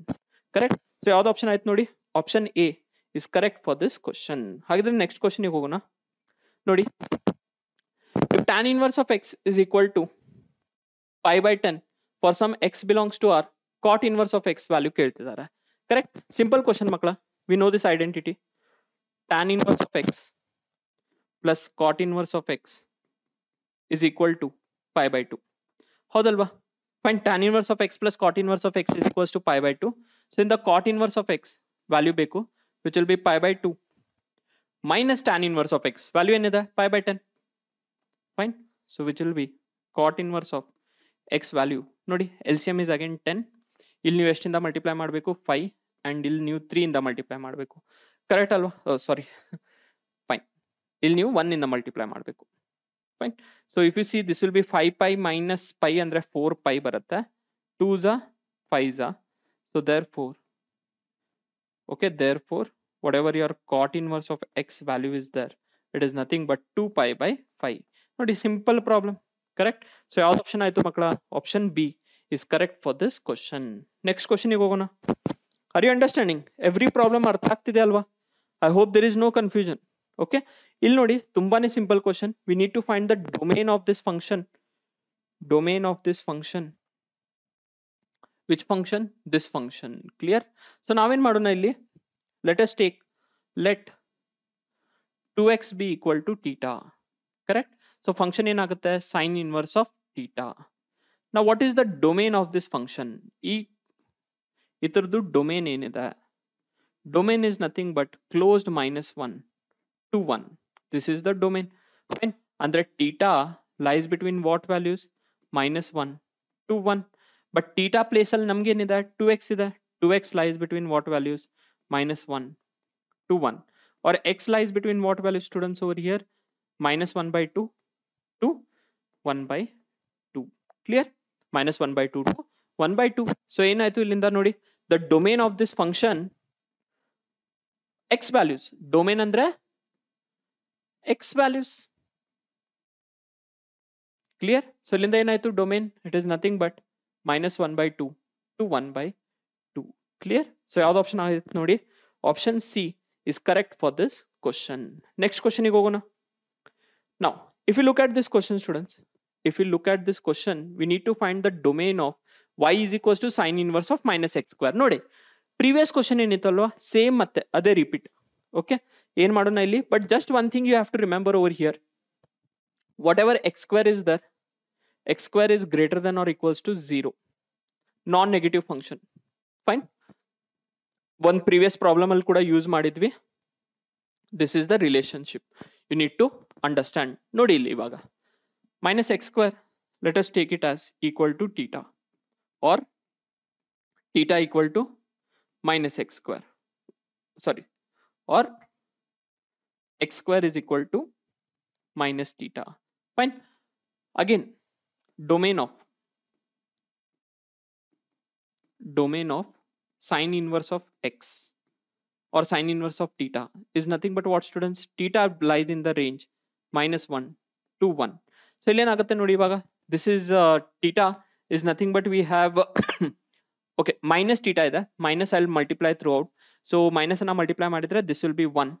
Correct? So ಯಾವ್ದು ಆಪ್ಷನ್ ಆಯ್ತು ನೋಡಿ? Option A is correct for this question. ಹಾಗಿದ್ರೆ ನೆಕ್ಸ್ಟ್ ಕ್ವಶನ್ ಹೋಗೋಣ. ನೋಡಿ, if tan inverse of x is equal to pi by 10 for some x belongs to R, cot inverse of x value ಕೇಳ್ತಿದ್ದಾರೆ. Correct? Simple question ಮಕ್ಕಳ. We know this identity, tan inverse of x plus cot inverse of x is equal to pi by 2. ಹೌದಲ್ವಾ? Fine. tan inverse of x plus cot inverse of x is equals to pi by 2. So in the cot inverse of x value ಬೇಕು, which will be pi by 2 minus tan inverse of x value ಏನಿದೆ? pi by 10. Fine. So which will be cot inverse of x value. ನೋಡಿ, LCM is again 10. ಇಲ್ಲಿ ನೀವು ಎಷ್ಟಿಂದ multiply ಮಾಡಬೇಕು? 5. And ಇಲ್ಲಿ ನೀವು 3 ಇಂದ multiply ಮಾಡಬೇಕು. ಕರೆಕ್ಟ್ ಅಲ್ವಾ? ಸಾರಿ, ಫೈನ್. ಇಲ್ಲಿ ನೀವು 1 ಇಂದ ಮಲ್ಟಿಪ್ಲೈ ಮಾಡಬೇಕು. Fine. So if you see this will B 5 pi minus pi ಅಂದ್ರೆ 4 pi ಬರುತ್ತೆ. 2s 5s. So therefore, okay, therefore whatever your cot inverse of x value is there, it is nothing but 2 pi by 5. ನೋಡಿ, simple problem. Correct? So ಯಾವ್ದು option ಆಯ್ತು ಮಕ್ಕಳ? Option B is correct for this question. Next question ಹೋಗೋಣ. Are you understanding? Every problem ಅರ್ಥ ಆಗ್ತಿದೆ ಅಲ್ವಾ? I hope there is no confusion. Okay, ಇಲ್ಲಿ ನೋಡಿ, ತುಂಬಾನೇ simple question. We need to find the domain of this function. Domain of this function. Which function? This function. Clear? So ನಾವೇನ್ ಮಾಡೋಣ ಇಲ್ಲಿ? Let us take, let 2x be equal to theta. Correct? So function ಏನಾಗುತ್ತೆ? Sine inverse of theta. ನಾ what is the domain of this function? ಈ ಇತರದ್ದು domain ಏನಿದೆ? Domain is nothing but closed -1 to 1. This is the domain. Fine. Andre theta lies between what values? -1 to 1. But theta place ಅಲ್ಲಿ ನಮ್ಗೆ ಏನಿದೆ 2x ಇದೆ. 2x lies between what values? -1 to 1. Or x lies between what values, students, over here? -1/2 to 1/2. Clear? -1/2 to 1/2. So ಏನಾಯ್ತು ಇಲ್ಲಿಂದ ನೋಡಿ, the domain of this function x values. Domain ಅಂದ್ರೆ x values. Clear? So ಇಲ್ಲಿಂದ ಏನಾಯ್ತು domain? It is nothing but -1/2 to 1/2. Clear? So ಯಾವ್ದು option ಆಯ್ತು ನೋಡಿ? Option C is correct for this question. Next question ಗೆ ಹೋಗೋಣ. Now, if you look at this question, students, if you look at this question, we need to find the domain of y is equals to sin inverse of -x square. ನೋಡಿ, previous question ಏನಿತ್ತಲ್ವಾ same ಮತ್ತೆ ಅದೇ repeat. Okay, ಏನ್ ಮಾಡೋಣ ಇಲ್ಲಿ? But just one thing you have to remember over here, whatever x square is there, x square is greater than or equals to 0, non negative function. Fine. ಒಂದು previous problem ಅಲ್ಲಿ ಕೂಡ use ಮಾಡಿದ್ವಿ. This is the relationship you need to understand. ನೋಡಿ ಇಲ್ಲಿ ಇವಾಗ -x square, let us take it as equal to theta, or theta equal to -x square, sorry, or x square is equal to minus theta. Fine. Again, domain of sine inverse of x or sine inverse of theta is nothing but what, students? Theta lies in the range -1 to 1. So ಇಲ್ಲಿ ಏನಾಗುತ್ತೆ ನೋಡಿ ಇವಾಗ, this is theta is nothing but we have okay, minus theta ಇದೆ, minus I'll multiply throughout. So minus ಅನ್ನ multiply ಮಾಡಿದ್ರೆ this will be 1.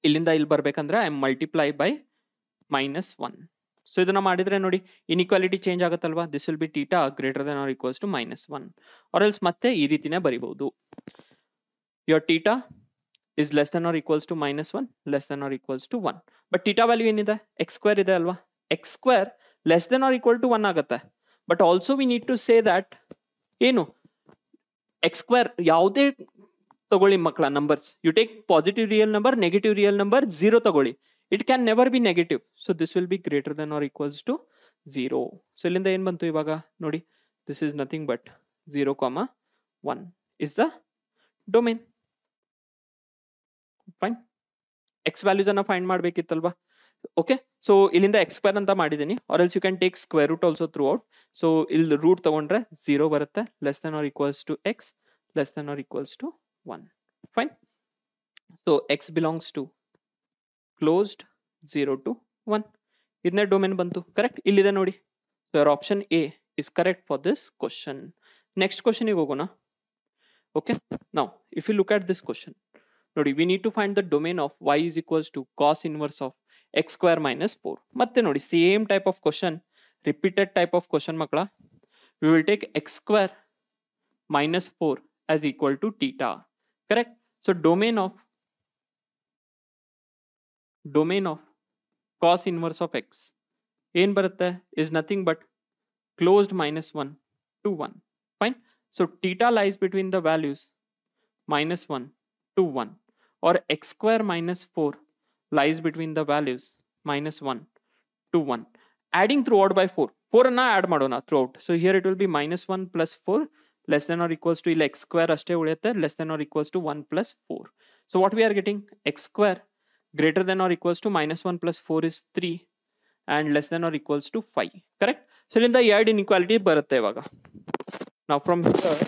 ಇಲ್ಲಿಂದ ಇಲ್ಲಿ ಬರ್ಬೇಕಂದ್ರೆ I multiply by -1. ಸೊ ಇದನ್ನ ಮಾಡಿದ್ರೆ ನೋಡಿ ಇನ್ಇಕ್ವಾಲಿಟಿ ಚೇಂಜ್ ಆಗುತ್ತಲ್ವಾ, this will be theta greater than or equals to -1, or else ಮತ್ತೆ ಈ ರೀತಿನೇ ಬರಿಬಹುದು. Your theta is less than or equals to -1, less than or equals to 1. But theta value ಏನಿದೆ, x square ಇದೆ ಅಲ್ವಾ, x square less than or equal to 1 ಆಗುತ್ತೆ. But also we need to say that ಏನು, x square ಯಾವುದೇ ತಗೊಳ್ಳಿ ಮಕ್ಕಳ numbers, you take positive real number, negative real number, 0 ತಗೊಳ್ಳಿ, it can never be negative. So this will be greater than or equals to 0. So ಇಲ್ಲಿಂದ ಏನ್ ಬಂತು ಇವಾಗ ನೋಡಿ, this is nothing but 0,1 is the domain. Fine. X values ಅನ್ನ find ಮಾಡ್ಬೇಕಿತ್ತಲ್ವಾ. Okay, so ಇಲ್ಲಿಂದ x square ಅಂತ ಮಾಡಿದ್ದೀನಿ, R else you can take square root also throughout. So ಇಲ್ಲಿ ರೂಟ್ ತಗೊಂಡ್ರೆ 0 ಬರುತ್ತೆ, less than or equals to x, less than or equals to 1. Fine. So x belongs to closed 0 to 1. ಇದನ್ನೇ domain ಬಂತು. Correct, ಇಲ್ಲಿದೆ ನೋಡಿ. So your option A is correct for this question. Next ಕ್ವಶನ್ಗೆ ಹೋಗೋಣ. Okay, now if you look at this question, ನೋಡಿ, we need to find the domain of y is equals to cos inverse of x square minus 4. ಮತ್ತೆ ನೋಡಿ, same type of question, repeated type of question ಮಕ್ಕಳ. We will take x square minus 4 as equal to theta. Correct? So domain of cos inverse of x ಏನ್ ಬರುತ್ತೆ, is nothing but closed -1 to 1. Fine. So theta lies between the values -1 to 1, or x square minus 4 lies between the values -1 to 1. Adding throughout by 4. 4 ಅನ್ನ add ಮಾಡೋಣ throughout. So here it will be -1 plus 4 less than or equals to, ಇಲ್ಲಿ x square ಅಷ್ಟೇ ಉಳಿಯುತ್ತೆ, less than or equals to 1 plus 4. So what we are getting, x square greater than or equals to -1 plus 4 is 3 and less than or equals to 5. Correct? So ಇಲ್ಲಿಂದ ಎರಡು inequality ಬರುತ್ತೆ ಇವಾಗ. Now from here,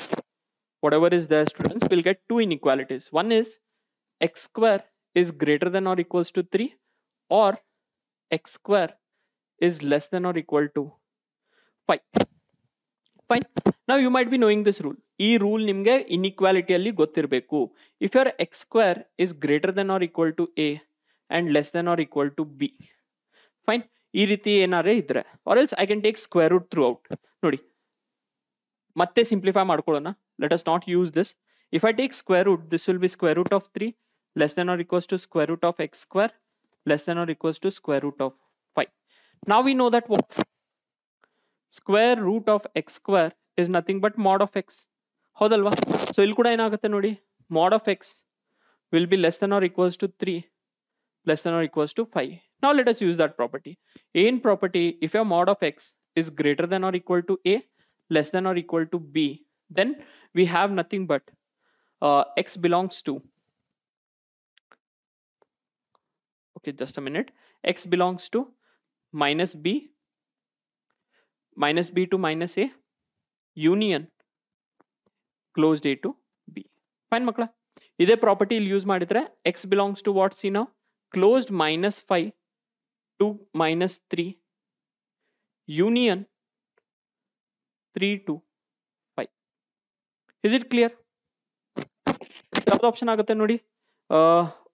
whatever is there, students, will get two inequalities. One is x square is greater than or equals to 3, or x square is less than or equal to 5. Fine. Now you might be knowing this rule. ಈ rule ನಿಮಗೆ inequality ಅಲ್ಲಿ ಗೊತ್ತಿರಬೇಕು. If your x square is greater than or equal to a and less than or equal to b. Fine. ಈ ರೀತಿ ಏನಾರೇ ಇದ್ರೆ, or else I can take square root throughout. ನೋಡಿ, ಮತ್ತೆ ಸಿಂಪ್ಲಿಫೈ ಮಾಡ್ಕೊಳ್ಳೋಣ. Let us not use this. If I take square root, this will be square root of 3 less than or equals to square root of x square less than or equals to square root of 5. Now we know that what square root of x square is nothing but mod of x. ಹೌದಲ್ವಾ? So ಇಲ್ಲಿ ಕೂಡ ಏನಾಗುತ್ತೆ ನೋಡಿ, mod of x will be less than or equals to 3, less than or equals to 5. Now let us use that property. In property, if your mod of x is greater than or equal to a, less than or equal to b, then we have nothing but x belongs to, okay, just a minute, x belongs to minus b to minus a union closed a to b. Fine makla. ಇದೇ property ಇಲ್ಲಿ use ಮಾಡಿದ್ರೆ x belongs to what, see now, closed minus 5 to minus 3 union 3 to 5. Is it clear? ಯಾವ್ದು option ಆಗುತ್ತೆ ನೋಡಿ.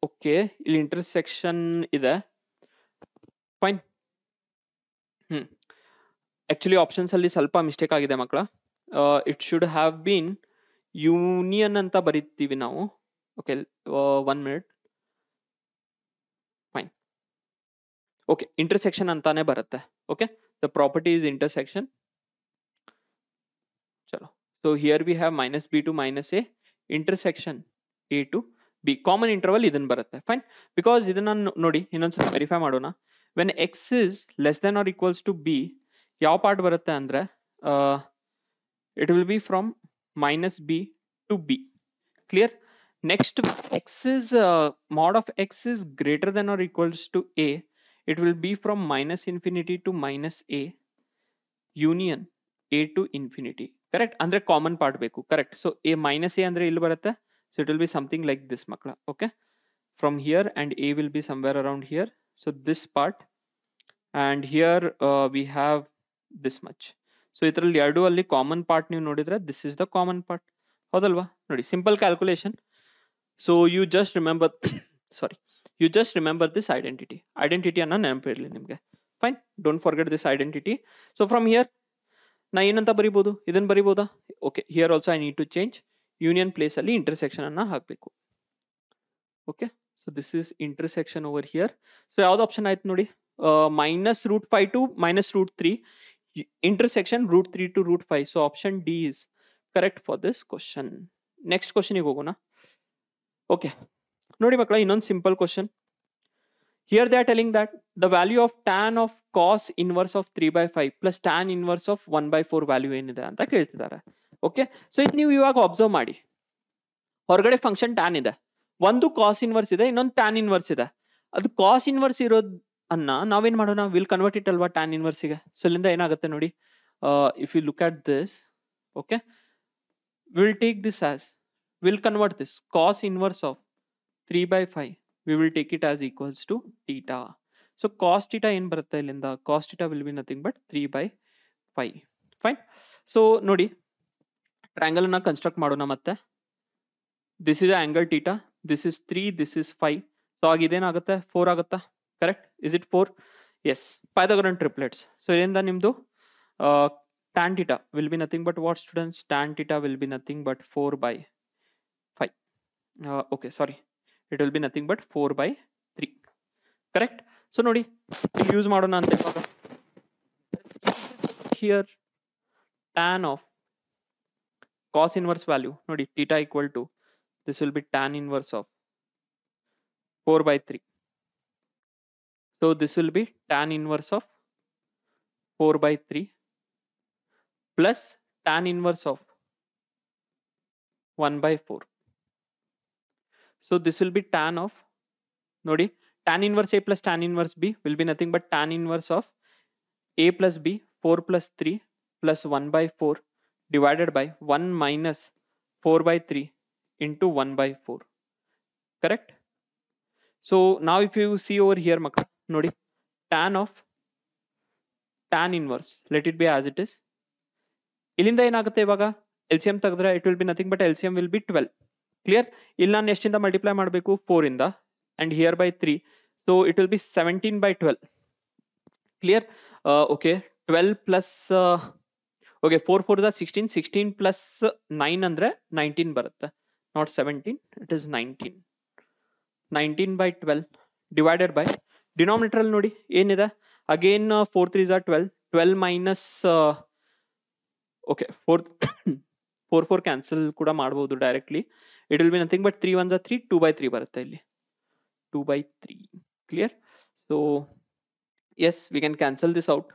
Okay, ಇಲ್ಲಿ intersection ಇದೆ. Fine. Actually options ಅಲ್ಲಿ ಸ್ವಲ್ಪ ಮಿಸ್ಟೇಕ್ ಆಗಿದೆ ಮಕ್ಕಳ. It should have been union ಅಂತ ಬರೀತೀವಿ ನಾವು. Okay, 1 minute. Fine. Okay, intersection ಅಂತಾನೆ ಬರುತ್ತೆ. Okay, the property is intersection. ಚಲೋ, so here we have minus b to minus a intersection a to b. Common interval ಇದನ್ನ ಬರುತ್ತೆ. ಫೈನ್, ಬಿಕಾಸ್ ಇದನ್ನ ನೋಡಿ ಇನ್ನೊಂದ್ಸಲ ವೆರಿಫೈ ಮಾಡೋಣ. When x is less than or equals to b, ಯಾವ part ಬರುತ್ತೆ ಅಂದ್ರೆ it will be from minus b to b. Clear? Next, x is mod of x is greater than or equals to a, it will be from minus infinity to minus a union a to infinity. Correct? Andre common part beku. Correct? So a minus a andre illi barutte. So it will be something like this makla. Okay, from here, and a will be somewhere around here. So this part, and here we have this much. So ಇದರಲ್ಲಿ ಎರಡು ಅಲ್ಲಿ common part ನೀವು ನೋಡಿದ್ರೆ this is the common part. ಹೌದಲ್ವಾ? ನೋಡಿ, simple calculation. So you just remember this ಐಡೆಂಟಿಟಿಯನ್ನು ನೆನಪಿರಲಿ ನಿಮಗೆ. Fine, don't forget this identity. So from here ನಾ ಏನಂತ ಬರಿಬೋದು, ಇದನ್ನ ಬರಿಬೋದಾ? ಓಕೆ, here also I need to change. Union place ಅಲ್ಲಿ ಇಂಟರ್ಸೆಕ್ಷನ್ ಅನ್ನ ಹಾಕಬೇಕು. Okay, so this is intersection over here. So ಯಾವ್ದು ಆಪ್ಷನ್ ಆಯ್ತು ನೋಡಿ, minus root 5 to minus root 3, intersection root 3 to root 5. So option D is correct for this question. Next question ಗೆ ಹೋಗೋಣ. Okay, ನೋಡಿ ಮಕ್ಕಳ, ಇನ್ನೊಂದು simple question. Here they are telling that the value of tan of cos inverse of 3/5 plus tan inverse of 1/4 value ಏನಿದೆ ಅಂತ ಕೇಳ್ತಿದ್ದಾರೆ. Okay, so ಇದು ನೀವು ಇವಾಗ ಅಬ್ಸರ್ವ್ ಮಾಡಿ. ಹೊರಗಡೆ ಫಂಕ್ಷನ್ ಟ್ಯಾನ್ ಇದೆ, ಒಂದು ಕಾಸ್ ಇನ್ವರ್ಸ್ ಇದೆ, ಇನ್ನೊಂದು ಟ್ಯಾನ್ ಇನ್ವರ್ಸ್ ಇದೆ. ಅದು ಕಾಸ್ ಇನ್ವರ್ಸ್ ಇರೋದು ಅನ್ನ ನಾವೇನ್ ಮಾಡೋಣ, ವಿಲ್ ಕನ್ವರ್ಟ್ ಇಟ್ ಅಲ್ವಾ ಟ್ಯಾನ್ ಇನ್ವರ್ಸಿಗೆ. ಸೊ ಇಲ್ಲಿಂದ ಏನಾಗುತ್ತೆ ನೋಡಿ, if you look at this, okay, will take this as, will convert this cos inverse of 3/5, we will take it as equals to theta. So cos theta ಏನು ಬರುತ್ತೆ ಇಲ್ಲಿಂದ, cos theta will be nothing but 3/5. Fine. So ನೋಡಿ, triangle ಅನ್ನ construct ಮಾಡೋಣ ಮತ್ತೆ. This is angle theta, this is 3, this is 5. So ಆಗ ಇದೇನಾಗುತ್ತೆ, 4 ಆಗುತ್ತಾ? Correct? Is it 4? Yes, Pythagorean triplets. So ಇದರಿಂದ ನಿಮ್ದು tan theta will be nothing but what, students? Tan theta will be nothing but 4/5. Okay, sorry, it will be nothing but 4/3. Correct? So ನೋಡಿ, use ಮಾಡೋಣ ಅಂತ here tan of cos inverse value ನೋಡಿ, theta equal to, this will be tan inverse of 4/3. So this will be tan inverse of 4/3 plus tan inverse of 1/4. So this will be tan of, ನೋಡಿ, tan inverse A plus tan inverse B will be nothing but tan inverse of A plus B 4 plus 3 plus 1/4 divided by 1 minus 4/3 into 1/4. Correct? So now if you see over here makka, ನೋಡಿ, tan of tan inverse, let it be as it is. ಇಲ್ಲಿಂದ ಏನಾಗುತ್ತೆ ಇವಾಗ, LCM ತೆಗೆದ್ರೆ it will be nothing but LCM will be 12. Clear? ಇಲ್ಲಿ ನಾನು ಎಷ್ಟಿಂದ multiply ಮಾಡಬೇಕು, 4 ಇಂದ, and here by 3. So it will be 17/12. Clear? Okay, 12 plus, okay, 4 4 16, 16 plus 9 ಅಂದ್ರೆ 19 ಬರುತ್ತೆ. Not 17, it is 19. 19/12 divided by denominator ಅಲ್ಲಿ ನೋಡಿ ಏನಿದೆ, again 4 3s are 12, 12 minus, okay, 4 4 cancel ಕೂಡ ಮಾಡಬಹುದು directly. It will be nothing but 3 1s are 3, 2 by 3 ಬರುತ್ತೆ ಇಲ್ಲಿ 2 by 3. Clear? So yes, we can cancel this out.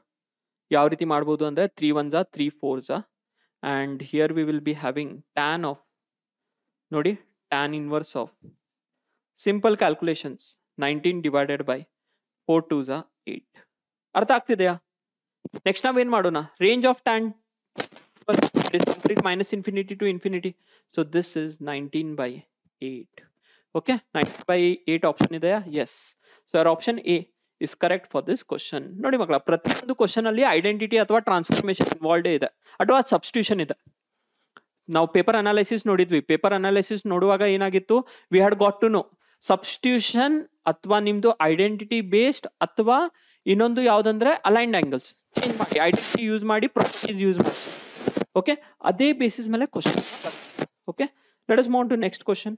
ಯಾವ ರೀತಿ ಮಾಡ್ಬೋದು ಅಂದ್ರೆ 3 1s are 3 4s are, and here we will be having tan of, ನೋಡಿ tan inverse of, simple calculations, 19 divided by 4 2s are 8. ಅರ್ಥ ಆಗ್ತಿದೆಯಾ? Next ನಾವೇನ್ ಮಾಡೋಣ, range of tan is complete minus infinity to infinity, so this is 19 by 8. Okay, 19 by 8 option ಇದೆಯಾ? Yes. So our option A is correct for this question. ನೋಡಿ ಮಕ್ಕಳ, ಪ್ರತಿಯೊಂದು question ಅಲ್ಲಿ identity ಅಥವಾ transformation involve ಇದೆ ಅಥವಾ ಸಬ್ಸ್ಟಿಟ್ಯೂಷನ್ ಇದೆ. ನಾವು ಪೇಪರ್ ಅನಾಲಿಸಿಸ್ ನೋಡಿದ್ವಿ. ಪೇಪರ್ ಅನಾಲಿಸಿಸ್ ನೋಡುವಾಗ ಏನಾಗಿತ್ತು, we had got to know substitution ಅಥವಾ ನಿಮ್ದು ಐಡೆಂಟಿಟಿ ಬೇಸ್ಡ್ ಅಥವಾ ಇನ್ನೊಂದು ಯಾವ್ದಂದ್ರೆ ಅಲೈನ್ಡ್ ಆಂಗಲ್ಸ್ ಚೇಂಜ್ ಮಾಡಿ ಐಡೆಂಟಿಟಿ ಯೂಸ್ ಮಾಡಿ ಪ್ರಾಪರ್ಟೀಸ್ ಯೂಸ್ ಮಾಡಿ. ಓಕೆ, ಅದೇ ಬೇಸಿಸ್ ಮೇಲೆ question. Okay, let us move on to next question.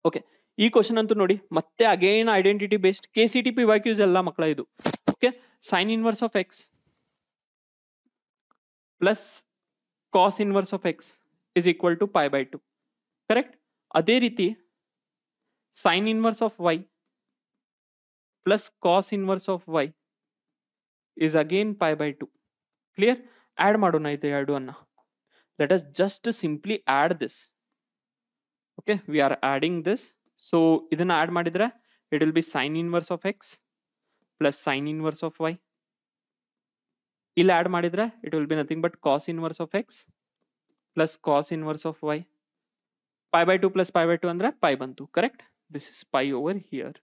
Okay, ಈ ಕ್ವಶನ್ ಅಂತೂ ನೋಡಿ ಮತ್ತೆ again identity based KCTP YQs ಎಲ್ಲ ಮಕ್ಕಳ ಇದು. Okay, sine inverse of x plus cos inverse of x is equal to pi by 2. Correct. ಅದೇ ರೀತಿ sine inverse of y plus cos inverse of y is again pi by 2. Clear? Add ಮಾಡೋಣ ಇದು ಎರಡು ಅನ್ನ. Let us just simply add this. Okay, we are adding this. So ಇದನ್ನ add ಮಾಡಿದ್ರೆ it will be sine inverse of x plus sine inverse of y. ಇಲ್ಲಿ add ಮಾಡಿದ್ರೆ it will be nothing but cos inverse of x plus cos inverse of y. Pi by 2 plus pi by 2 ಅಂದ್ರೆ pi ಬಂತು. Correct? This is pi over here.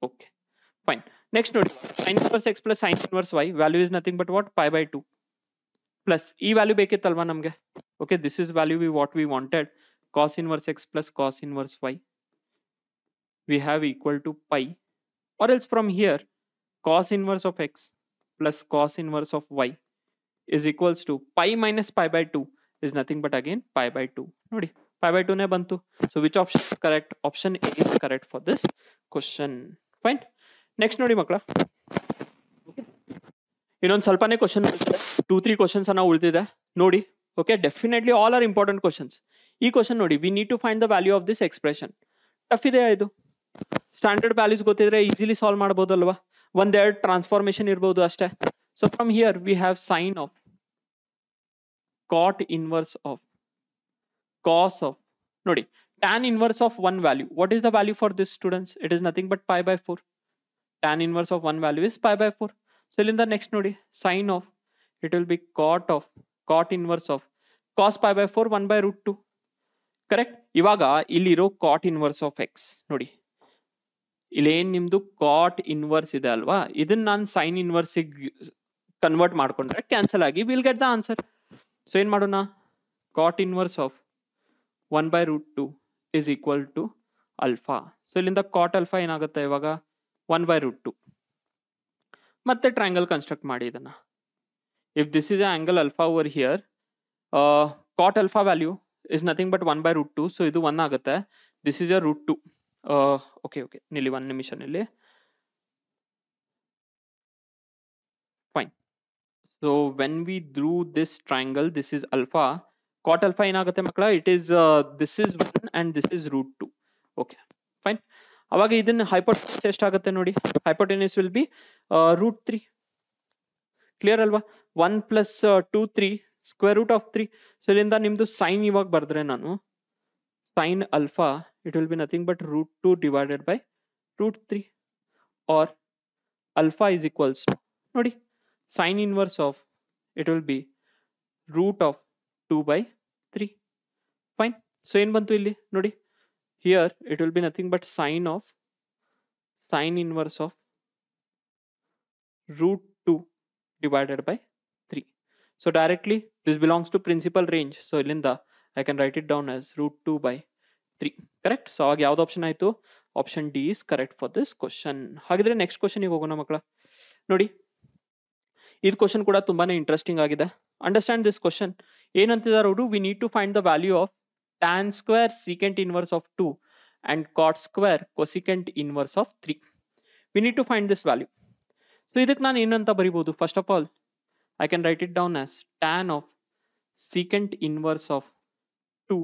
Okay, fine. Next ನೋಡಿ, sine inverse x plus sine inverse y value is nothing but what pi by 2 plus ಈ value ಬೇಕಿತ್ತಲ್ವಾ ನಮಗೆ. Okay, this is value we wanted. Cos inverse x plus cos inverse y we have equal to pi, or else from here cos inverse of x plus cos inverse of y is equals to pi minus pi by 2 is nothing but again pi by 2. Nodi pi by 2 ne bantu. So which option is correct? Option A is correct for this question. Fine. Next ನೋಡಿ ಮಕ್ಕಳ, ಇನ್ನೊಂದು ಸ್ವಲ್ಪನೇ question 2-3 questions ಅನ್ನ ಉಳಿದಿದೆ ನೋಡಿ. Okay, definitely all are important questions. ಈ question ನೋಡಿ, we need to find the value of this expression. Tough ಇದೆಯಾ ಇದು? ಸ್ಟ್ಯಾಂಡರ್ಡ್ ವ್ಯಾಲ್ಯೂಸ್ ಗೊತ್ತಿದ್ರೆ ಈಸಿಲಿ ಸಾಲ್ವ್ ಮಾಡ್ಬೋದಲ್ವಾ? ಒಂದೆರಡು ಟ್ರಾನ್ಸ್ಫಾರ್ಮೇಶನ್ ಇರ್ಬೋದು ಅಷ್ಟೇ. So from here we have sign of cot inverse of cos of, ನೋಡಿ tan inverse of one value. What is the value for this, students? It is nothing but pi by 4. Tan inverse of one value is pi by 4. So in the next ನೋಡಿ, sin of, it will be cot inverse of cos pi by 4 1 by root 2. Correct? ಇವಾಗ ಇಲ್ಲಿರೋ ಕಾಟ್ inverse of X ನೋಡಿ, ಇಲ್ಲೇನ್ ನಿಮ್ದು ಕಾಟ್ inverse ಇದೆ ಅಲ್ವಾ, ಇದನ್ನ ನಾನು ಸೈನ್ ಇನ್ವರ್ಸ್ ಕನ್ವರ್ಟ್ ಮಾಡ್ಕೊಂಡ್ರೆ ಕ್ಯಾನ್ಸಲ್ ಆಗಿ will get the answer. So ಏನ್ ಮಾಡೋಣ, cot inverse of 1 by root 2 is equal to alpha. So ಇಲ್ಲಿಂದ ಕಾಟ್ ಅಲ್ಫಾ ಏನಾಗುತ್ತೆ ಇವಾಗ 1 by root 2. ಮತ್ತೆ ಟ್ರಯಾಂಗಲ್ ಕನ್ಸ್ಟ್ರಕ್ಟ್ ಮಾಡಿ ಇದನ್ನ. If this is angle alpha over here, cot alpha value is nothing but 1 by root 2. So ಇದು 1 ಆಗುತ್ತೆ. This is a root 2. Okay ನಿಲ್ಲಿ 1 ನಿಮಿಷ ನಿಲ್ಲಿ. Fine. So when we drew this triangle, this is alpha, cot alpha ಏನಾಗುತ್ತೆ ಮಕ್ಕಳ, it is this is 1 and this is root 2. Okay fine. ಅವಾಗ ಇದನ್ನ hypotenuse ಎಷ್ಟಾಗುತ್ತೆ ನೋಡಿ, hypotenuse will be root 3. Clear ಅಲ್ವಾ? 1 plus 2 3 square root of 3. So ಇಲ್ಲಿಂದ ನಿಮ್ದು sine ಇವಾಗ ಬರೆದ್ರೆ ನಾನು sine alpha, it will be nothing but root 2 divided by root 3, or alpha is equals to, ನೋಡಿ sine inverse of, it will be root of 2 by 3. Fine. So ಏನ್ ಬಂತು ಇಲ್ಲಿ ನೋಡಿ, here it will be nothing but sine of sine inverse of root 2 divided by 3. So directly this belongs to principal range. So ilinda I can write it down as root 2 by 3. Correct? So ಆಗ ಯಾವ್ದು option ಆಯ್ತು? Option D is correct for this question. ಹಾಗಿದ್ರೆ next question ಗೆ ಹೋಗೋಣ ಮಕ್ಕಳ. ನೋಡಿ ಇದು question ಕೂಡ ತುಂಬಾನೇ ಇಂಟ್ರೆಸ್ಟಿಂಗ್ ಆಗಿದೆ. Understand this question. ಏನಂತಿದ್ದಾರೆ ಅವರು, we need to find the value of tan square secant inverse of 2 and cot square cosecant inverse of 3. We need to find this value. So ಇದಕ್ಕೆ ನಾನು ಏನಂತ ಬರಿಬಹುದು? First of all I can write it down as tan of secant inverse of 2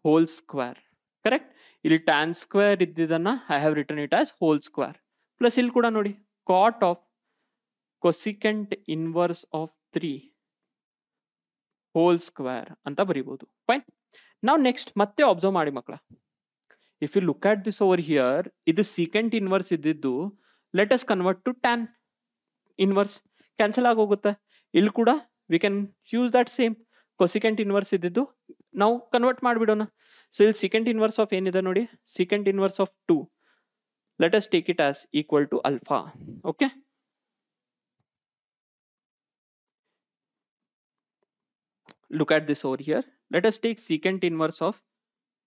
whole square. Correct? ಇಲ್ಲಿ tan square ಇದ್ದಿದ್ದನ್ನ I have written it as whole square. Plus ಇಲ್ಲಿ ಕೂಡ ನೋಡಿ cot of cosecant inverse of 3 whole square ಅಂತ ಬರೀಬಹುದು. Fine. Now next ಮತ್ತೆ observe ಮಾಡಿ ಮಕ್ಕಳ. If you look at this over here, ಇದು secant inverse ಇದ್ದಿದ್ದು let us convert to tan inverse. Cancel ಆಗೋಗುತ್ತೆ. ಇಲ್ಲಿ ಕೂಡ we can use that same cosecant inverse ಇದ್ದಿದ್ದು ನಾವು ಕನ್ವರ್ಟ್ ಮಾಡಿಬಿಡೋಣ. ಸೊ ಇಲ್ಲಿ secant inverse of ಏನಿದೆ ನೋಡಿ, secant inverse of 2. Let us take it as equal to alpha. Okay. Look at this over here. Let us take secant inverse of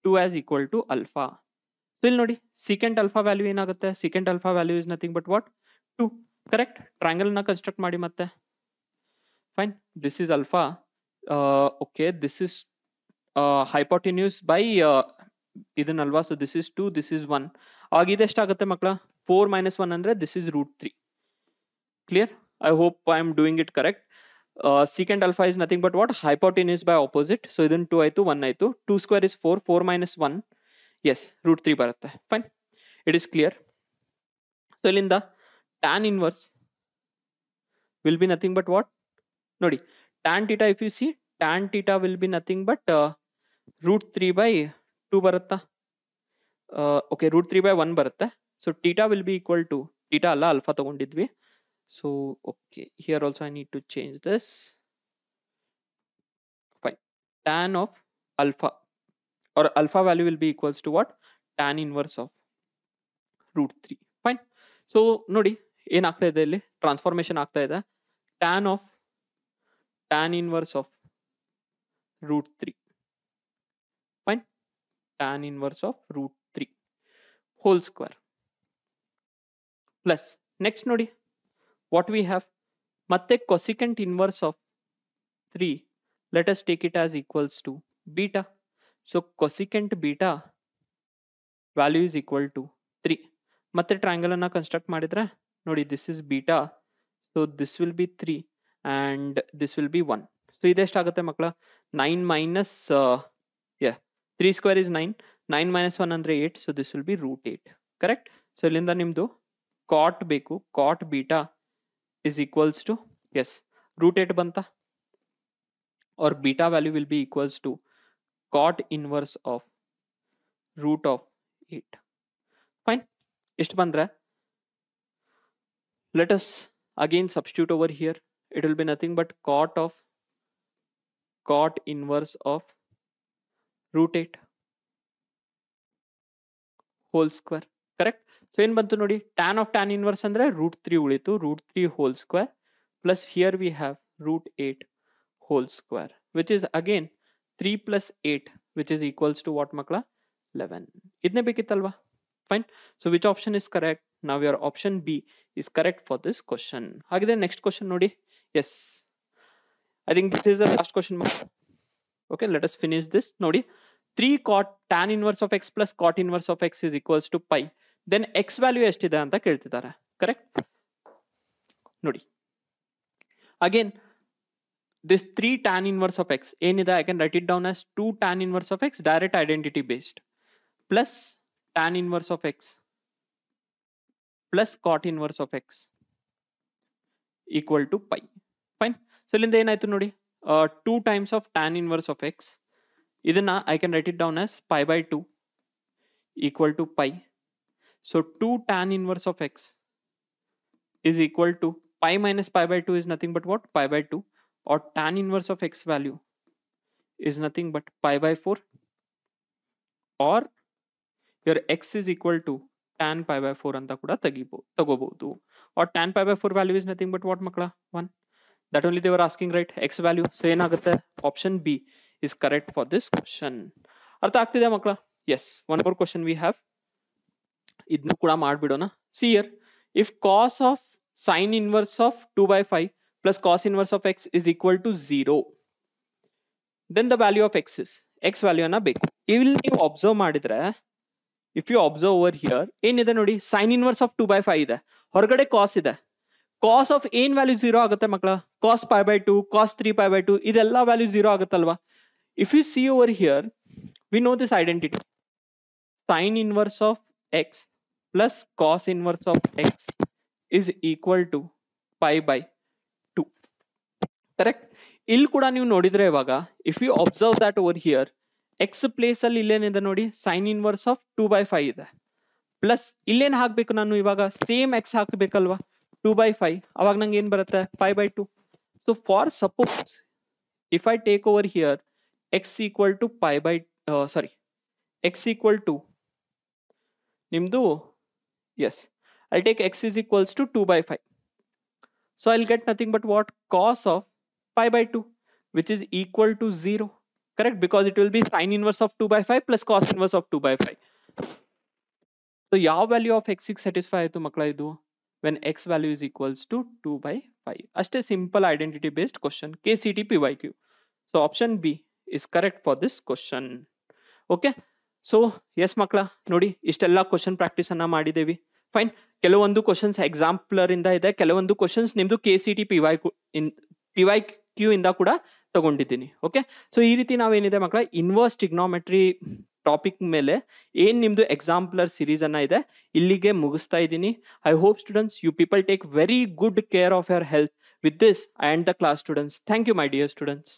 2 as equal to alpha. So ಇಲ್ಲಿ ನೋಡಿ secant alpha value ಏನಾಗುತ್ತೆ? Secant alpha value is nothing but what? 2. Correct? Triangle ನ construct ಮಾಡಿ ಮತ್ತೆ. Fine. This is alpha. Okay. This is hypotenuse by ಇದನ್ನಲ್ವಾ. So this is 2. This is 1. ಆಗ ಇದೆಷ್ಟಾಗುತ್ತೆ ಮಕ್ಕಳ? 4 minus 1 ಅಂದ್ರೆ this is root 3. Clear? I hope I am doing it correct. Secant alpha is nothing but what? Hypotenuse by opposite. So ಇದನ್ನ 2 ಆಯ್ತು, 1 ಆಯ್ತು. 2 square is 4. 4 minus 1. Yes, root 3 ಬರುತ್ತೆ. Fine. It is clear. So ಇಲ್ಲಿಂದ tan inverse will be nothing but what? ನೋಡಿ tan theta, if you see, tan theta will be nothing but root 3 by 2 ಬರುತ್ತಾ? Okay, root 3 by 1 ಬರುತ್ತೆ. So theta will be equal to, theta ಅಲ್ಲ alpha ತಗೊಂಡಿದ್ವಿ. So okay, here also I need to change this. Fine. Tan of alpha or alpha value will be equals to what? Tan inverse of root 3. Fine. So ನೋಡಿ ಏನಾಗ್ತಾ ಇದೆ ಇಲ್ಲಿ? Transformation ಆಗ್ತಾ ಇದೆ. Tan inverse of root 3. Fine. Tan inverse of root 3 whole square. Plus next ನೋಡಿ what we have? ಮತ್ತೆ cosecant inverse of 3. Let us take it as equals to beta. So cosecant beta value is equal to 3. ಮತ್ತೆ triangle ಅನ್ನ construct ಮಾಡಿದ್ರೆ ನೋಡಿ this is beta. So this will be 3 and this will be 1. So ಇದೆಷ್ಟಾಗುತ್ತೆ ಮಕ್ಕಳ? 9 minus 3 square is 9. 9 minus 1 ಅಂದ್ರೆ 8. So this will be root 8. Correct? So ಇಲ್ಲಿಂದ ನಿಮ್ದು cot ಬೇಕು. Cot beta is equals to, yes, root 8 ಬಂತ? Or beta value will be equals to cot inverse of root of 8. Fine. ಇಷ್ಟು ಬಂದ್ರೆ let us again substitute over here. It will be nothing but cot inverse of root 8 whole square. Correct? So ಏನು ಬಂತು ನೋಡಿ, tan of tan inverse ಅಂದ್ರೆ root 3 ಉಳಿತು, root 3 whole square, plus here we have root 8 whole square, which is again 3 plus 8, which is equals to what ಮಕ್ಕಳ? 11. ಇದನ್ನೇ ಬೇಕಿತ್ತಲ್ವಾ? Fine. So which option is correct? Now your option B is correct for this question. ಹಾಗಿದೆ next question ನೋಡಿ. Yes, I think this is the last question. Okay, let us finish this. ನೋಡಿ 3 cot tan inverse of x plus cot inverse of x is equals to pi. Then x value ಎಷ್ಟಿದೆ ಅಂತ ಕೇಳ್ತಿದ್ದಾರೆ. Correct? ನೋಡಿ again this 3 tan inverse of x ಏನಿದೆ, I can write it down as 2 tan inverse of x, direct identity based, plus tan inverse of x plus cot inverse of x equal to pi. Fine. So ಇಲ್ಲಿಂದ ಏನಾಯ್ತು ನೋಡಿ, 2 times of tan inverse of x, ಇದನ್ನ I can write it down as pi by 2 equal to pi. So 2 tan inverse of x is equal to pi minus pi by 2 is nothing but what? Pi by 2, or tan inverse of x value is nothing but pi by 4, or your x is equal to tan pi by 4 ಅಂತ ಕೂಡ ತಗೋಬಹುದು. Or tan pi by 4 value is nothing but what ಮಕ್ಕಳ? 1. That only they were asking, right? X value. So ಏನಾಗುತ್ತೆ? Option B is correct for this question. ಅರ್ಥ ಆಗ್ತಿದೆ ಮಕ್ಕಳ? Yes. One more question we have. ಇದನ್ನು ಕೂಡ ಮಾಡ್ಬಿಡೋಣ. See here, if cos of sin inverse of 2 by 5 plus cos inverse of x is equal to 0, then the value of x is, x value ಅನ್ನ ಬೇಕು. ಇಲ್ಲಿ ನೀವು observe ಮಾಡಿದ್ರೆ, if you observe over here, ಏನಿದೆ ನೋಡಿ, sin inverse of 2 by 5 ಇದೆ, ಹೊರಗಡೆ cos ಇದೆ. cos of ಏನ್ ವ್ಯಾಲ್ಯೂ 0 ಆಗುತ್ತೆ ಮಕ್ಕಳ? cos pi by 2, cos 3 pi by 2, ಇದೆಲ್ಲ value 0 ಆಗುತ್ತಲ್ವಾ? If you see over here, we know this identity. Sine inverse of x plus cos inverse of x is equal to pi by 2. Correct? ಇಲ್ಲಿ ಕೂಡ ನೀವು ನೋಡಿದ್ರೆ ಇವಾಗ if you observe that over here x place ಅಲ್ಲಿ ಇಲ್ಲೇನಿದೆ ನೋಡಿ sine inverse of 2/5 ಇದೆ. Plus ಇಲ್ಲೇನು ಹಾಕ್ಬೇಕು ನಾನು ಇವಾಗ ಸೇಮ್ ಎಕ್ಸ್ ಹಾಕಬೇಕಲ್ವಾ 2/5, ಅವಾಗ ನಂಗೆ ಏನು ಬರುತ್ತೆ π/2. So for suppose if I take over here x equal to x equal to ನಿಮ್ದು yes, I'll take x is equals to 2/5. So I'll get nothing but what? Cos of π/2, which is equal to 0. Correct? Because it will be sine inverse of 2/5 plus cos inverse of 2/5. So ಯಾವ value of x ಗೆ satisfy ಆಯಿತು ಮಕ್ಕಳ ಇದು? When x value is equals to 2/5. ಅಷ್ಟೇ simple identity based question. KCT PYQ. So option B is correct for this question. Okay? So yes ಮಕ್ಕಳ ನೋಡಿ ಇಷ್ಟೆಲ್ಲ question practice ಅನ್ನ ಮಾಡಿದ್ದೇವೆ. ಫೈನ್. ಕೆಲವೊಂದು ಕ್ವಶನ್ಸ್ ಎಕ್ಸಾಂಪ್ಲರ್ ಇಂದ ಇದೆ, ಕೆಲವೊಂದು ಕ್ವಶನ್ಸ್ ನಿಮ್ದು KCT PYQ ಇಂದ ಕೂಡ ತಗೊಂಡಿದ್ದೀನಿ. ಓಕೆ, ಸೊ ಈ ರೀತಿ ನಾವೇನಿದೆ ಮಕ್ಕಳ ಇನ್ವರ್ಸ್ ಟ್ರಿಗ್ನೋಮೆಟ್ರಿ ಟಾಪಿಕ್ ಮೇಲೆ ಏನ್ ನಿಮ್ದು ಎಕ್ಸಾಂಪ್ಲರ್ ಸಿರೀಸ್ ಅನ್ನ ಇದೆ ಇಲ್ಲಿಗೆ ಮುಗಿಸ್ತಾ ಇದ್ದೀನಿ. I hope students you people take very good care of your health. With this I end the class students. Thank you my dear students.